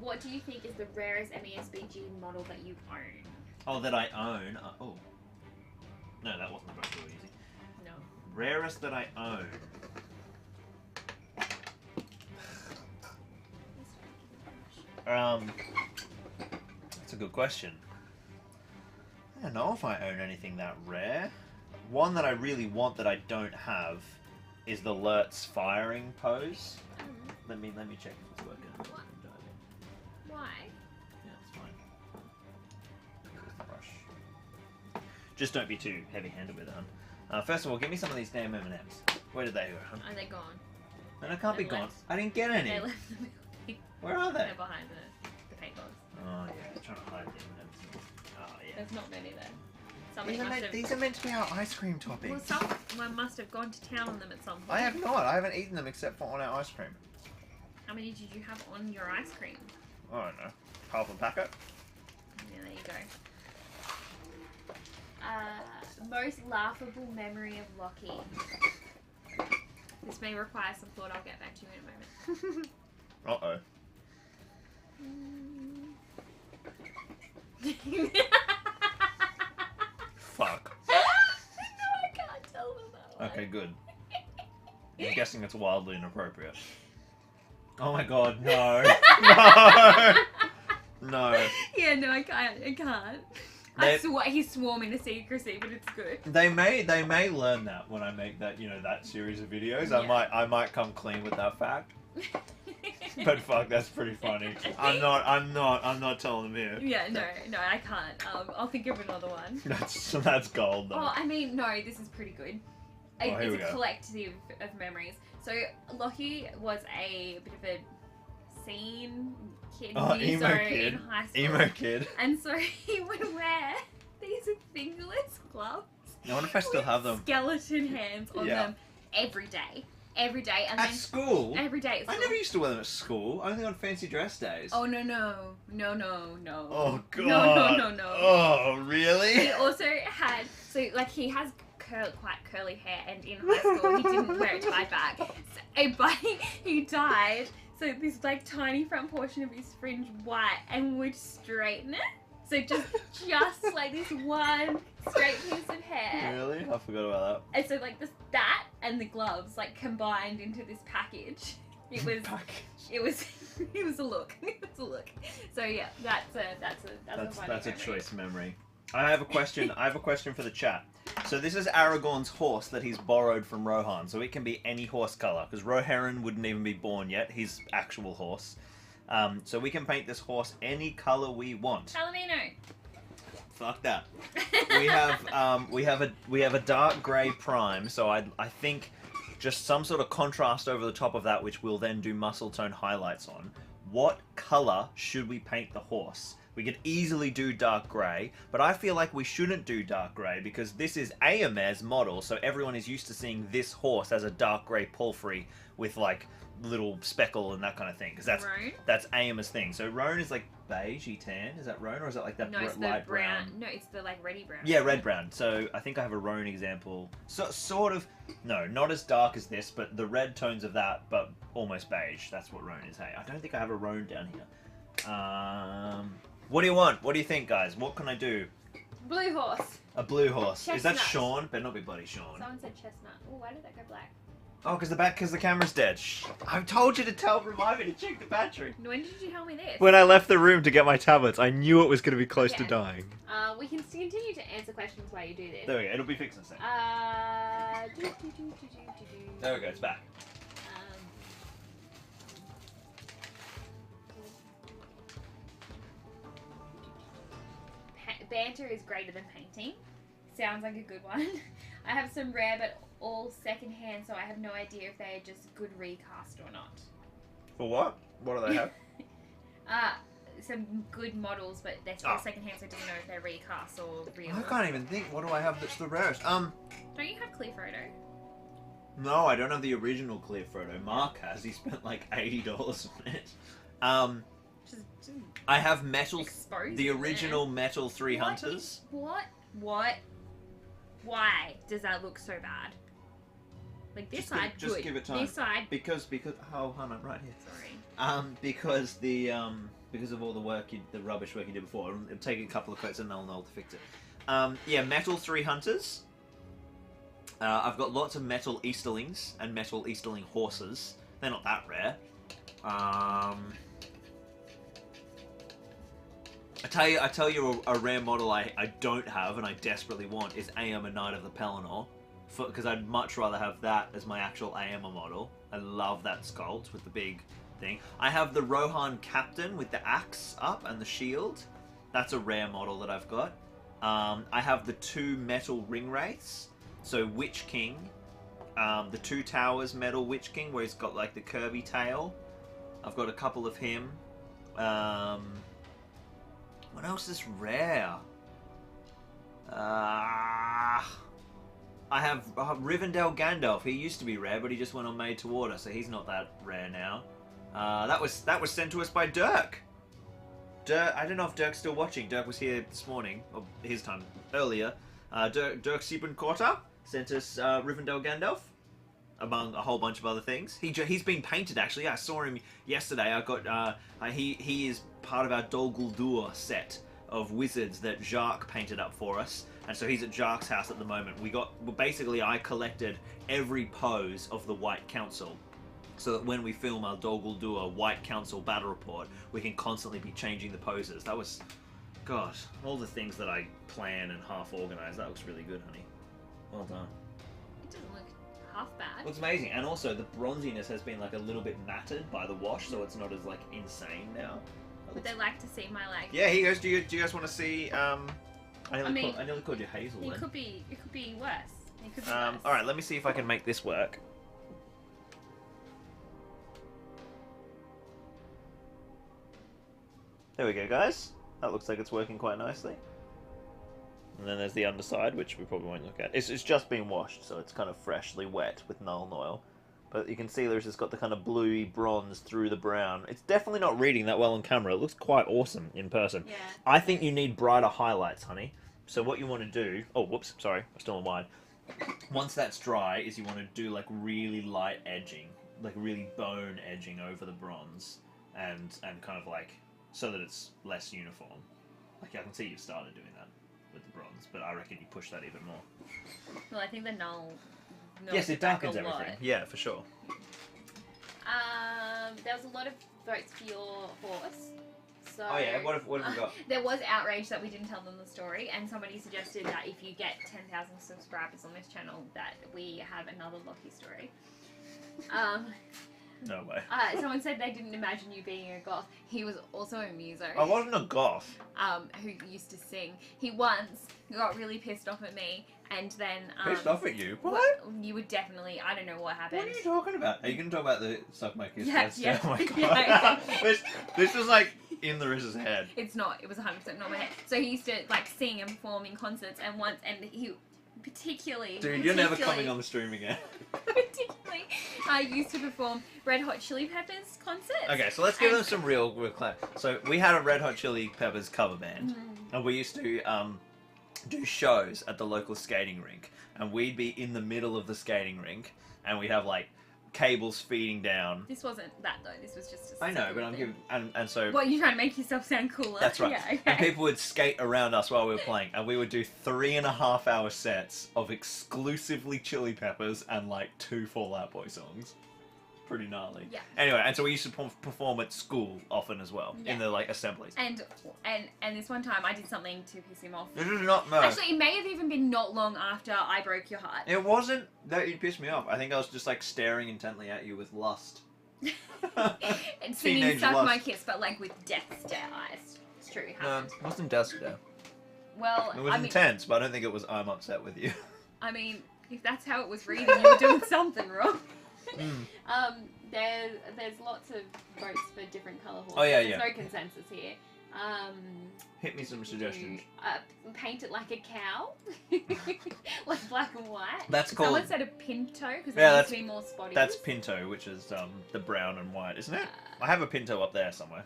What do you think is the rarest MESBG model that you own? Oh, that I own? Oh. No, that wasn't the brush we were using. No. Rarest that I own. That's a good question. I don't know if I own anything that rare. One that I really want that I don't have is the Lurt's firing pose. Let me check if it's working. What? Why? Yeah, it's fine. Here's the brush. Just don't be too heavy-handed with it, hun. First of all, give me some of these damn M&Ms. Where did they go, hun? Oh, they're gone. No, they can't be They gone. left. I didn't get any. They left the building. Where are they? They're behind the paint box. Oh yeah, they're trying to hide the M&Ms. Oh yeah. There's not many there. Somebody must have... These are meant to be our ice cream toppings. Well, someone must have gone to town on them at some point. I have not. I haven't eaten them except for on our ice cream. How many did you have on your ice cream? I don't know. Half a packet. Yeah, there you go. Most laughable memory of Lockie. This may require some thought. I'll get back to you in a moment. Uh-oh. Fuck. No, I can't tell them that one. Okay, good. I'm guessing it's wildly inappropriate. Oh my god, no. No! No. Yeah, no, I can't. He's swarming to secrecy, but it's good. They may learn that when I make that, that series of videos. Yeah. I might come clean with that fact. But fuck, that's pretty funny. I'm not telling them here. Yeah, no, I can't. I'll think of another one. That's gold though. Oh, I mean, no, this is pretty good. Oh, here we It's a go. collective of memories. So Lockie was a bit of a scene kid, Oh, emo so kid. in high school. Emo kid. And so he would wear these fingerless gloves. I wonder if I still with have them. skeleton hands on Yeah. them every day. Every day. And At then school? every day at I school. never used to wear them at school. Only on fancy dress days. Oh, no. Oh god. No. Oh really? He also had, so like he has quite curly hair, and in high school he didn't wear it tied back. So, but he dyed, so this like tiny front portion of his fringe white and would straighten it. So just like this one straight piece of hair. Really? I forgot about And so like that and the gloves like combined into this package. It was that. it was a look. It was a look. So yeah, that's a funny That's a memory. choice memory. I have a question for the chat. So this is Aragorn's horse that he's borrowed from Rohan. So it can be any horse color because Rohirrim wouldn't even be born yet. His actual horse. So we can paint this horse any color we want. Palomino. Fuck that. We have a dark grey prime. So I think just some sort of contrast over the top of that, which we'll then do muscle tone highlights on. What color should we paint the horse? We could easily do dark grey, but I feel like we shouldn't do dark grey because this is Eomer's model, so everyone is used to seeing this horse as a dark grey palfrey with like little speckle and that kind of thing, because that's Eomer's thing. So Roan is like beigey tan, is that Roan, or is it like that No, it's the light brown? No, it's the like reddy brown. Yeah, red brown. So I think I have a Roan example. So sort of, no, not as dark as this, but the red tones of that, but almost beige. That's what Roan is. Hey, I don't think I have a Roan down here. What do you want? What do you think, guys? What can I do? Blue horse. A blue horse. Is that Chestnut. Sean? Better not be bloody Sean. Someone said chestnut. Oh, why did that go black? Oh, because the camera's dead. Shh. I told you to remind me to check the battery. When did you tell me this? When I left the room to get my tablets, I knew it was going to be close to Okay. dying. We can continue to answer questions while you do this. There we go. It'll be fixed in a second. There we go. It's back. Banter is greater than painting. Sounds like a good one. I have some rare but all second hand, so I have no idea if they are just good recast or not. For what? What do they have? some good models, but they're still secondhand, so it doesn't know if they're recast or real. I can't even think. What do I have that's the rarest? Don't you have clear photo? No, I don't have the original clear photo. Mark has. He spent like $80 on it. I have metal. Exposed The original metal 3 hunters. What? Why does that look so bad? Like this side, just good. give it time. This side, Because oh, hang on, right here. sorry. Because of all the work, the rubbish work you did before, it'll take a couple of coats and they'll know to fix it. Yeah, metal 3 hunters. I've got lots of metal Easterlings and metal Easterling horses. They're not that rare. I tell you a rare model I don't have and I desperately want is Aem, a Knight of the Pelennor. Because I'd much rather have that as my actual Aem model. I love that sculpt with the big thing. I have the Rohan Captain with the axe up and the shield. That's a rare model that I've got. I have the 2 metal ring wraiths. So Witch King, the 2 Towers metal Witch King where he's got like the curvy tail. I've got a couple of him. What else is rare? I have Rivendell Gandalf. He used to be rare, but he just went on Made to Order, so he's not that rare now. That was sent to us by Dirk. I don't know if Dirk's still watching. Dirk was here this morning, or his time earlier. Dirk Siebenkorter sent us Rivendell Gandalf, among a whole bunch of other things. He's been painted actually. I saw him yesterday. I got he is part of our Dol Guldur set of wizards that Jacques painted up for us. And so he's at Jacques' house at the moment. I collected every pose of the White Council, so that when we film our Dol Guldur White Council battle report, we can constantly be changing the poses. That was, God, all the things that I plan and half organize. That looks really good, honey. Well done. It doesn't look half bad. Looks amazing, and also the bronziness has been like a little bit matted by the wash, so it's not as like insane now. Would they like to see my like? Yeah, he goes. Do you guys want to see? I mean, nearly called you Hazel. It then. could be worse. It could be worse. All right, let me see if I can make this work. There we go, guys. That looks like it's working quite nicely. And then there's the underside, which we probably won't look at. It's just been washed, so it's kind of freshly wet with Nuln Oil. But you can see there's just got the kind of bluey bronze through the brown. It's definitely not reading that well on camera. It looks quite awesome in person. Yeah. I think you need brighter highlights, honey. So what you want to do... Oh, whoops, sorry. I'm still on wide. Once that's dry, is you want to do like really light edging. Like really bone edging over the bronze. And kind of like... so that it's less uniform. Like I can see you've started doing that with the bronze, but I reckon you push that even more. Well, I think the null. Yes, it darkens everything. Yeah, for sure. There was a lot of votes for your horse. So Oh yeah, what have we got? There was outrage that we didn't tell them the story, and somebody suggested that if you get 10,000 subscribers on this channel, that we have another Lockie story. No way. Someone said they didn't imagine you being a goth. He was also a muso. I wasn't a goth. Who used to sing. He once got really pissed off at me, and then Pissed off at you? What? Well, you would definitely. I don't know what happened. What are you talking about? Are you going to talk about the Suck My Kiss Yeah, test? yeah. Oh my god. Yeah. this was like in Larissa's head. It's not. It was 100% not my head. So he used to like sing and perform in concerts, and he particularly. Dude, you're never coming on the stream again. Particularly, I used to perform Red Hot Chili Peppers concerts. Okay, so let's give them some real clap. So we had a Red Hot Chili Peppers cover band, and we used to do shows at the local skating rink, and we'd be in the middle of the skating rink, and we'd have like cables feeding down. This wasn't that though. This was just. A I know, but I'm giving and so. What, you trying to make yourself sound cooler? That's right. Yeah, okay. And people would skate around us while we were playing, and we would do 3.5-hour sets of exclusively Chili Peppers and like 2 Fall Out Boy songs. Pretty gnarly. Yeah. Anyway, and so we used to perform at school often as well, Yeah. in the like assemblies. And this one time I did something to piss him off. This is not no. Actually, it may have even been not long after I broke your heart. It wasn't that you pissed me off. I think I was just like staring intently at you with lust. And singing Teenage Suck lust. My Kiss, but like with death stare eyes. It's true. It No, happened. it wasn't death stare. Well, It was I mean, intense, but I don't think it was I'm upset with you. I mean, if that's how it was reading, you were doing something wrong. There's lots of votes for different colour horses. Oh, yeah, There's yeah. no consensus here. Hit me some suggestions. Paint it like a cow, like black and white. That's called. Someone said a pinto because Yeah, there needs to be more spotty. That's pinto, which is the brown and white, isn't it? I have a pinto up there somewhere.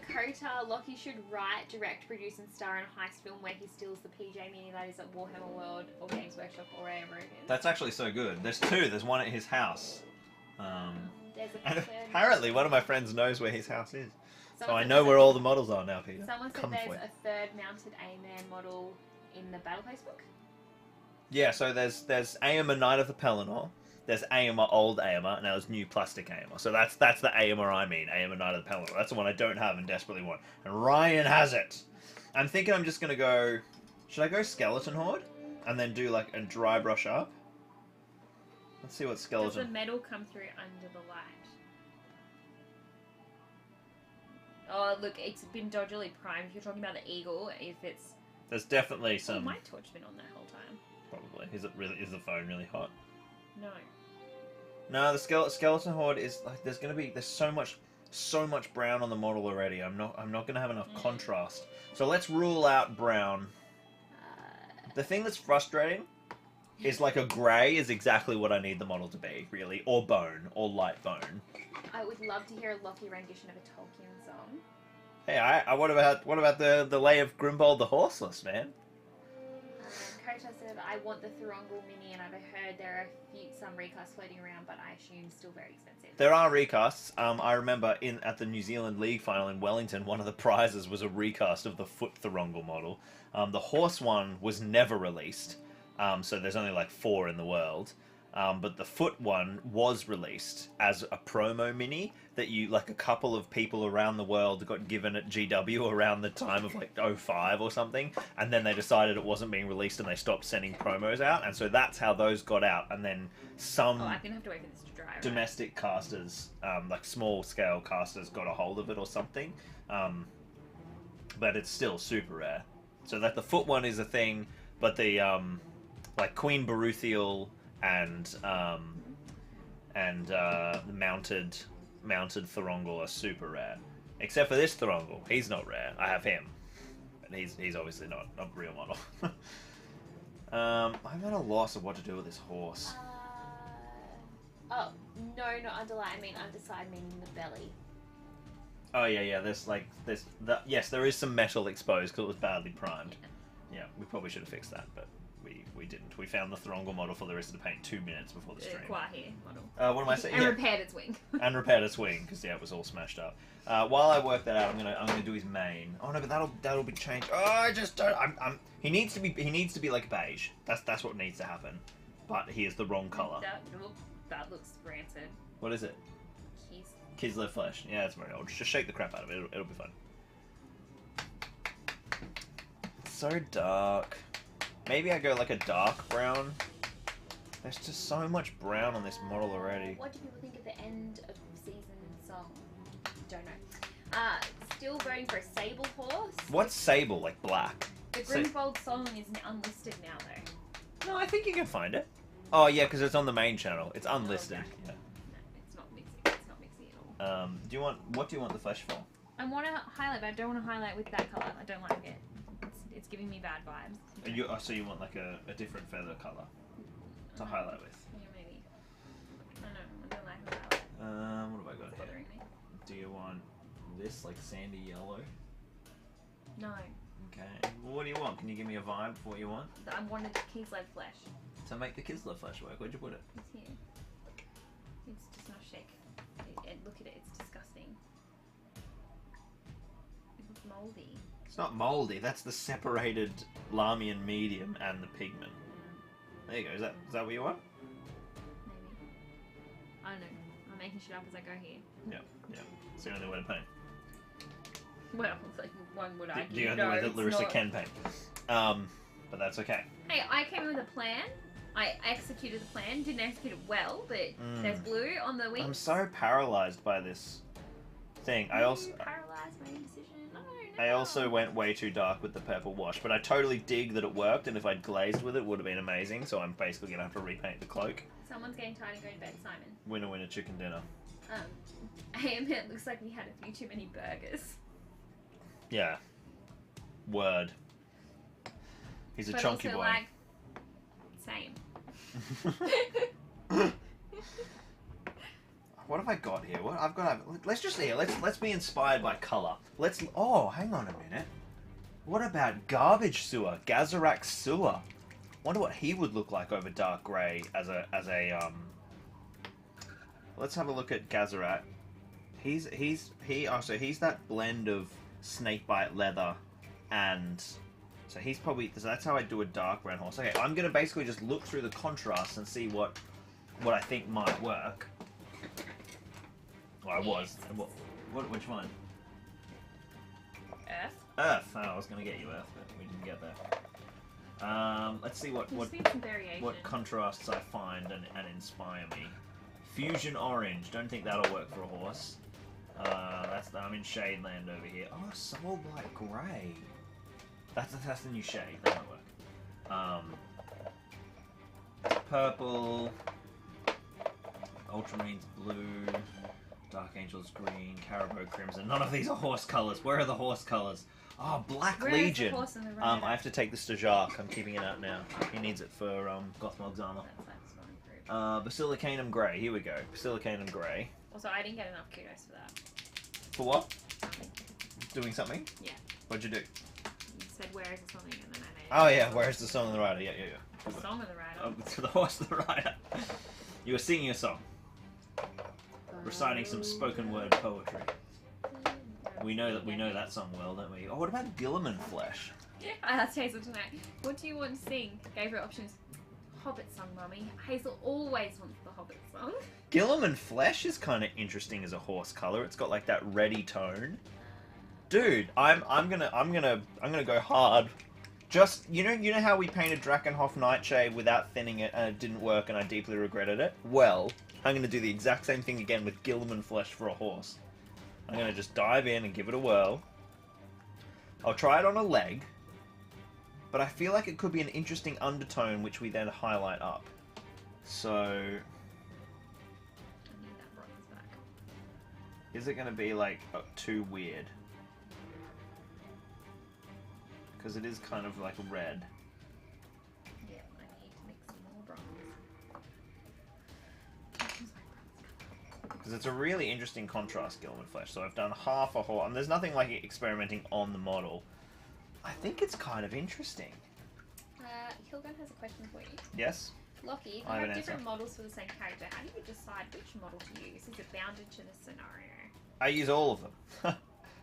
Kota, Lockie should write, direct, produce, and star in a heist film where he steals the PJ Mini that is at Warhammer World or Games Workshop or wherever it is. That's actually so good. There's two. There's one at his house. There's a And third. apparently, one of my friends knows where his house is. So Someone I said know there's where a- all the models are now, Peter. Someone said Come there's for it. a third mounted A-Man model in the Battle Place book. Yeah, so there's Aemma Knight of the Pelennor. There's Aemma Old Aemma, and now there's new Plastic Aemma. So that's the Aemma I mean, Aemma Knight of the Pelennor. That's the one I don't have and desperately want. And Ryan has it. I'm thinking I'm just gonna go. Should I go Skeleton Horde and then do like a dry brush up? Let's see what Does the skeleton. metal come through under the light? Oh, look, it's been dodgily primed. If you're talking about the eagle, if it's... There's definitely Oh, some. my torch been on that whole time. Probably. Is the phone really hot? No. No, the skeleton horde is like there's so much brown on the model already. I'm not gonna have enough contrast. So let's rule out brown. The thing that's frustrating is like a grey is exactly what I need the model to be, really, or bone, or light bone. I would love to hear a Lockie rendition of a Tolkien song. Hey, what about the Lay of Grimbold the Horseless, man? Kota said, I want the Thorongol Mini, and I've heard there are some recasts floating around, but I assume still very expensive. There are recasts. I remember at the New Zealand League final in Wellington, one of the prizes was a recast of the foot Thorongol model. The horse one was never released, so there's only like 4 in the world. But the foot one was released as a promo mini that a couple of people around the world got given at GW around the time of like 05 or something, and then they decided it wasn't being released and they stopped sending promos out, and so that's how those got out. And then some Oh, I'm gonna have to wait for this to dry. Right? domestic casters, like small scale casters, got a hold of it or something, but it's still super rare. So that the foot one is a thing, but the like Queen Baruthiel and the mounted Thorongol are super rare. Except for this Thorongol, he's not rare. I have him, and he's obviously not a real model. I'm at a loss of what to do with this horse. Oh, no, not underlight. I mean underside, meaning the belly. Oh yeah. Yes, there is some metal exposed because it was badly primed. Yeah, we probably should have fixed that, but we didn't. We found the Thorongol model for the rest of the paint 2 minutes before the stream. Quahi model. What am I saying? And Yeah. repaired its wing. And repaired its wing because it was all smashed up. While I work that out, I'm gonna do his mane. Oh no, but that'll be changed. Oh, I just don't. He needs to be like beige. That's what needs to happen. But he is the wrong color. That looks rancid. What is it? Kislev flesh. Yeah, it's very old. Just shake the crap out of it. It'll be fun. It's so dark. Maybe I go like a dark brown. There's just so much brown on this model already. What do people think of the end of season song? Don't know. Still voting for a sable horse. What's sable? Like black? The Grimbold song is unlisted now, though. No, I think you can find it. Oh yeah, because it's on the main channel. It's unlisted. Okay. Yeah. No, it's not mixing. It's not mixing at all. What do you want the flesh for? I want to highlight, but I don't want to highlight with that color. I don't like it. It's giving me bad vibes. So you want like a different feather color to highlight with? Yeah, maybe. I don't know. I don't like the highlight. What have I got It's here? bothering me. Do you want this like sandy yellow? No. Okay. Well, what do you want? Can you give me a vibe for what you want? I wanted the Kislev flesh. To make the Kislev flesh work, where'd you put it? It's here. It's just not chic. Look at it. It's disgusting. It looks moldy. It's not moldy. That's the separated Lamian medium and the pigment. There you go. Is that what you want? Maybe. I don't know. I'm making shit up as I go here. Yeah. It's the only way to paint. Well, it's like one would argue. The only way that Larissa can paint. But that's okay. Hey, I came up with a plan. I executed the plan. Didn't execute it well, but there's blue on the wings. I'm so paralyzed by this thing. I also paralyzed my decision. No. I also went way too dark with the purple wash, but I totally dig that it worked, and if I'd glazed with it, it would have been amazing, so I'm basically going to have to repaint the cloak. Someone's getting tired and going to bed, Simon. Winner, winner, chicken dinner. It looks like we had a few too many burgers. Yeah. Word. He's a But chunky also, boy. like, same. What have I got here? What I've got? Let's just see. Let's be inspired by color. Oh, hang on a minute. What about garbage sewer? Gazarak sewer. Wonder what he would look like over dark grey as a. Let's have a look at Gazarak. He's that blend of snakebite leather and. So he's probably. So that's how I do a dark brown horse. Okay, I'm gonna basically just look through the contrast and see what I think might work. Well, I was. Which one? Earth. Earth. Oh, I was gonna get you Earth, but we didn't get there. Let's see what Just need some variation. contrasts I find and inspire me. Fusion orange. Don't think that'll work for a horse. I'm in shade land over here. Oh, Soul Blight grey. That's the new shade. That might work. Purple. Ultramarines blue. Dark Angels green. Caribou crimson. None of these are horse colours. Where are the horse colours? Oh, Black Where is the Legion. horse and the rider? I have to take this to Jacques. I'm keeping it out now. He needs it for Gothmog's armor. That's like spawning group. Basilicanum grey. Here we go. Basilicanum grey. Also, I didn't get enough kudos for that. For what? Doing something? Yeah. What'd you do? You said where is the something and then I made it. Oh yeah, where's the song of the rider? Yeah. The song of the rider. Oh, to the horse of the rider. You were singing a song, reciting some spoken word poetry. We know that song well, don't we? Oh, what about Gilliman Flesh? I asked Hazel tonight, what do you want to sing? Gave her options. Hobbit song, Mummy. Hazel always wants the Hobbit song. Gilliman Flesh is kind of interesting as a horse color. It's got like that reddy tone. Dude, I'm gonna go hard. Just you know how we painted Drakenhof Nightshade without thinning it and it didn't work and I deeply regretted it? Well, I'm gonna do the exact same thing again with Gilliman Flesh for a horse. I'm gonna just dive in and give it a whirl. I'll try it on a leg, but I feel like it could be an interesting undertone which we then highlight up. So, I need that bronze back. is it gonna be like too weird? Because it is kind of like red. Yeah, I need to mix some more bronze. Because it's a really interesting contrast, Gilliman Flesh. So I've done half a horse, and there's nothing like experimenting on the model. I think it's kind of interesting. Hilgan has a question for you. Yes? Lockie, if I you have have an different answer. models for the same character, how do you decide which model to use? Is it bounded to the scenario? I use all of them.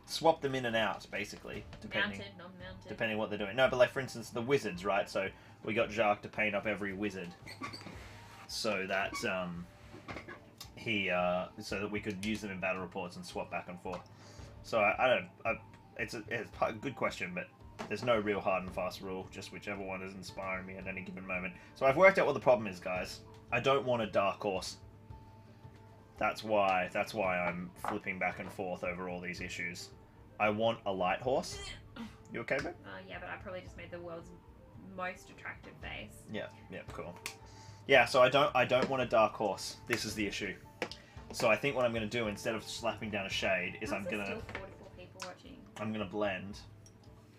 Swap them in and out, basically, depending Mounted, non-mounted? depending what they're doing. No, but like for instance, the wizards, right? So we got Jacques to paint up every wizard, so that so that we could use them in battle reports and swap back and forth. So it's a good question, but there's no real hard and fast rule. Just whichever one is inspiring me at any given moment. So I've worked out what the problem is, guys. I don't want a dark horse. That's why I'm flipping back and forth over all these issues. I want a light horse. You okay, babe? Yeah, but I probably just made the world's most attractive face. Yeah, cool. Yeah, so I don't want a dark horse. This is the issue. So I think what I'm going to do instead of slapping down a shade is Still 44 people watching. I'm going to blend.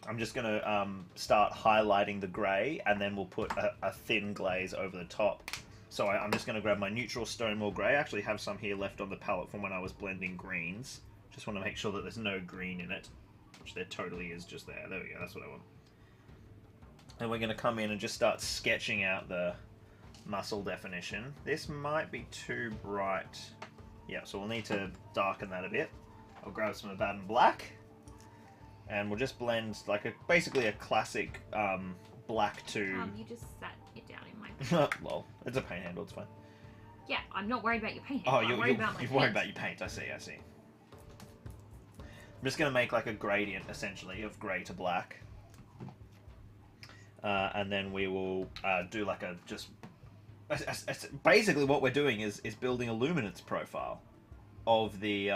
I'm just going to start highlighting the grey, and then we'll put a thin glaze over the top. So I'm just going to grab my neutral Stonewall grey. I actually have some here left on the palette from when I was blending greens. Just want to make sure that there's no green in it, which there totally is just there. There we go, that's what I want. And we're going to come in and just start sketching out the muscle definition. This might be too bright. Yeah, so we'll need to darken that a bit. I'll grab some Abaddon Black, and we'll just blend like basically a classic black to... You just sat it down in my... Lol, it's a paint handle, it's fine. Yeah, I'm not worried about your paint. Oh, I'm worried about my you're worried paint. about your paint, I see. I'm just going to make like a gradient, essentially, of grey to black. And then we will do like a just... Basically what we're doing is building a luminance profile of the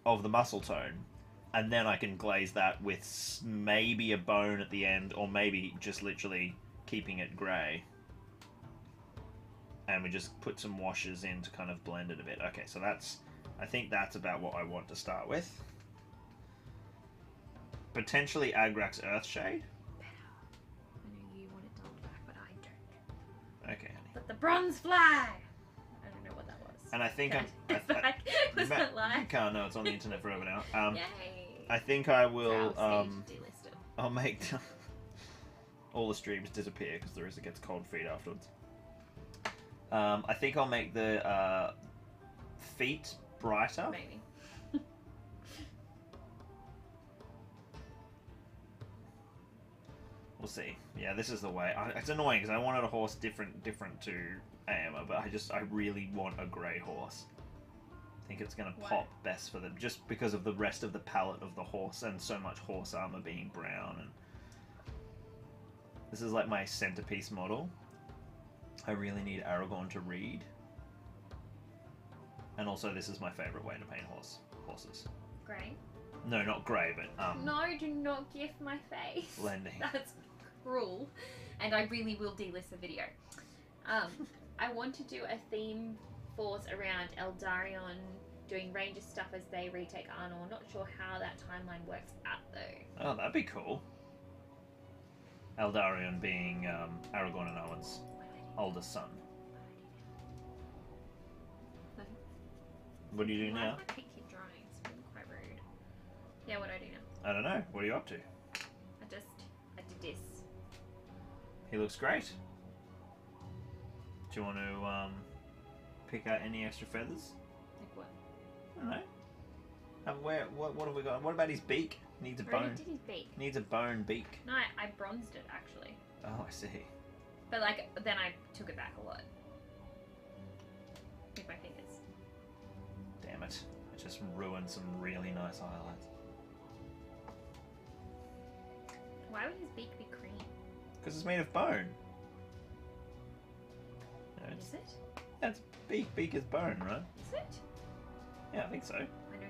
muscle tone. And then I can glaze that with maybe a bone at the end, or maybe just literally keeping it grey. And we just put some washes in to kind of blend it a bit. Okay, so I think that's about what I want to start with. potentially Agrax Earthshade. I know you want it dialed back, but I don't. Okay, honey. But the bronze flag! I don't know what that was. And I think I'm. Was that live? You can't know, it's on the internet forever now. Yay! I think I will. So Steve delist it. I'll make all the streams disappear because the Risa gets cold feet afterwards. I think I'll make the feet brighter. Maybe. We'll see. Yeah, this is the way. It's annoying because I wanted a horse different to Aema, but I really want a grey horse. I think it's going to pop best for them just because of the rest of the palette of the horse and so much horse armor being brown. And this is like my centerpiece model. I really need Aragorn to read. And also this is my favorite way to paint horses. Grey? No, not grey, but No, do not gift my face. Blending. That's cruel. And I really will delist the video. I want to do a theme force around Eldarion doing Ranger stuff as they retake Arnor. Not sure how that timeline works out though. Oh, that'd be cool. Eldarion being Aragorn and Owen's oldest son. What do you do now? Why does my paint keep drying? It's really quite rude. Yeah, what do I do now? I don't know. What are you up to? I did this. He looks great. Do you want to pick out any extra feathers? Like what? I don't know. What have we got? What about his beak? Needs a I already bone. did his beak. Needs a bone beak. No, I bronzed it actually. Oh, I see. But like, then I took it back a lot. With my fingers. Damn it. I just ruined some really nice highlights. Why would his beak be cream? Because it's made of bone. No, Is it? yeah, it's beak. Beak is bone, right? Is it? Yeah, I think so. I I know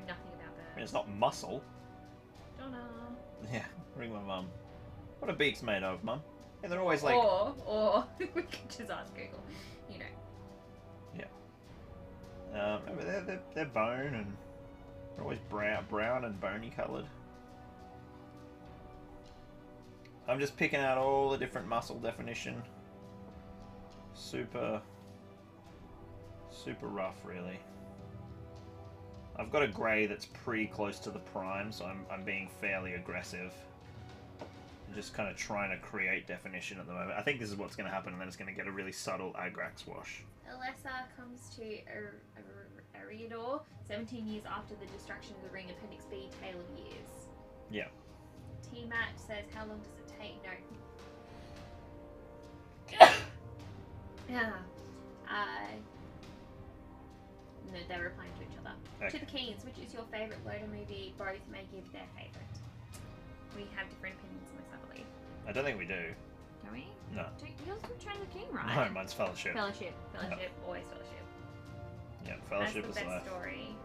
nothing about that. mean, it's not muscle. Donna. Yeah, ring my mum. What are beaks made of, mum? Yeah, they're always like... Or we could just ask Google. You know. They're bone and they're always brown and bony coloured. I'm just picking out all the different muscle definition. Super rough, really. I've got a grey that's pretty close to the prime, so I'm being fairly aggressive. I'm just kind of trying to create definition at the moment. I think this is what's going to happen, and then it's going to get a really subtle Agrax wash. Alessa comes to Eriador 17 years after the destruction of the ring, Appendix B, Tale of Years. Yeah. T-Matt says, how long does it take? No. Yeah. No, they're replying to each other. Okay. To the Keens, which is your favourite Loader movie? Both may give their favourite. We have different opinions on this, I believe. I don't think we do. Do we? No. Yours is Return of the King, right? No, mine's Fellowship. Fellowship, always Fellowship. Yeah, Fellowship is That's the best life. story.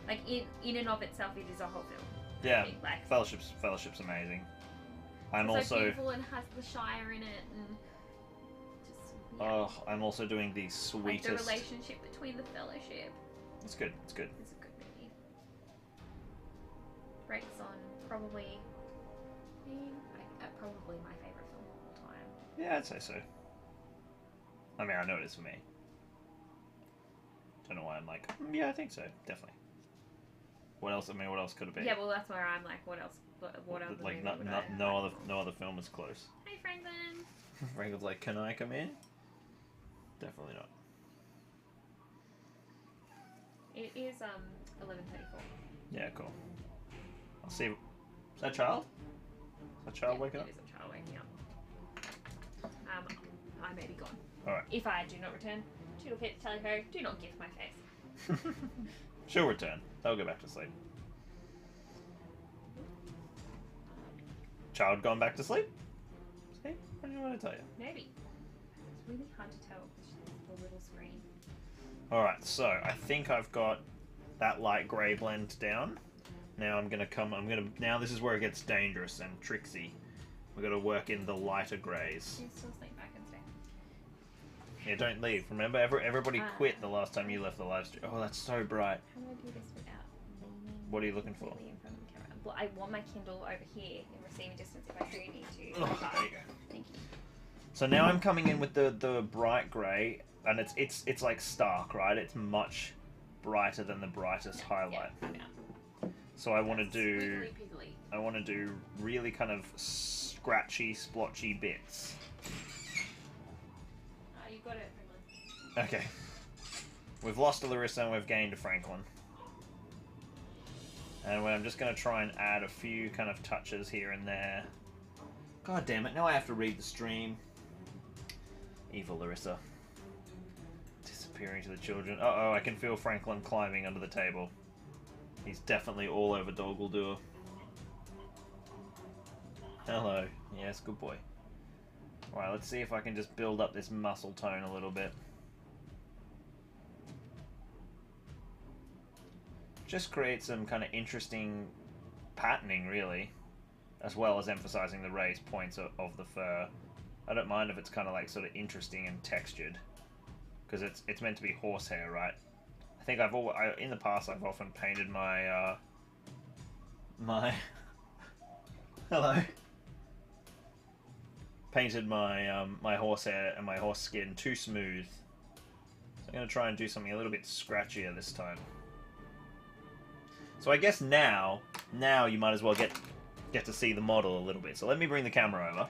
Like, in and of itself, it is a whole film. Yeah, Like, Fellowship's amazing. I'm it's so also... beautiful and has the Shire in it, and just, yeah. Oh, I'm also doing the Like, sweetest... the relationship between the Fellowship. It's good, it's good. It's a good movie. Breaks on probably my favourite film of all time. Yeah, I'd say so. I mean, I know it is for me. Don't know why I'm like, yeah, I think so, definitely. What else? I mean, what else could it be? Yeah, well, that's where I'm like, what else? What other Like, movie would I no other film is close. Hey, Franklin. Franklin's like, can I come in? Definitely not. It is 11:34. Yeah, cool. I'll see. Is that child? Is that child waking up? It is a child waking up. I may be gone. Alright. If I do not return, Toodlepip, Teleco, do not gift my face. She'll return. They'll go back to sleep. Child gone back to sleep? See? What do you want to tell you? Maybe. It's really hard to tell because the little screen. Alright, so I think I've got that light grey blend down. Now now this is where it gets dangerous and tricksy. We've got to work in the lighter greys. You still sleep back and stay. Yeah, don't leave. Remember, everybody quit the last time you left the live stream. Oh, that's so bright. How do I do this without leaning What are you looking for? completely in front of the camera? I want my Kindle over here in receiving distance if I do need to. Oh, there you go. Thank you. So now I'm coming in with the bright grey, and it's like stark, right? It's much brighter than the brightest highlight. Yeah. So I want to do Squiggly piggly. I want to do really kind of scratchy, splotchy bits. You got it, Franklin. Okay. We've lost a Larissa and we've gained a Franklin. And I'm just going to try and add a few kind of touches here and there. God damn it, now I have to read the stream. Evil Larissa. Disappearing to the children. Uh-oh, I can feel Franklin climbing under the table. He's definitely all over Doguldur. Hello. Yes, good boy. Alright, let's see if I can just build up this muscle tone a little bit. Just create some kind of interesting patterning, really, as well as emphasizing the raised points of the fur. I don't mind if it's kind of like sort of interesting and textured, because it's meant to be horsehair, right? I think in the past I've often painted my hello, painted my my horsehair and my horse skin too smooth. So I'm gonna try and do something a little bit scratchier this time. So I guess now you might as well get to see the model a little bit. So let me bring the camera over,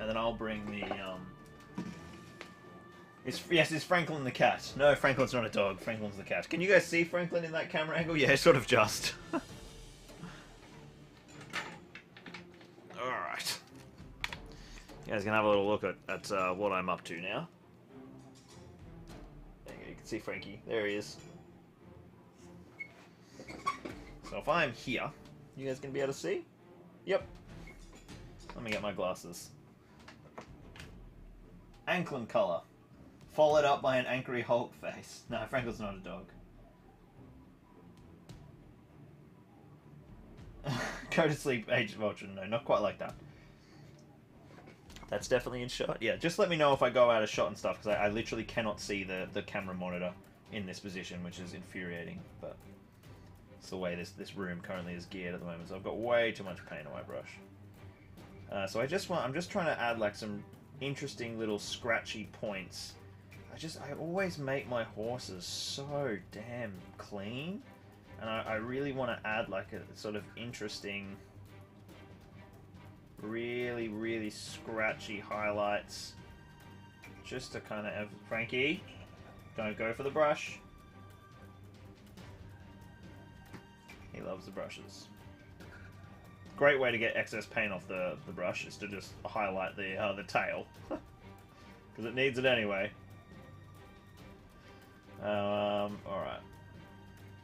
and then I'll bring the It's Franklin the cat. No, Franklin's not a dog. Franklin's the cat. Can you guys see Franklin in that camera angle? Yeah, sort of just. Alright. You guys can have a little look at what I'm up to now. There you go, you can see Frankie. There he is. So if I'm here, you guys gonna be able to see? Yep. Let me get my glasses. Anklin color. Followed up by an angry Hulk face. No, Franklin's not a dog. Go to sleep, Age of Ultron. No, not quite like that. That's definitely in shot. Yeah, just let me know if I go out of shot and stuff, because I literally cannot see the camera monitor in this position, which is infuriating. But it's the way this room currently is geared at the moment. So I've got way too much paint on my brush. So I'm just trying to add like some interesting little scratchy points. I always make my horses so damn clean, and I really want to add like a sort of interesting, really, really scratchy highlights, just to kind of have Frankie, don't go for the brush. He loves the brushes. Great way to get excess paint off the brush is to just highlight the tail, because it needs it anyway. Alright.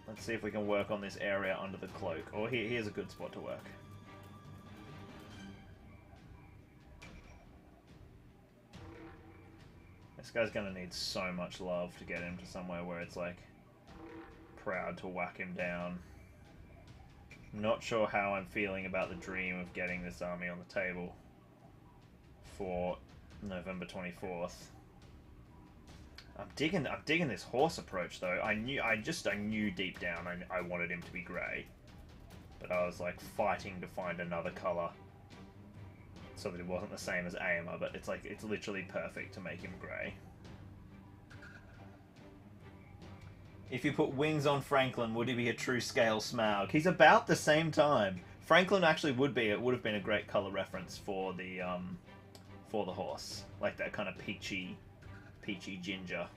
Let's see if we can work on this area under the cloak. Oh, here's a good spot to work. This guy's gonna need so much love to get him to somewhere where it's like proud to whack him down. Not sure how I'm feeling about the dream of getting this army on the table for November 24th. I'm digging this horse approach though. I knew deep down I wanted him to be grey, but I was like fighting to find another colour so that it wasn't the same as Aemma. But it's literally perfect to make him grey. If you put wings on Franklin, would he be a true scale Smaug? He's about the same time. Franklin actually would be. It would have been a great colour reference for the horse, like that kind of peachy ginger.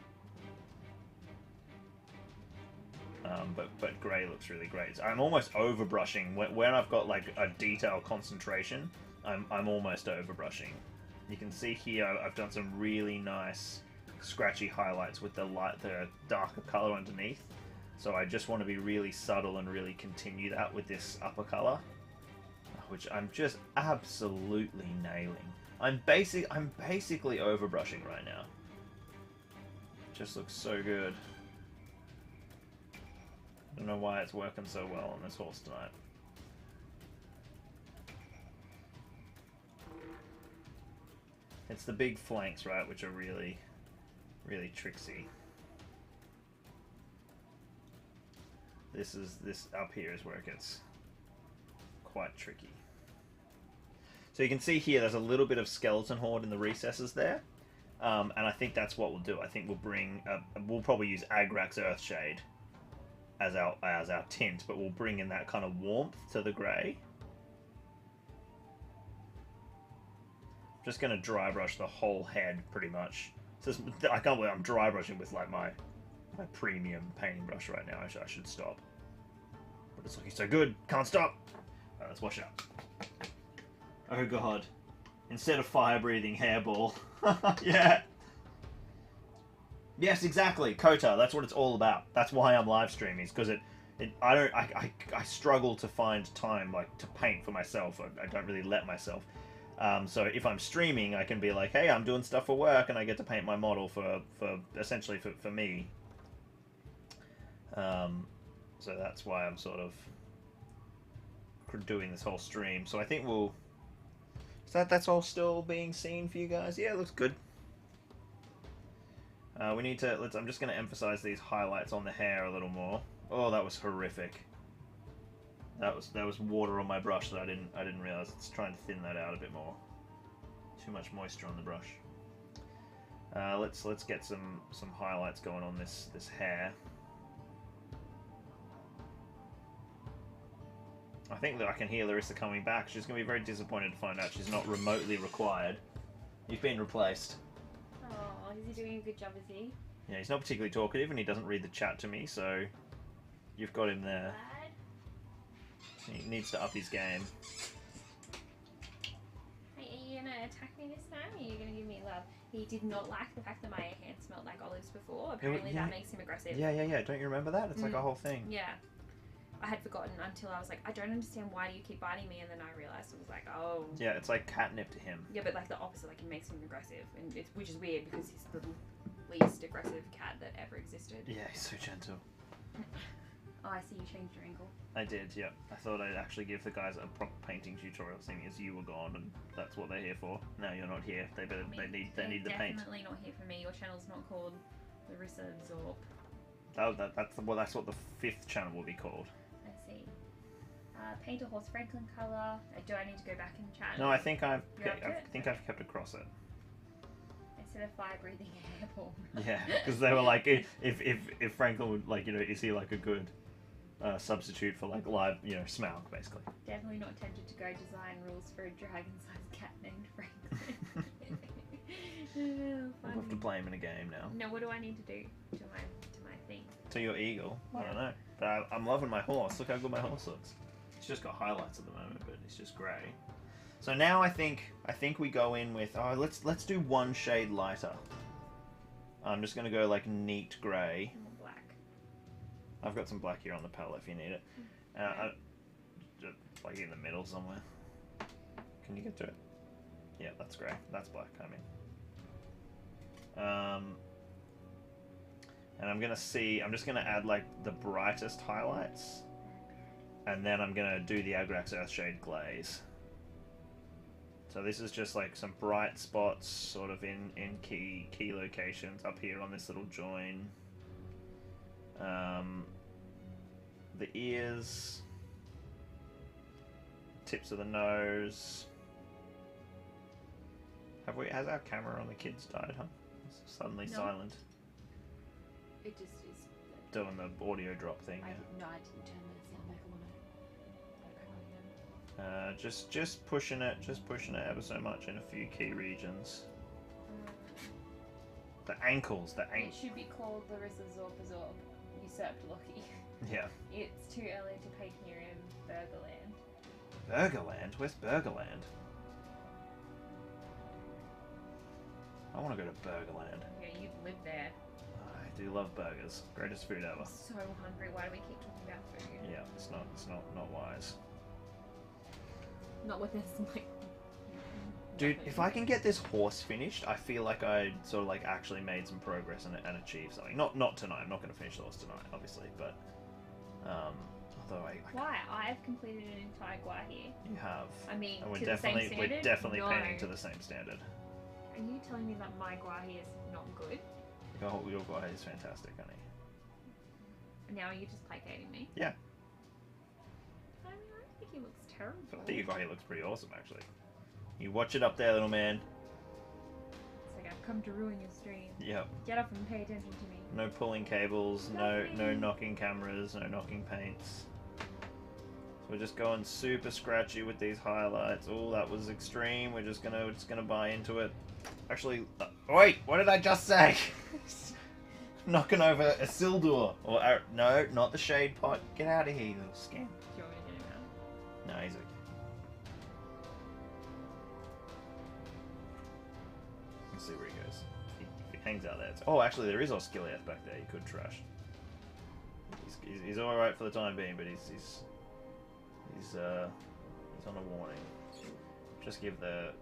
But grey looks really great. I'm almost over brushing when I've got like a detail concentration. I'm almost over brushing. You can see here I've done some really nice scratchy highlights with the darker color underneath. So I just want to be really subtle and really continue that with this upper color, which I'm just absolutely nailing. I'm basically over brushing right now. Just looks so good. I don't know why it's working so well on this horse tonight. It's the big flanks, right, which are really, really tricksy. This up here is where it gets quite tricky. So you can see here there's a little bit of skeleton horde in the recesses there, and I think that's what we'll do. I think we'll bring we'll probably use Agrax Earthshade as our tint, but we'll bring in that kind of warmth to the grey. I'm just going to dry brush the whole head pretty much. So I can't believe I'm dry brushing with like my premium painting brush right now. I should stop, but it's looking so good, can't stop. Right, let's wash it up. Oh god. Instead of fire-breathing hairball. Yeah. Yes, exactly. Kota, that's what it's all about. That's why I'm live streaming, because I struggle to find time like to paint for myself. I don't really let myself. So if I'm streaming, I can be like, hey, I'm doing stuff for work, and I get to paint my model for essentially for me. So that's why I'm sort of doing this whole stream. So I think we'll... That's all still being seen for you guys? Yeah, it looks good. We need to... I'm just going to emphasize these highlights on the hair a little more. Oh, that was horrific. That was water on my brush that I didn't realize. Let's try and thin that out a bit more. Too much moisture on the brush. Let's get some highlights going on this hair. I think that I can hear Larissa coming back. She's going to be very disappointed to find out she's not remotely required. You've been replaced. Oh, is he doing a good job, is he? Yeah, he's not particularly talkative, and he doesn't read the chat to me, so you've got him there. He needs to up his game. Hey, are you going to attack me this time, or are you going to give me love? He did not like the fact that my hand smelled like olives before. Apparently that makes him aggressive. Yeah. Don't you remember that? It's like a whole thing. Yeah. I had forgotten until I was like, I don't understand why you keep biting me, and then I realised it was like, oh. Yeah, it's like catnip to him. Yeah, but like the opposite, like it makes him aggressive, and which is weird because he's the least aggressive cat that ever existed. Yeah, he's so gentle. Oh, I see you changed your ankle. I did, yeah. I thought I'd actually give the guys a proper painting tutorial, seeing as you were gone, and that's what they're here for. Now you're not here. They need the paint. Definitely not here for me. Your channel's not called Larissa Zorp. Oh, that's what the 5th channel will be called. I see. Paint a horse Franklin colour. Do I need to go back and chat? No, I think I've kept across it. Instead of fire breathing hairball. Yeah, because they were like, if Franklin would, like, you know, is he like a good substitute for like live, you know, Smaug basically. Definitely not tempted to go design rules for a dragon-sized cat named Franklin. We'll have to play him in a game now. No, what do I need to do to my thing? To your eagle? I don't know. But I'm loving my horse. Look how good my horse looks. It's just got highlights at the moment, but it's just grey. So now I think we go in with let's do one shade lighter. I'm just gonna go like neat grey. Black. I've got some black here on the palette if you need it. Just like in the middle somewhere. Can you get to it? Yeah, that's grey. That's black. I mean. And I'm just gonna add like the brightest highlights, and then I'm gonna do the Agrax Earthshade glaze. So this is just like some bright spots, sort of in key locations up here on this little join. The ears, tips of the nose. Has our camera on the kids died, huh? It's suddenly silent. It just is. Doing the audio drop thing. Yeah. I didn't turn the sound back on it. Just pushing it ever so much in a few key regions. The ankles. It should be called Larissa Zorpazorp, Usurped Locky. Yeah. It's too early to paint here in Burgerland. Burgerland? Where's Burgerland? I want to go to Burgerland. Yeah, you'd live there. I do love burgers. Greatest food ever. I'm so hungry. Why do we keep talking about food? Yeah, it's not wise. Not with this, like... Dude, if I can get this horse finished, I feel like I sort of like actually made some progress and achieved something. Not tonight. I'm not going to finish the horse tonight, obviously, but although Why? I've completed an entire gua here. You have. I mean, and we're to the same standard? We're definitely No. painting to the same standard. Are you telling me that my gua here is not good? Your gua is fantastic, honey. Now you're just placating me. Yeah. I mean, I don't think he looks terrible. I think your guy looks pretty awesome, actually. You watch it up there, little man. It's like, I've come to ruin your stream. Yep. Get up and pay attention to me. No pulling cables, no knocking cameras, no knocking paints. So we're just going super scratchy with these highlights. Oh, that was extreme. We're just gonna buy into it. Actually, wait, what did I just say? Knocking over a Isildur. Or no, not the shade pot. Get out of here, you little scam. Do you want me to get him out? No, he's okay. Let's see where he goes. If he hangs out there. Oh, actually, there is Osgiliath back there. You could trash. He's all right for the time being, but he's on a warning. Just give the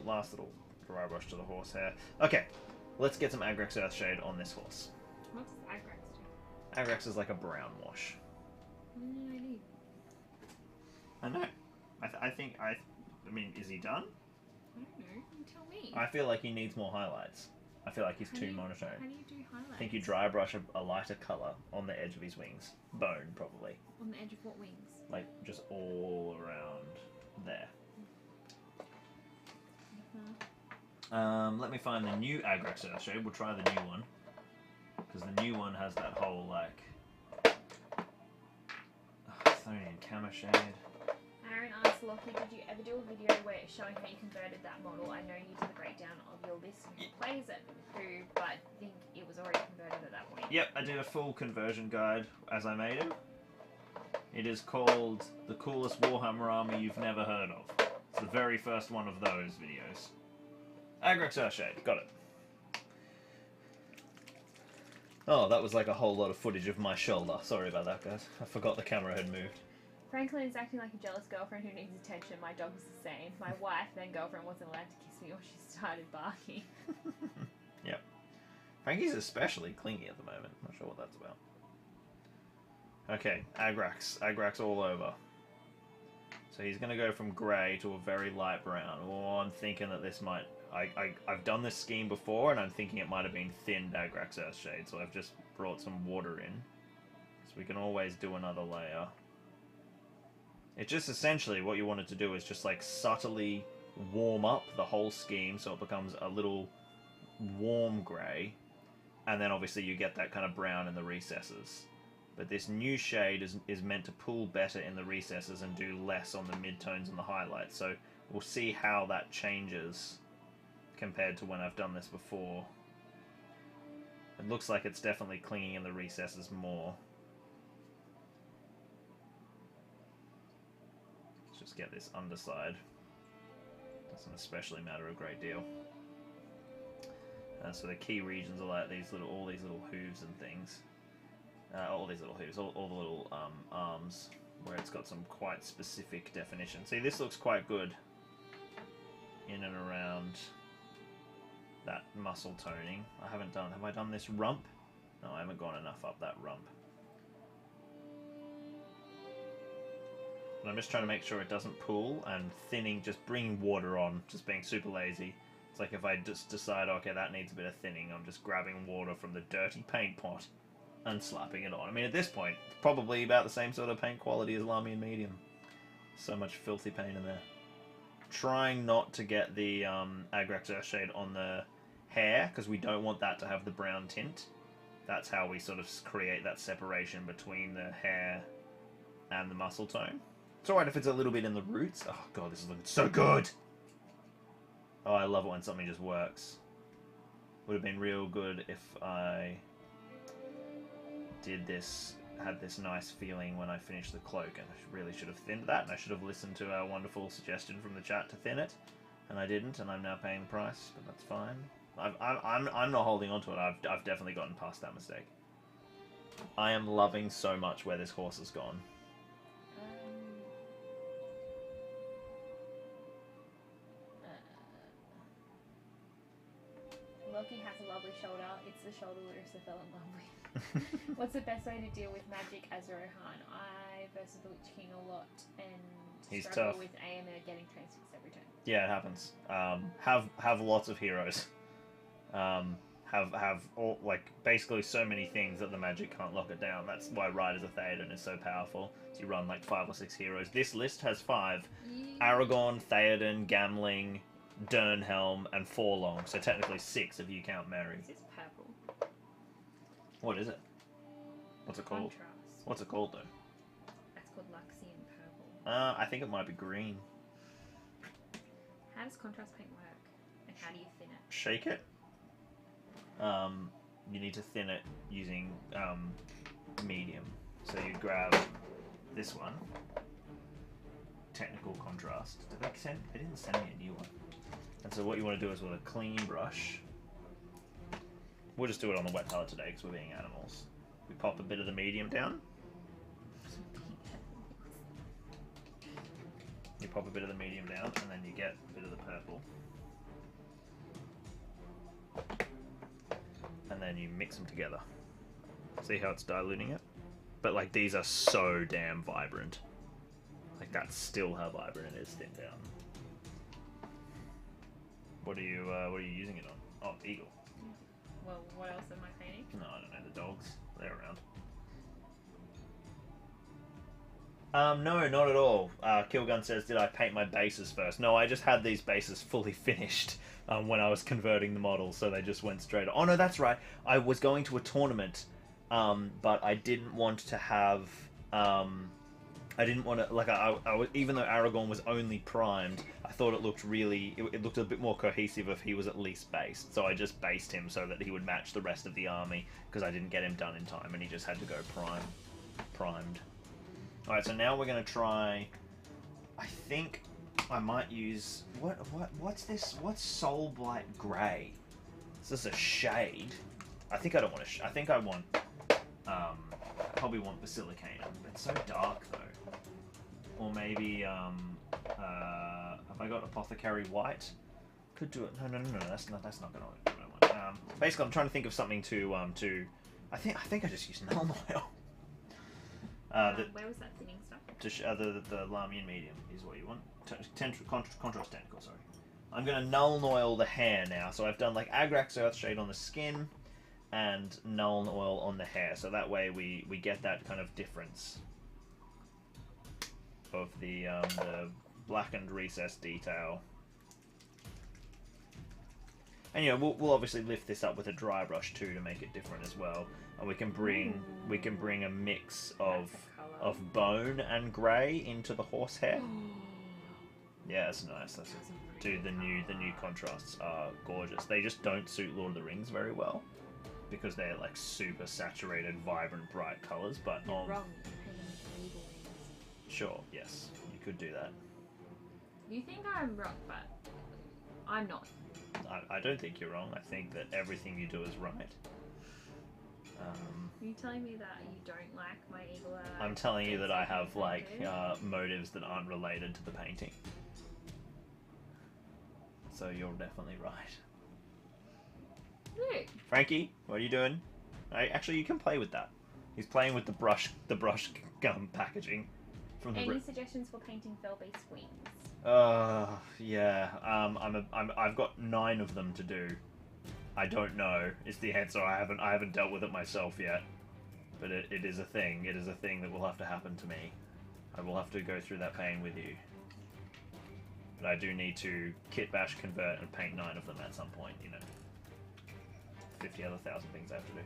last little dry brush to the horsehair. Okay, let's get some Agrax Earthshade on this horse. What does Agrax do? Agrax is like a brown wash. No idea. I know. I mean, is he done? I don't know. You tell me. I feel like he needs more highlights. I feel like he's too monotone. How do you do highlights? I think you dry brush a lighter colour on the edge of his wings. Bone, probably. On the edge of what wings? Like, just all around there. Let me find the new Agrax Earthshade. We'll try the new one. Because the new one has that whole, like... Thonian Camo shade. Aaron asked Lockie, did you ever do a video where it's showing how you converted that model? I know you did the breakdown of your list and who plays it, but I think it was already converted at that point. Yep, I did a full conversion guide as I made it. It is called The Coolest Warhammer Army You've Never Heard of. It's the very first one of those videos. Agrax Earthshade, got it. Oh, that was like a whole lot of footage of my shoulder. Sorry about that, guys. I forgot the camera had moved. Franklin is acting like a jealous girlfriend who needs attention. My dog was the same. My wife, then girlfriend, wasn't allowed to kiss me or she started barking. Yep. Frankie's especially clingy at the moment. Not sure what that's about. Okay, Agrax. Agrax all over. So he's going to go from grey to a very light brown. Oh, I'm thinking that this might... I've done this scheme before, and I'm thinking it might have been thinned Agrax Earthshade, so I've just brought some water in. So we can always do another layer. It's just essentially what you wanted to do is just like subtly warm up the whole scheme so it becomes a little warm grey, and then obviously you get that kind of brown in the recesses. But this new shade is meant to pull better in the recesses and do less on the midtones and the highlights. So we'll see how that changes compared to when I've done this before. It looks like it's definitely clinging in the recesses more. Let's just get this underside. Doesn't especially matter a great deal. So the key regions are like all these little hooves and things. All these little hooves, all the little arms, where it's got some quite specific definition. See, this looks quite good in and around that muscle toning. Have I done this rump? No, I haven't gone enough up that rump. And I'm just trying to make sure it doesn't pull, and thinning, just bringing water on, just being super lazy. It's like if I just decide, okay, that needs a bit of thinning, I'm just grabbing water from the dirty paint pot and slapping it on. I mean, at this point, it's probably about the same sort of paint quality as Lamy and Medium. So much filthy paint in there. Trying not to get the Agrax Earthshade on the hair, because we don't want that to have the brown tint. That's how we sort of create that separation between the hair and the muscle tone. It's alright if it's a little bit in the roots. Oh god, this is looking so good! Oh, I love it when something just works. Would have been real good if I did this, had this nice feeling when I finished the cloak, and I really should have thinned that, and I should have listened to our wonderful suggestion from the chat to thin it, and I didn't, and I'm now paying the price, but that's fine. I'm not holding on to it. I've definitely gotten past that mistake. I am loving so much where this horse has gone. Loki has a lovely shoulder. It's the shoulder Larissa fell in love with. What's the best way to deal with magic as a Rohan? I versus the Witch King a lot and He's struggle tough. with AMR getting transfixed every turn. Yeah, it happens. Have lots of heroes. have all like basically so many things that the magic can't lock it down. That's why Riders of Theoden is so powerful. So you run like 5 or 6 heroes. This list has 5: Aragorn, Theoden, Gamling, Dernhelm, and Forlong. So technically 6 if you count Merry. This is purple. What is it? What's it called? Contrast. What's it called though? That's called Luxian purple. I think it might be green. How does contrast paint work? And how do you thin it? Shake it. You need to thin it using medium. So you grab this one. Technical contrast. Did they send? They didn't send me a new one. And so what you want to do is with a clean brush. We'll just do it on the wet palette today because we're being animals. We pop a bit of the medium down. You pop a bit of the medium down, and then you get a bit of the purple. And then you mix them together. See how it's diluting it? But like these are so damn vibrant. Like that's still how vibrant it is thinned down. What are you using it on? Oh, eagle. Well, what else am I painting? No, I don't know. The dogs. They're around. No, not at all. Killgun says, did I paint my bases first? No, I just had these bases fully finished when I was converting the models, so they just went straight. Oh no, that's right. I was going to a tournament, but I didn't want to have. I didn't want to, like, I was, even though Aragorn was only primed, I thought it looked really, it looked a bit more cohesive if he was at least based. So I just based him so that he would match the rest of the army, because I didn't get him done in time, and he just had to go primed. Alright, so now we're going to try, I think I might use, what's this, what's Soul Blight Grey? Is this a shade? I think I don't want I think I want, probably want Basilicanum. It's so dark though. Or maybe, have I got Apothecary White? Could do it. No, that's not gonna work. Basically, I'm trying to think of something to, I think I just used Null Oil. Where was that thinning stuff? The Lamian medium is what you want. Contrast technical, sorry. I'm gonna Null Oil the hair now. So I've done like Agrax Earthshade on the skin, and Null Oil on the hair. So that way we get that kind of difference of the blackened recessed detail. And you know, we'll obviously lift this up with a dry brush too to make it different as well. And we can bring a mix of bone and grey into the horsehair. Yeah, it's nice. Dude, the new contrasts are gorgeous. They just don't suit Lord of the Rings very well because they're like super saturated, vibrant, bright colours. But You're wrong. You can paint them with evil wings. Sure, yes, you could do that. You think I'm wrong, but I'm not. I don't think you're wrong. I think that everything you do is right. Are you telling me that you don't like my eagle eye? I'm telling you that I have like motives that aren't related to the painting. So you're definitely right. Look. Frankie, what are you doing? Actually, you can play with that. He's playing with the brush gum packaging from the. Any suggestions for painting Fellbeast wings? Yeah. I've got 9 of them to do. I don't know. Is the answer. I haven't dealt with it myself yet. But it is a thing. It is a thing that will have to happen to me. I will have to go through that pain with you. But I do need to kit bash, convert, and paint 9 of them at some point. You know, 50 other thousand things I have to do.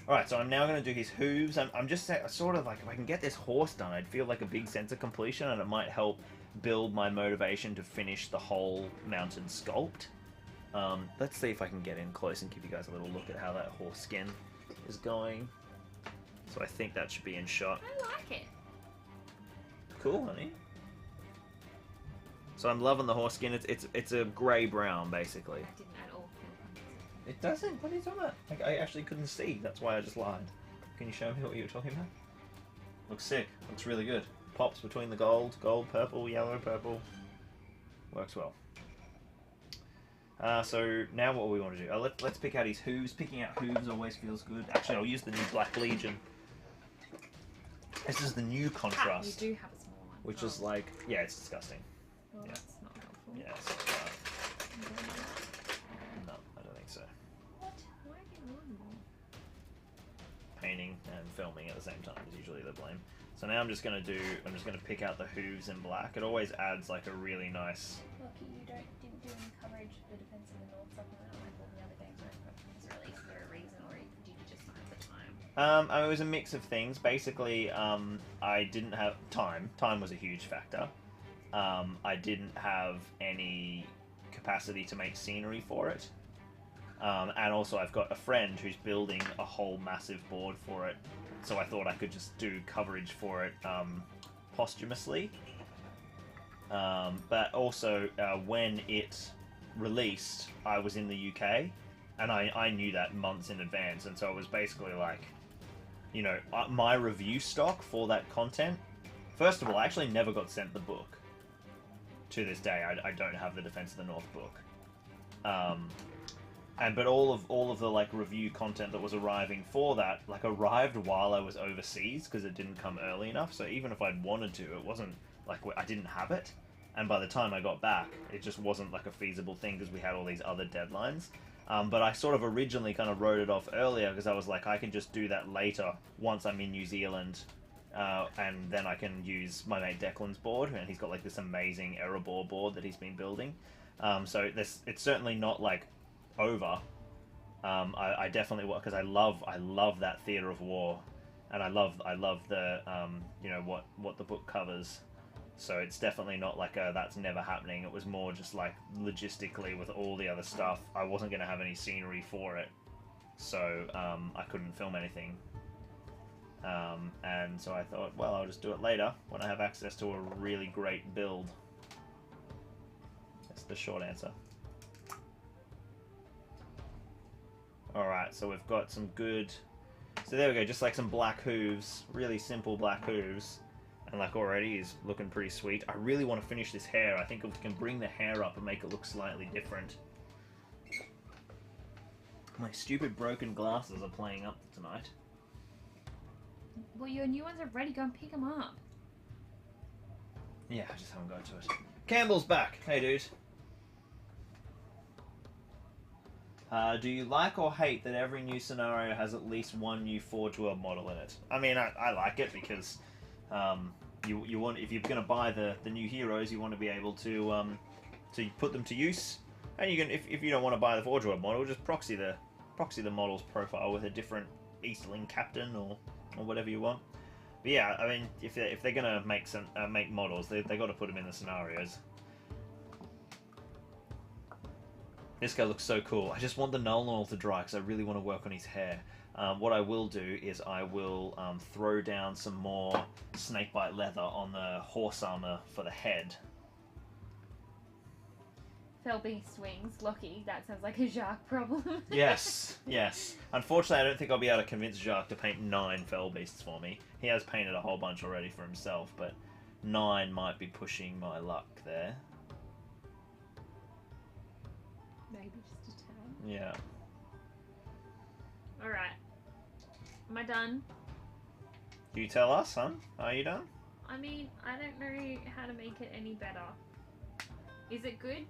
Alright, so I'm now going to do his hooves. I'm just sort of like, if I can get this horse done, I'd feel like a big sense of completion, and it might help build my motivation to finish the whole mounted sculpt. Let's see if I can get in close and give you guys a little look at how that horse skin is going. So I think that should be in shot. I like it. Cool, honey. So I'm loving the horse skin. It's a grey brown basically. I didn't at all feel It doesn't. What are you talking about? Like, I actually couldn't see. That's why I just lied. Can you show me what you were talking about? Looks sick. Looks really good. Pops between the gold, purple, yellow, purple. Works well. So now what we want to do? Let's pick out his hooves. Picking out hooves always feels good. Actually, I'll use the new Black Legion. This is the new contrast. You do have a small one. Which is like, yeah, it's disgusting. Well, yeah. that's not helpful. Yes. No, I don't think so. What? Why are you painting and filming at the same time is usually the blame. So now I'm just gonna pick out the hooves in black. It always adds like a really nice. Lucky you didn't do any coverage for the Defense of the North supplement like all the other games was released for a reason, or did you just not have the time? It was a mix of things. Basically, I didn't have time. Time was a huge factor. I didn't have any capacity to make scenery for it. And also I've got a friend who's building a whole massive board for it, so I thought I could just do coverage for it posthumously. But also, when it released, I was in the UK, and I knew that months in advance, and so it was basically like, you know, my review stock for that content. First of all, I actually never got sent the book. To this day, I don't have the Defense of the North book. But all of the like review content that was arriving for that like arrived while I was overseas because it didn't come early enough. So even if I'd wanted to, it wasn't like I didn't have it. And by the time I got back, it just wasn't like a feasible thing because we had all these other deadlines. But I sort of originally kind of wrote it off earlier because I was like, I can just do that later once I'm in New Zealand. And then I can use my mate Declan's board, and he's got like this amazing Erebor board that he's been building. So it's certainly not like over. I definitely because I love that theater of war, and I love the you know what the book covers. So it's definitely not like that's never happening. It was more just like logistically with all the other stuff, I wasn't going to have any scenery for it, so I couldn't film anything. And so I thought, well, I'll just do it later when I have access to a really great build. That's the short answer. Alright, so we've got some good... So there we go, just like some black hooves. Really simple black hooves. And like already is looking pretty sweet. I really want to finish this hair. I think if we can bring the hair up and make it look slightly different. My stupid broken glasses are playing up tonight. Well, your new ones are ready. Go and pick them up. Yeah, I just haven't got to it. Campbell's back. Hey, dude. Do you like or hate that every new scenario has at least one new Forge World model in it? I mean, I like it because you want, if you're going to buy the new heroes, you want to be able to put them to use. And you can, if you don't want to buy the Forge World model, just proxy the model's profile with a different Easterling captain or whatever you want. But yeah, I mean, if they're gonna make models, they got to put them in the scenarios. This guy looks so cool. I just want the null oil to dry because I really want to work on his hair. What I will do is I will throw down some more snakebite leather on the horse armor for the head. Fellbeast wings, Lockie. That sounds like a Jacques problem. Yes, yes. Unfortunately, I don't think I'll be able to convince Jacques to paint 9 Fellbeasts for me. He has painted a whole bunch already for himself, but 9 might be pushing my luck there. Maybe just a tad. Yeah. Alright. Am I done? You tell us, huh? Are you done? I mean, I don't know how to make it any better. Is it good?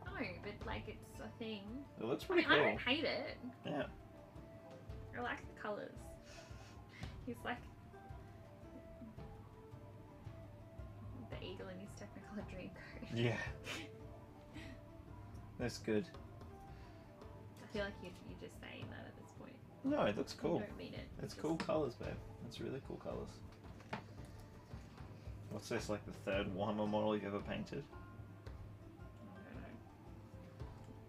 No, but like it's a thing. It looks I pretty mean, cool. I don't hate it. Yeah. I like the colours. He's like the eagle in his Technicolor Dreamcoat. Yeah. That's good. I feel like you're just saying that at this point. No, it looks cool. You don't mean it. It's cool colours, babe. It's really cool colours. What's this, like the 3rd Warhammer model you've ever painted?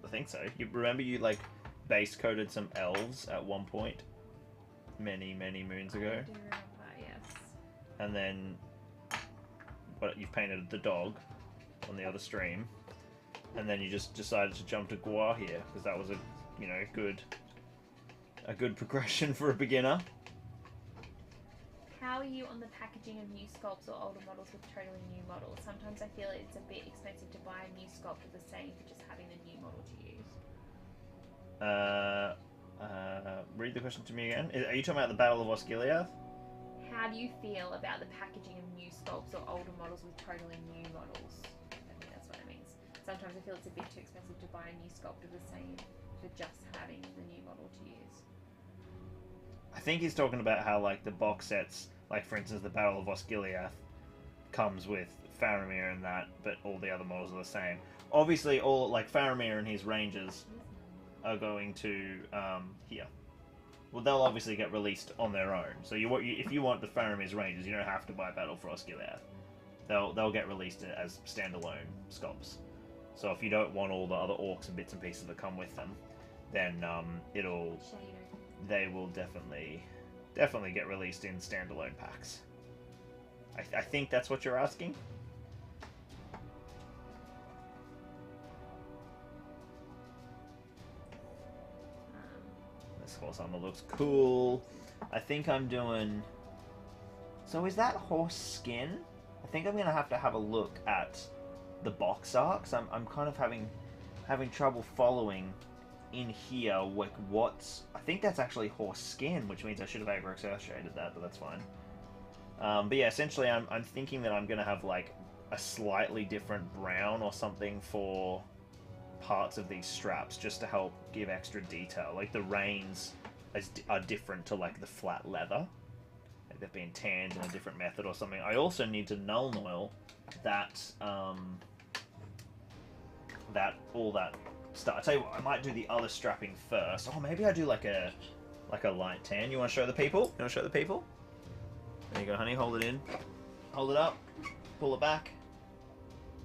I think so. You remember you like base coated some elves at one point, many moons ago, I do remember that, yes. and then, but you've painted the dog on the other stream, and then you just decided to jump to Gua here because that was a, you know, a good progression for a beginner. How are you on the packaging of new sculpts or older models with totally new models? Sometimes I feel it's a bit expensive to buy a new sculpt of the same for just having a new model to use. Read the question to me again. Are you talking about the Battle of Osgiliath? How do you feel about the packaging of new sculpts or older models with totally new models? I think that's what it means. Sometimes I feel it's a bit too expensive to buy a new sculpt of the same for just having the new model to use. I think he's talking about how like the box sets, like for instance the Battle of Osgiliath, comes with Faramir and that, but all the other models are the same. Obviously, all like Faramir and his rangers are going to here. Well, they'll obviously get released on their own. So if you want the Faramir's rangers, you don't have to buy Battle for Osgiliath. They'll get released as standalone sculpts. So if you don't want all the other orcs and bits and pieces that come with them, then they will definitely get released in standalone packs. I think that's what you're asking. This horse armor looks cool. I think I'm doing... So is that horse skin? I think I'm going to have a look at the box art, because I'm kind of having trouble following in here like what's... I think that's actually horse skin, which means I should have Agrex-shaded that, but that's fine. But yeah, essentially I'm thinking that I'm going to have like a slightly different brown or something for parts of these straps, just to help give extra detail. Like the reins are different to like the flat leather. Like they've been tanned in a different method or something. I also need to null oil that all that stuff. I tell you what, I might do the other strapping first. Oh, maybe I do like a light tan. You want to show the people? You want to show the people? There you go, honey. Hold it in. Hold it up. Pull it back.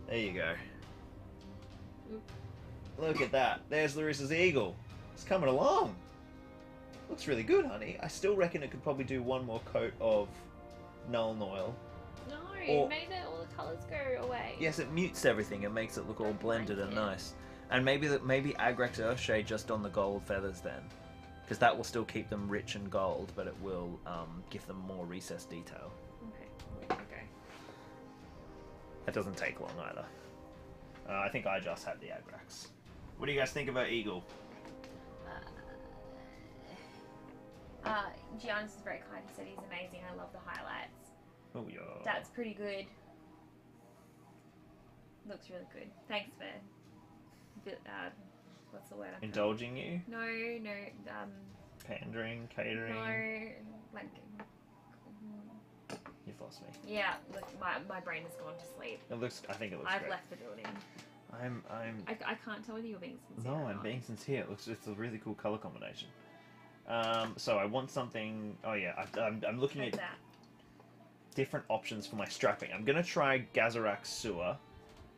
There you go. Look at that. There's Larissa's eagle. It's coming along. Looks really good, honey. I still reckon it could probably do one more coat of null oil. No, Or- it made all the colours go away. Yes, it mutes everything. It makes it look all Don't blended like and it. nice. And maybe Agrex Earthshade just on the gold feathers then. Because that will still keep them rich and gold, but it will give them more recessed detail. Okay. That doesn't take long either. I think I just had the Agrex. What do you guys think about Eagle? Giannis is very kind. He said he's amazing. I love the highlights. Oh, yeah. That's pretty good. Looks really good. Thanks for what's the word? Indulging you? No, Pandering? Catering? no, like, You've lost me. yeah. Look, my brain has gone to sleep. I think it looks I've great. left the building. I can't tell whether you're being sincere. No, or I'm not. being sincere. It's a really cool color combination. So I want something... Oh yeah, I'm looking Like at that. different options for my strapping. I'm going to try Gazarak Sewer,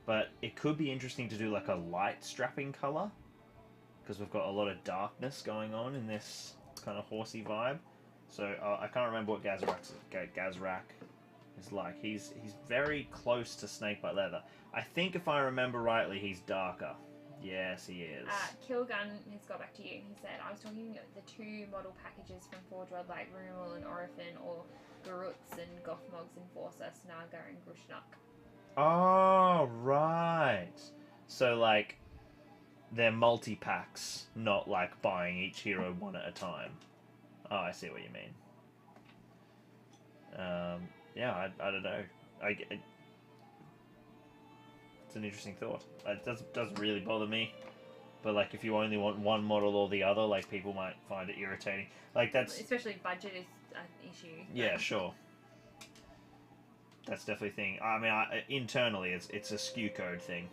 but it could be interesting to do like a light strapping color, because we've got a lot of darkness going on in this kind of horsey vibe. So I can't remember what Gazarak is like. He's very close to Snakebite Leather. I think if I remember rightly, he's darker. Yes, he is. Kilgun has got back to you and he said, I was talking the two model packages from Forge World like Rumel and Oriphan, or Garutz and Gothmogs and Forcer, Snaga and Grushnuk. Oh, right. So, like, they're multi-packs, not like buying each hero one at a time. Oh, I see what you mean. Yeah, I don't know. It's an interesting thought. It doesn't really bother me. But, like, if you only want one model or the other, like, people might find it irritating. Like, that's... Especially budget is an issue. Yeah, sure. That's definitely a thing. I mean, internally, it's a SKU code thing.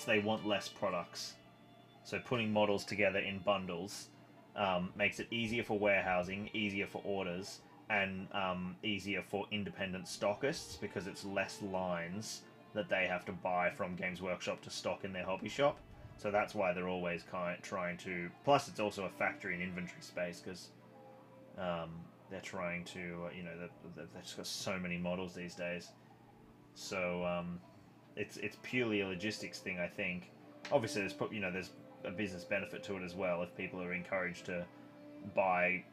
They want less products. So putting models together in bundles makes it easier for warehousing, easier for orders, and easier for independent stockists, because it's less lines that they have to buy from Games Workshop to stock in their hobby shop. So that's why they're always trying to... Plus, it's also a factory and inventory space, because they're trying to... they've just got so many models these days. So it's purely a logistics thing, I think. Obviously, there's a business benefit to it as well if people are encouraged to buy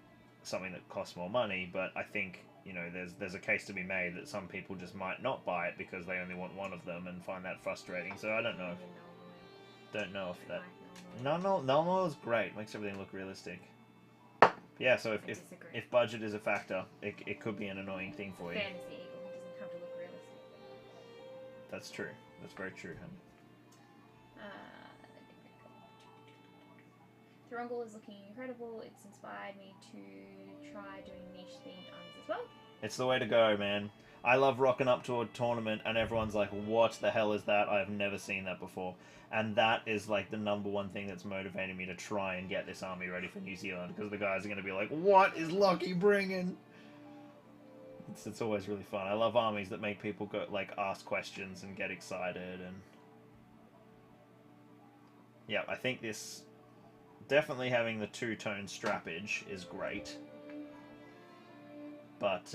something that costs more money, but I think there's a case to be made that some people just might not buy it because they only want one of them and find that frustrating. So I don't know if that... Null oil is great, makes everything look realistic. Yeah, so if budget is a factor, it could be an annoying thing for you. Fantasy Eagle, it doesn't have to look realistic. That's true. That's very true, honey. Throngle is looking incredible. It's inspired me to try doing niche themed armies as well. It's the way to go, man. I love rocking up to a tournament and everyone's like, what the hell is that? I've never seen that before. And that is like the number one thing that's motivating me to try and get this army ready for New Zealand, because the guys are going to be like, what is Lockie bringing? It's always really fun. I love armies that make people go like ask questions and get excited. And yeah, I think this definitely having the two-tone strappage is great. But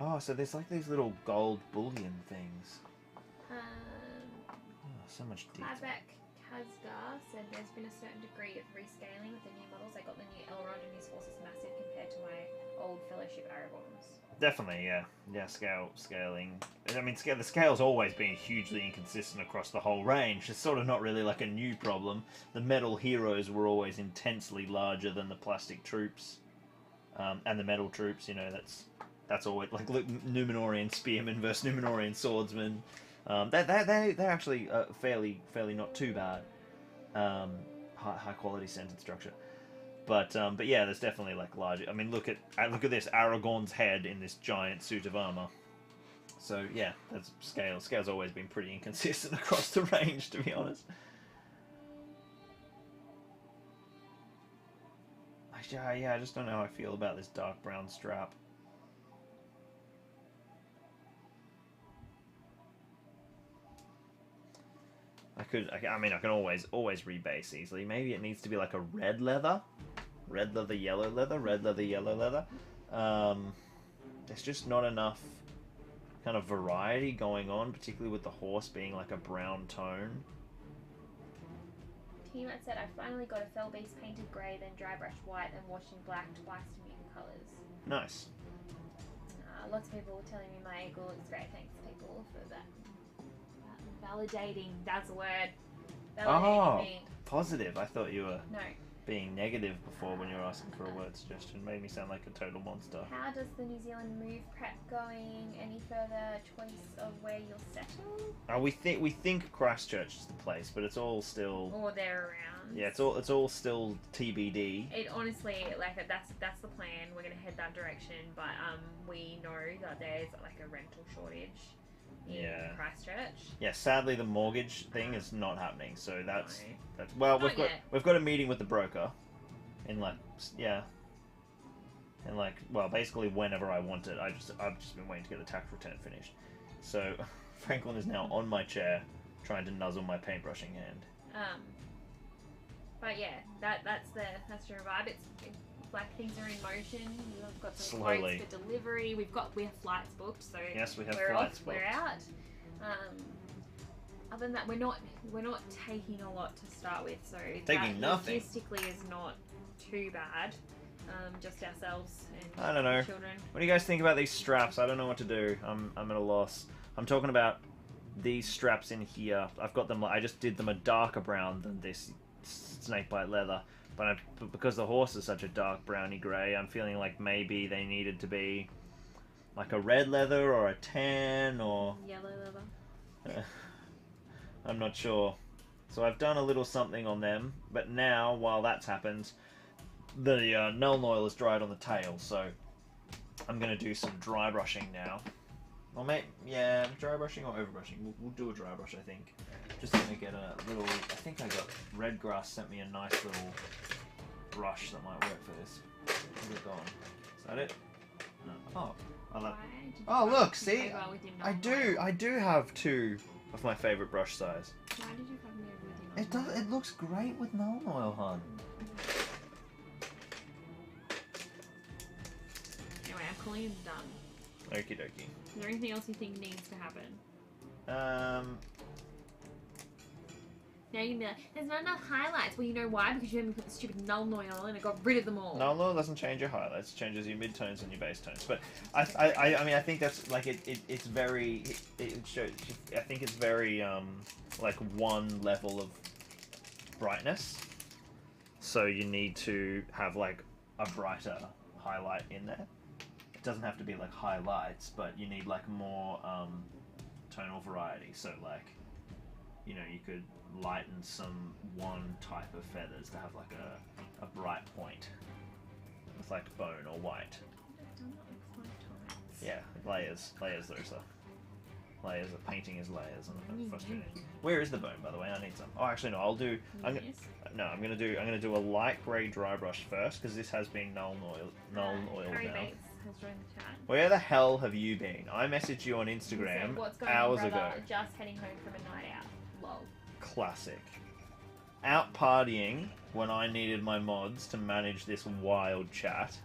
oh, so there's like these little gold bullion things. Oh, so much detail. Kazgar said there's been a certain degree of rescaling with the new models. I got the new Elrond and his force is massive compared to my old Fellowship Aragorns. Definitely, yeah. Yeah, scaling. I mean, the scale's always been hugely inconsistent across the whole range. It's sort of not really like a new problem. The metal heroes were always intensely larger than the plastic troops. And the metal troops, you know, that's always like Numenorian spearmen versus Numenorian swordsmen. They're actually fairly not too bad. High quality sentence structure, but yeah, there's definitely like larger. I mean, look at this Aragorn's head in this giant suit of armor. So yeah, that's Scale's always been pretty inconsistent across the range, to be honest. Yeah, I just don't know how I feel about this dark brown strap. I mean, I can always rebase easily. Maybe it needs to be like a red leather, yellow leather, red leather, yellow leather. There's just not enough kind of variety going on, particularly with the horse being like a brown tone. Tiamat said, I finally got a fell beast painted grey, then dry brushed white, and washed in black twice to mutant colours. Nice. Lots of people were telling me my eagle looks great. Thanks, people, for that. Validating, that's a word. Validating me. Positive. I thought you were No. being negative before when you were asking for a word suggestion. Made me sound like a total monster. How does the New Zealand move prep going? Any further choice of where you'll settle? We think Christchurch is the place, but it's all still. Or they're around. Yeah, it's all still TBD. It honestly, like that's the plan. We're gonna head that direction, but we know that there's like a rental shortage in Christchurch. Yeah, sadly the mortgage thing is not happening. So that's No. well, Not yet. we've got a meeting with the broker, in basically whenever I want it. I've just been waiting to get the tax return finished. So Franklin is now on my chair, trying to nuzzle my paintbrushing hand. But yeah, that's the vibe. It's like things are in motion. We've got some Slowly. quotes for delivery. We have flights booked, so Yes, we have we're flights off. booked. We're out. Other than that, we're not taking a lot to start with, so Taking that nothing. logistically is not too bad. Just ourselves and I don't know. children. What do you guys think about these straps? I don't know what to do. I'm at a loss. I'm talking about these straps in here. I've got them. I just did them a darker brown than this snakebite leather, but because the horse is such a dark browny grey, I'm feeling like maybe they needed to be like a red leather or a tan or Yellow leather. I'm not sure. So I've done a little something on them, but now while that's happened, the Nuln is dried on the tail, so I'm gonna do some dry brushing now. Or dry brushing or overbrushing. We'll do a dry brush, I think. Just gonna get a little. I think Redgrass sent me a nice little brush that might work for this. Where's it gone? Is that it? No. Oh, look! See, I do have two of my favorite brush size. Why did you come here with your It looks great with Nuln Oil, hon. Anyway, I'm calling it done. Okie dokie. Is there anything else you think needs to happen? Now you can be like, there's not enough highlights. Well, you know why? Because you haven't put the stupid Nuln Oil and it got rid of them all. Nuln Oil doesn't change your highlights; it changes your midtones and your base tones. But I mean, I think that's like it's very. It shows. I think it's very like one level of brightness. So you need to have like a brighter highlight in there. It doesn't have to be like highlights, but you need like more tonal variety. So like, you know, you could lighten some one type of feathers to have like a bright point with like bone or white. Yeah, layers, Larissa. Layers of painting is layers, and frustrating. Where is the bone, by the way? I need some. Oh, actually, no. I'm gonna do a light grey dry brush first because this has been null oiled Harry now. Bates has joined the chat. Where the hell have you been? I messaged you on Instagram What's going hours on, ago. brother? Just heading home from a night out. Lol. Classic. Out partying when I needed my mods to manage this wild chat.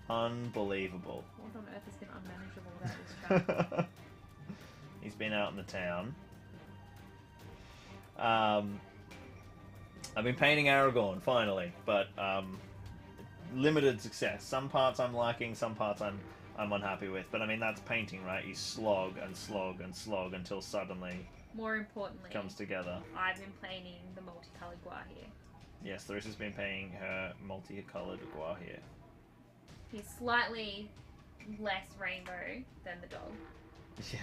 Unbelievable. What on earth has been unmanageable about this chat? He's been out in the town. I've been painting Aragorn finally, but limited success. Some parts I'm liking, some parts I'm unhappy with. But I mean, that's painting, right? You slog and slog and slog until suddenly More importantly, comes together. I've been painting the multicolored Guahir. Yes, Larissa's been painting her multicolored Guahir. He's slightly less rainbow than the dog, Yeah,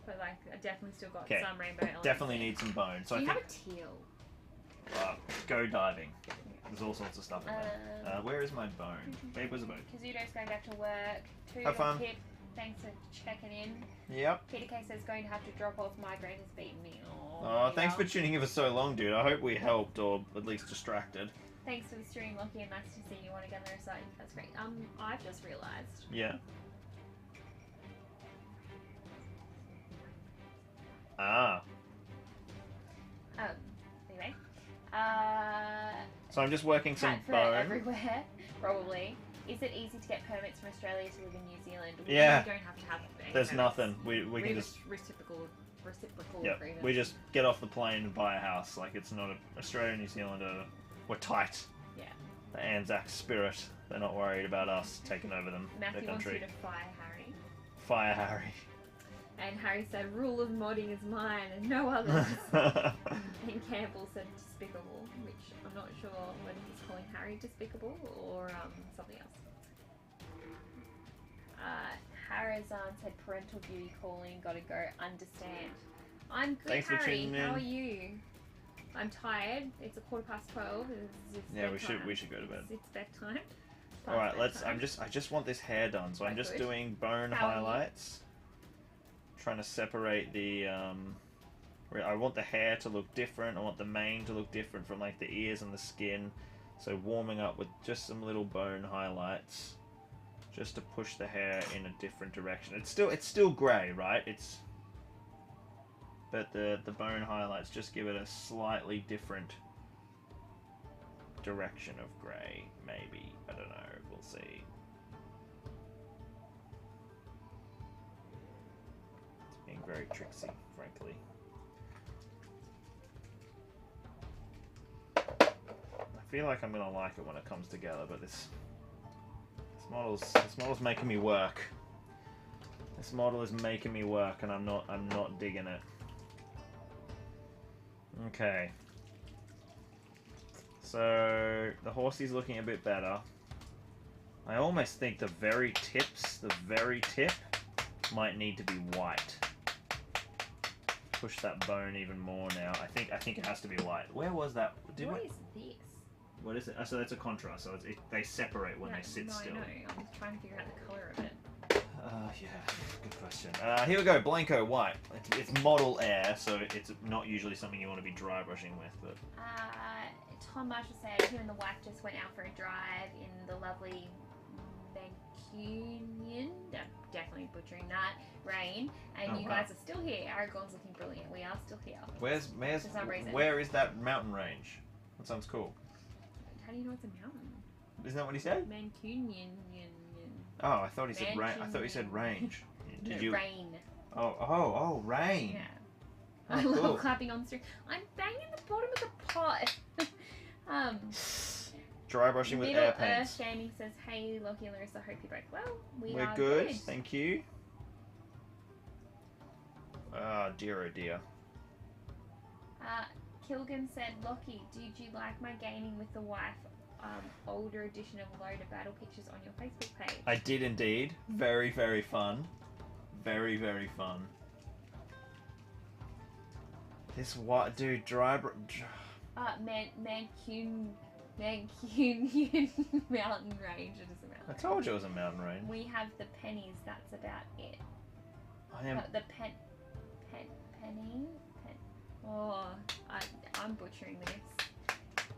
but like I definitely still got Okay. some rainbow elements. definitely need some bone. So Do you I have think a teal? go diving. There's all sorts of stuff in there. Where is my bone? Babe, where's the bone? Kazuto's going back to work. Have fun. Pip, thanks for checking in. Yep. Peter K says going to have to drop off. Migraine has beaten me. Oh, thanks for tuning in for so long, dude. I hope we helped or at least distracted. Thanks for the stream, Lockie, and nice to see you on again there, so that's great. I've just realised. Yeah. Ah. Anyway. So I'm just working some Cat for bone. everywhere, probably. Is it easy to get permits from Australia to live in New Zealand? We Yeah. don't have to have any There's permits. nothing. We can just reciprocal yeah. agreement. We just get off the plane and buy a house. Like it's not Australia and New Zealand we're tight. Yeah. The Anzac spirit. They're not worried about us taking over their Matthew wants you country. to fire Harry. Fire Harry. And Harry said, rule of modding is mine and no others. And Campbell said despicable, which I'm not sure whether he's calling Harry despicable or something else. Harazan said parental duty calling, gotta go, understand. I'm good, Thanks for Harry. tuning How in. are you? I'm tired. It's 12:15. It's Yeah, bedtime. we should go to bed. It's bedtime. All right, Past I bedtime. just want this hair done, so I'm Quite just good. doing bone How are you? highlights. Trying to separate the I want the hair to look different. I want the mane to look different from like the ears and the skin. So warming up with just some little bone highlights, just to push the hair in a different direction. It's still grey, right? But the bone highlights just give it a slightly different direction of grey, maybe. I don't know. We'll see. It's being very tricksy, frankly. I feel like I'm gonna like it when it comes together, but this model's making me work. This model is making me work, and I'm not digging it. Okay. So the horsey's looking a bit better. I almost think the very tip might need to be white. Push that bone even more now. I think it has to be white. Where was that? What is this? What is it? So that's a contrast. So they separate when they sit still. No, I'm just trying to figure out the colour of it. Yeah, good question. Here we go, Blanco white. It's model air, so it's not usually something you want to be dry brushing with, but... Tom Marshall said him and the wife just went out for a drive in the lovely Mancunian, definitely butchering that, rain, and Oh, you wow. guys are still here. Aragorn's looking brilliant. We are still here. For some reason. Where is that mountain range? That sounds cool. How do you know it's a mountain? Isn't that what he said? Mancunian. Oh, I thought he said range. I thought he said range. Did you? Rain. Oh, rain. Yeah. Oh, I love cool. clapping on the stream. I'm banging the bottom of the pot. Dry brushing with Middle air Earth paints. Gaming says, "Hey, Lockie and Larissa, hope you're both well. We're are good. Thank you. Ah, dear, oh dear. Kilgan said, Lockie, did you like my gaming with the wife? Older edition of load of battle pictures on your Facebook page. I did indeed. Very, very fun. Very, very fun. This what, dude? Mancunian mountain range. It is a mountain. I told you it was a mountain range. We have the pennies. That's about it. I am. The penny. Oh, I'm butchering this.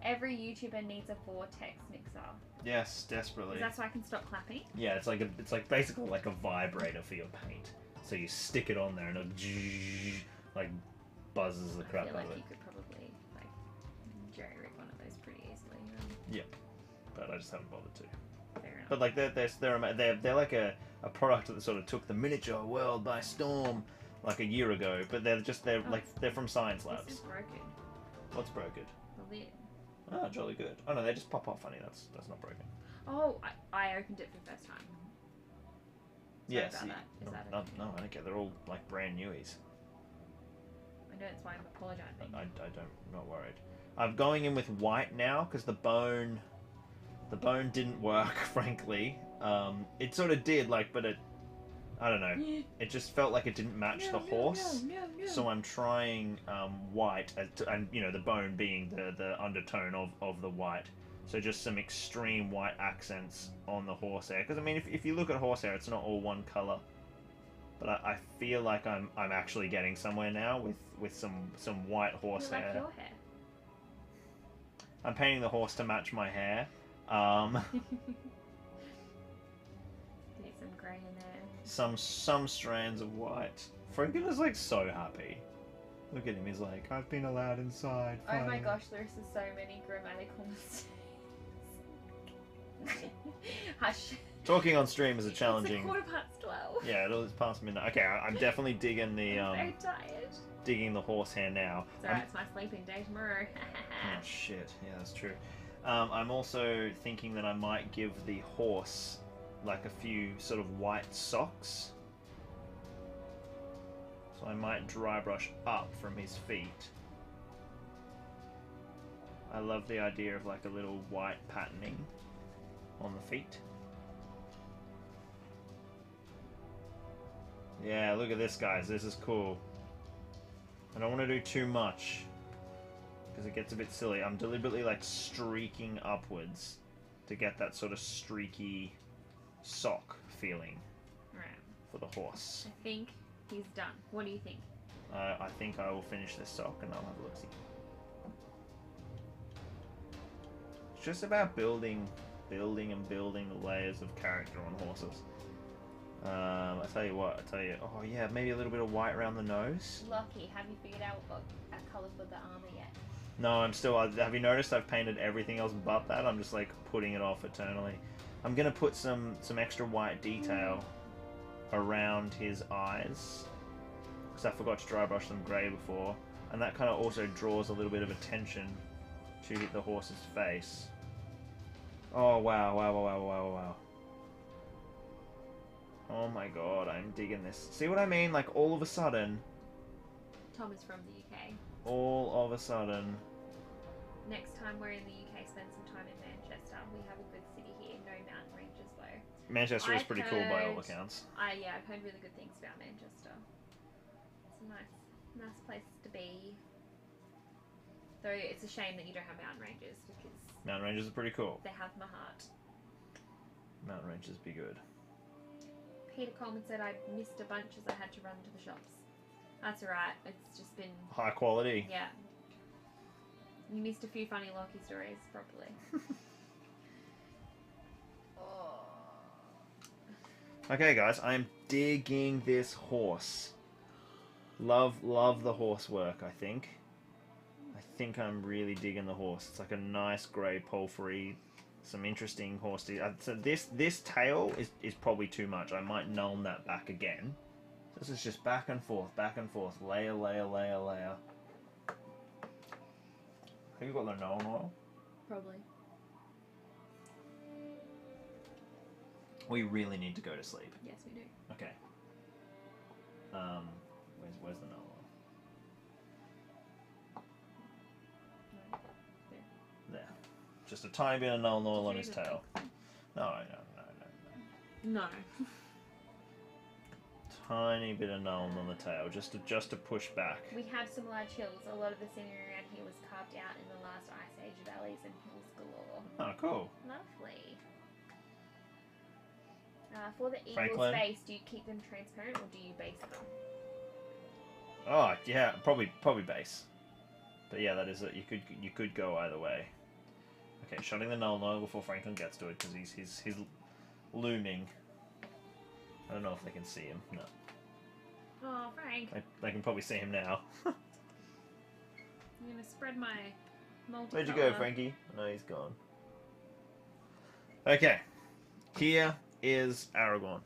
Every YouTuber needs a vortex mixer. Yes, desperately. Is that so I can stop clapping? Yeah, it's like basically like a vibrator for your paint. So you stick it on there and it like buzzes the crap I feel out like of you it. could probably like jerry rig one of those pretty easily. Yep, but I just haven't bothered to. Fair enough. But like they're like a product that sort of took the miniature world by storm like a year ago. But they're from science This is labs. broken. What's broken? The lid. Oh, jolly good. Oh no, they just pop off funny. That's not broken. Oh, I opened it for the first time. Sorry Yes. about that. Is that No, okay? no, I don't care. They're all like brand newies. I know that's why I'm apologising. I don't, not worried. I'm going in with white now because the bone didn't work, frankly. It sort of did, like, but I don't know. It just felt like it didn't match the horse. No. So I'm trying white, and you know, the bone being the undertone of the white. So just some extreme white accents on the horsehair. Because I mean, if you look at horsehair, it's not all one color. But I feel like I'm actually getting somewhere now with some white You horsehair. like your hair. I'm painting the horse to match my hair. Need some grey in there. Some strands of white. Franken is like so happy. Look at him. He's like, I've been allowed inside. Oh my finally." gosh, there's so many grammatical mistakes. Hush. Talking on stream is a challenging. It's 12:15. Yeah, it is past midnight. Okay, I'm definitely digging the I'm very tired. digging the horsehair now. It's alright, it's my sleeping day tomorrow. Oh shit! Yeah, that's true. I'm also thinking that I might give the horse like a few sort of white socks. So I might dry brush up from his feet. I love the idea of like a little white patterning on the feet. Yeah, look at this, guys. This is cool. I don't want to do too much because it gets a bit silly. I'm deliberately like streaking upwards to get that sort of streaky sock feeling Right. for the horse. I think he's done. What do you think? I think I will finish this sock and I'll have a look-see. It's just about building the layers of character on horses. I tell you what, oh yeah, maybe a little bit of white around the nose. Lucky, have you figured out what colour for the armour yet? No, I'm still, have you noticed I've painted everything else but that? I'm just like putting it off eternally. I'm gonna put some extra white detail around his eyes, because I forgot to dry brush them grey before, and that kind of also draws a little bit of attention to the horse's face. Oh wow. Oh my god, I'm digging this. See what I mean? Like all of a sudden, Tom is from the UK. all of a sudden, Next time we're in the UK, spend some time in Manchester. We have a good city here. No mountain ranges though. Manchester is I've pretty cool by all heard- accounts. I've heard really good things about Manchester. It's a nice place to be. Though it's a shame that you don't have mountain ranges because Mountain ranges are pretty cool. they have my heart. Mountain ranges be good. Peter Coleman said I missed a bunch as I had to run to the shops. That's alright. It's just been High quality. yeah. You missed a few funny Loki stories, probably. Okay, guys, I am digging this horse. Love the horse work, I think. I think I'm really digging the horse. It's like a nice grey palfrey. Some interesting horse. So this tail is probably too much. I might null that back again. This is just back and forth, layer. Have you got the null oil? Probably. We really need to go to sleep. Yes, we do. Okay. Where's the null oil? There. Just a tiny bit of null oil on his tail. No. No. tiny bit of gnome on the tail, just to push back. We have some large hills. A lot of the scenery around here was carved out in the last Ice Age valleys and hills galore. Oh, cool. Lovely. For the eagle's Franklin? face, do you keep them transparent or do you base them? Oh yeah, probably base. But yeah, that is it. You could go either way. Okay, shutting the null node before Franklin gets to it because he's looming. I don't know if they can see him. No. Oh, Frank. They can probably see him now. I'm gonna spread my multicolor. Where'd you go, Frankie? No, he's gone. Okay, here is Aragorn.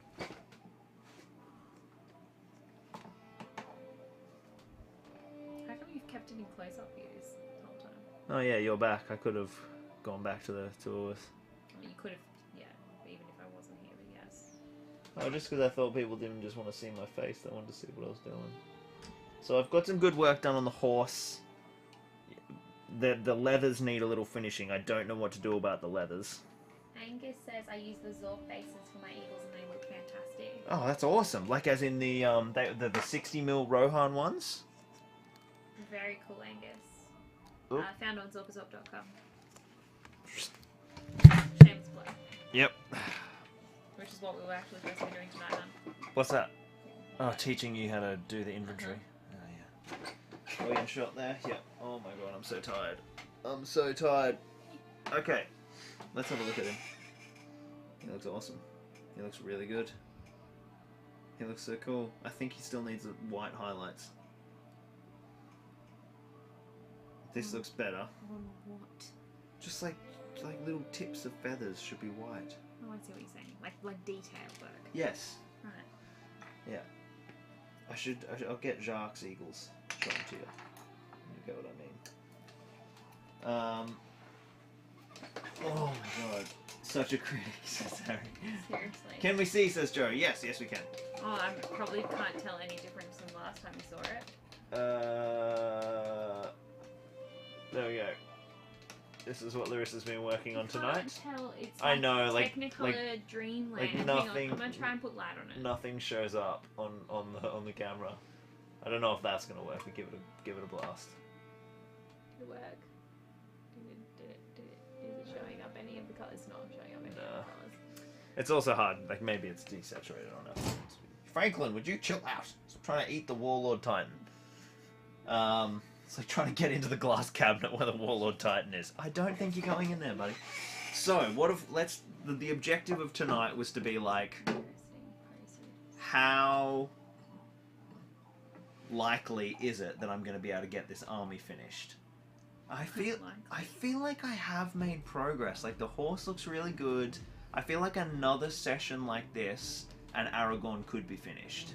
How come you've kept any close-up views the whole time? Oh yeah, you're back. I could have gone back to the tours. Well, you could have, yeah, even if I wasn't here, but yes. Oh, just because I thought people didn't just want to see my face, they wanted to see what I was doing. So I've got some good work done on the horse. The leathers need a little finishing. I don't know what to do about the leathers. Angus says I use the Zorp bases for my eagles and they look fantastic. Oh, that's awesome! Like as in the 60mm Rohan ones. Very cool, Angus. Oop. Found on Zorpazorp.com. Shameless plug. Yep. Which is what we were actually supposed to be doing tonight, hon. What's that? Oh, teaching you how to do the inventory. Oh yeah. Brilliant shot there. Yep. Oh my god, I'm so tired. I'm so tired. Okay, let's have a look at him. He looks awesome. He looks really good. He looks so cool. I think he still needs white highlights. This looks better. On what? Just like little tips of feathers should be white. Oh, I see what you're saying. Like detail work. Yes. Right. Yeah. I'll get Jacques' eagles shown to you. You get what I mean. Oh my god. Such a critic, says Harry. Seriously. Can we see, says Joe. Yes, we can. Oh, I probably can't tell any difference from last time you saw it. There we go. This is what Larissa's been working on tonight. Can't tell. It's I know, like Technicolor Dreamland. like Hang nothing- on, I'm gonna try and put light on it. Nothing shows up on the camera. I don't know if that's gonna work, but give it a blast. Did it work? Is it showing up any of the colours? It's not showing up any of the colours. It's also hard. Like maybe it's desaturated on it. Franklin, would you chill out? I'm trying to eat the Warlord Titan. It's like trying to get into the glass cabinet where the Warlord Titan is. I don't think you're going in there, buddy. So, what if the objective of tonight was to be like, how likely is it that I'm going to be able to get this army finished? I feel like I have made progress. Like the horse looks really good. I feel like another session like this and Aragorn could be finished.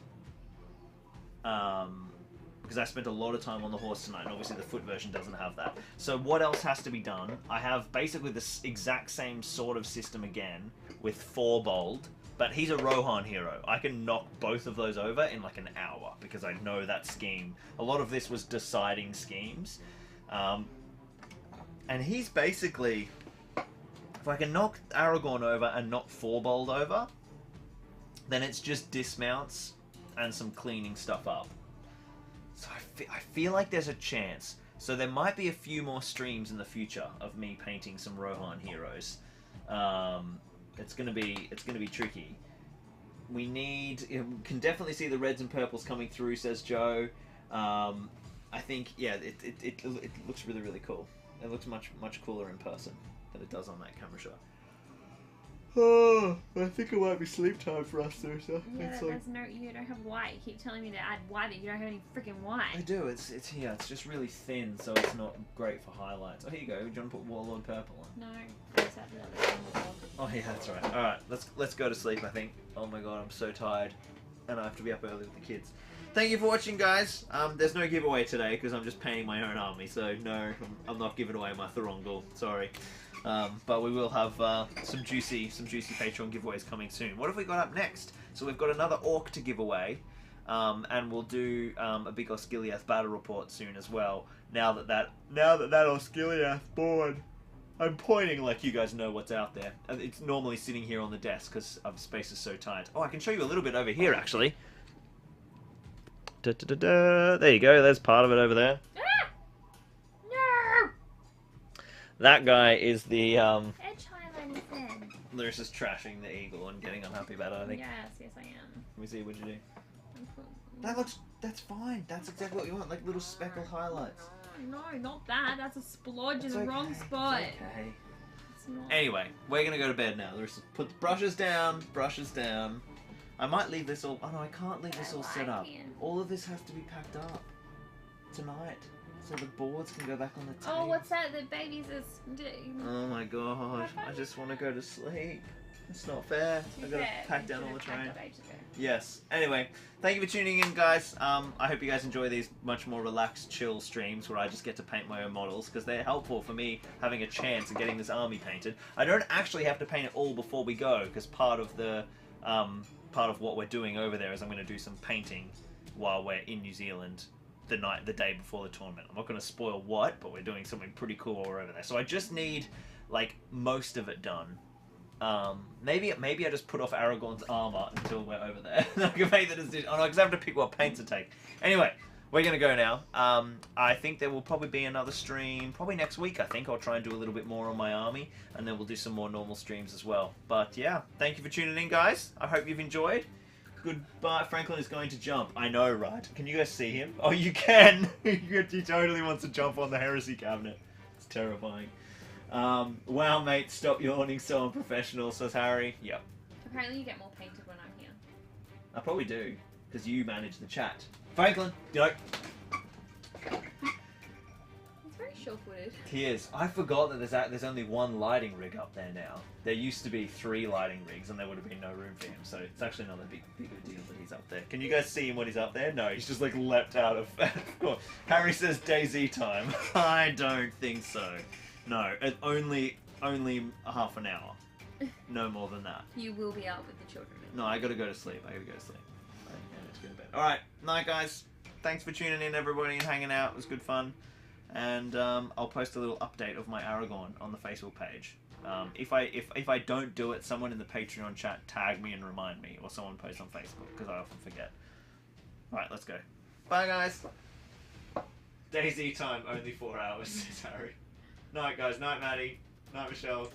Because I spent a lot of time on the horse tonight, and obviously the foot version doesn't have that. So what else has to be done? I have basically this exact same sort of system again with 4 bold, but he's a Rohan hero. I can knock both of those over in like an hour because I know that scheme. A lot of this was deciding schemes. And he's basically, if I can knock Aragorn over and knock 4 bold over, then it's just dismounts and some cleaning stuff up. So I feel like there's a chance. So there might be a few more streams in the future of me painting some Rohan heroes. It's gonna be tricky. We can definitely see the reds and purples coming through, says Joe. I think it looks really, really cool. It looks much cooler in person than it does on that camera shot. Oh, I think it might be sleep time for us there, so yeah, you don't have white. You keep telling me to add white, but you don't have any freaking white. I do. It's just really thin, so it's not great for highlights. Oh, here you go. Do you want to put Warlord purple on? No, that's that the other one. Oh yeah, that's right. All right, let's go to sleep. I think. Oh my god, I'm so tired, and I have to be up early with the kids. Thank you for watching, guys. There's no giveaway today because I'm just painting my own army, so no, I'm not giving away my Thorongol. Sorry. But we will have some juicy Patreon giveaways coming soon. What have we got up next? So we've got another orc to give away, and we'll do a big Osgiliath battle report soon as well. Now that Osgiliath's born, I'm pointing like you guys know what's out there. It's normally sitting here on the desk because our space is so tight. Oh, I can show you a little bit over here actually. There you go. There's part of it over there. Ah! No! That guy is the Edge highlight is in. Larissa's trashing the eagle and getting unhappy about it, I think. Yes, I am. Let me see, what'd you do? That's fine. That's exactly what you want, like little speckle highlights. No, not that. That's a splodge in It's the okay, wrong it's spot. okay. It's not. Anyway, we're gonna go to bed now. Larissa, put the brushes down, brushes down. I might leave this all... Oh no, I can't leave this all set up. All of this has to be packed up tonight. So the boards can go back on the table. Oh, what's that? The babies is doing. Oh my god, I just want to go to sleep. It's not fair. I've got to pack down all the train. Yes. Anyway, thank you for tuning in, guys. I hope you guys enjoy these much more relaxed, chill streams where I just get to paint my own models because they're helpful for me having a chance of getting this army painted. I don't actually have to paint it all before we go because part of what we're doing over there is I'm going to do some painting while we're in New Zealand the day before the tournament. I'm not going to spoil what, but we're doing something pretty cool while we're over there. So I just need like most of it done. Maybe I just put off Aragorn's armor until we're over there. I can make the decision. Oh no, because I have to pick what paint to take. Anyway, we're gonna go now. I think there will probably be another stream, probably next week. I think I'll try and do a little bit more on my army, and then we'll do some more normal streams as well. But yeah, thank you for tuning in, guys. I hope you've enjoyed. Goodbye. Franklin is going to jump. I know, right? Can you guys see him? Oh, you can. He totally wants to jump on the heresy cabinet. It's terrifying. Wow, mate, stop yawning, so unprofessional, says Harry. Yep. Apparently you get more painted when I'm here. I probably do, because you manage the chat. Franklin, go. He's very sure-footed. He is. I forgot that there's only one lighting rig up there now. There used to be 3 lighting rigs, and there would have been no room for him, so it's actually not a big deal that he's up there. Can you guys see him when he's up there? No, he's just like leapt out of... Of course. Harry says DayZ time. I don't think so. No, it's only half an hour. No more than that. You will be out with the children. No, I gotta go to sleep. I need to go to bed. Alright, night guys. Thanks for tuning in, everybody, and hanging out. It was good fun. And I'll post a little update of my Aragorn on the Facebook page. If I don't do it, someone in the Patreon chat tag me and remind me, or someone post on Facebook, because I often forget. Alright, let's go. Bye guys. DayZ time, only 4 hours, says Harry. Night guys, night Maddie, night Michelle.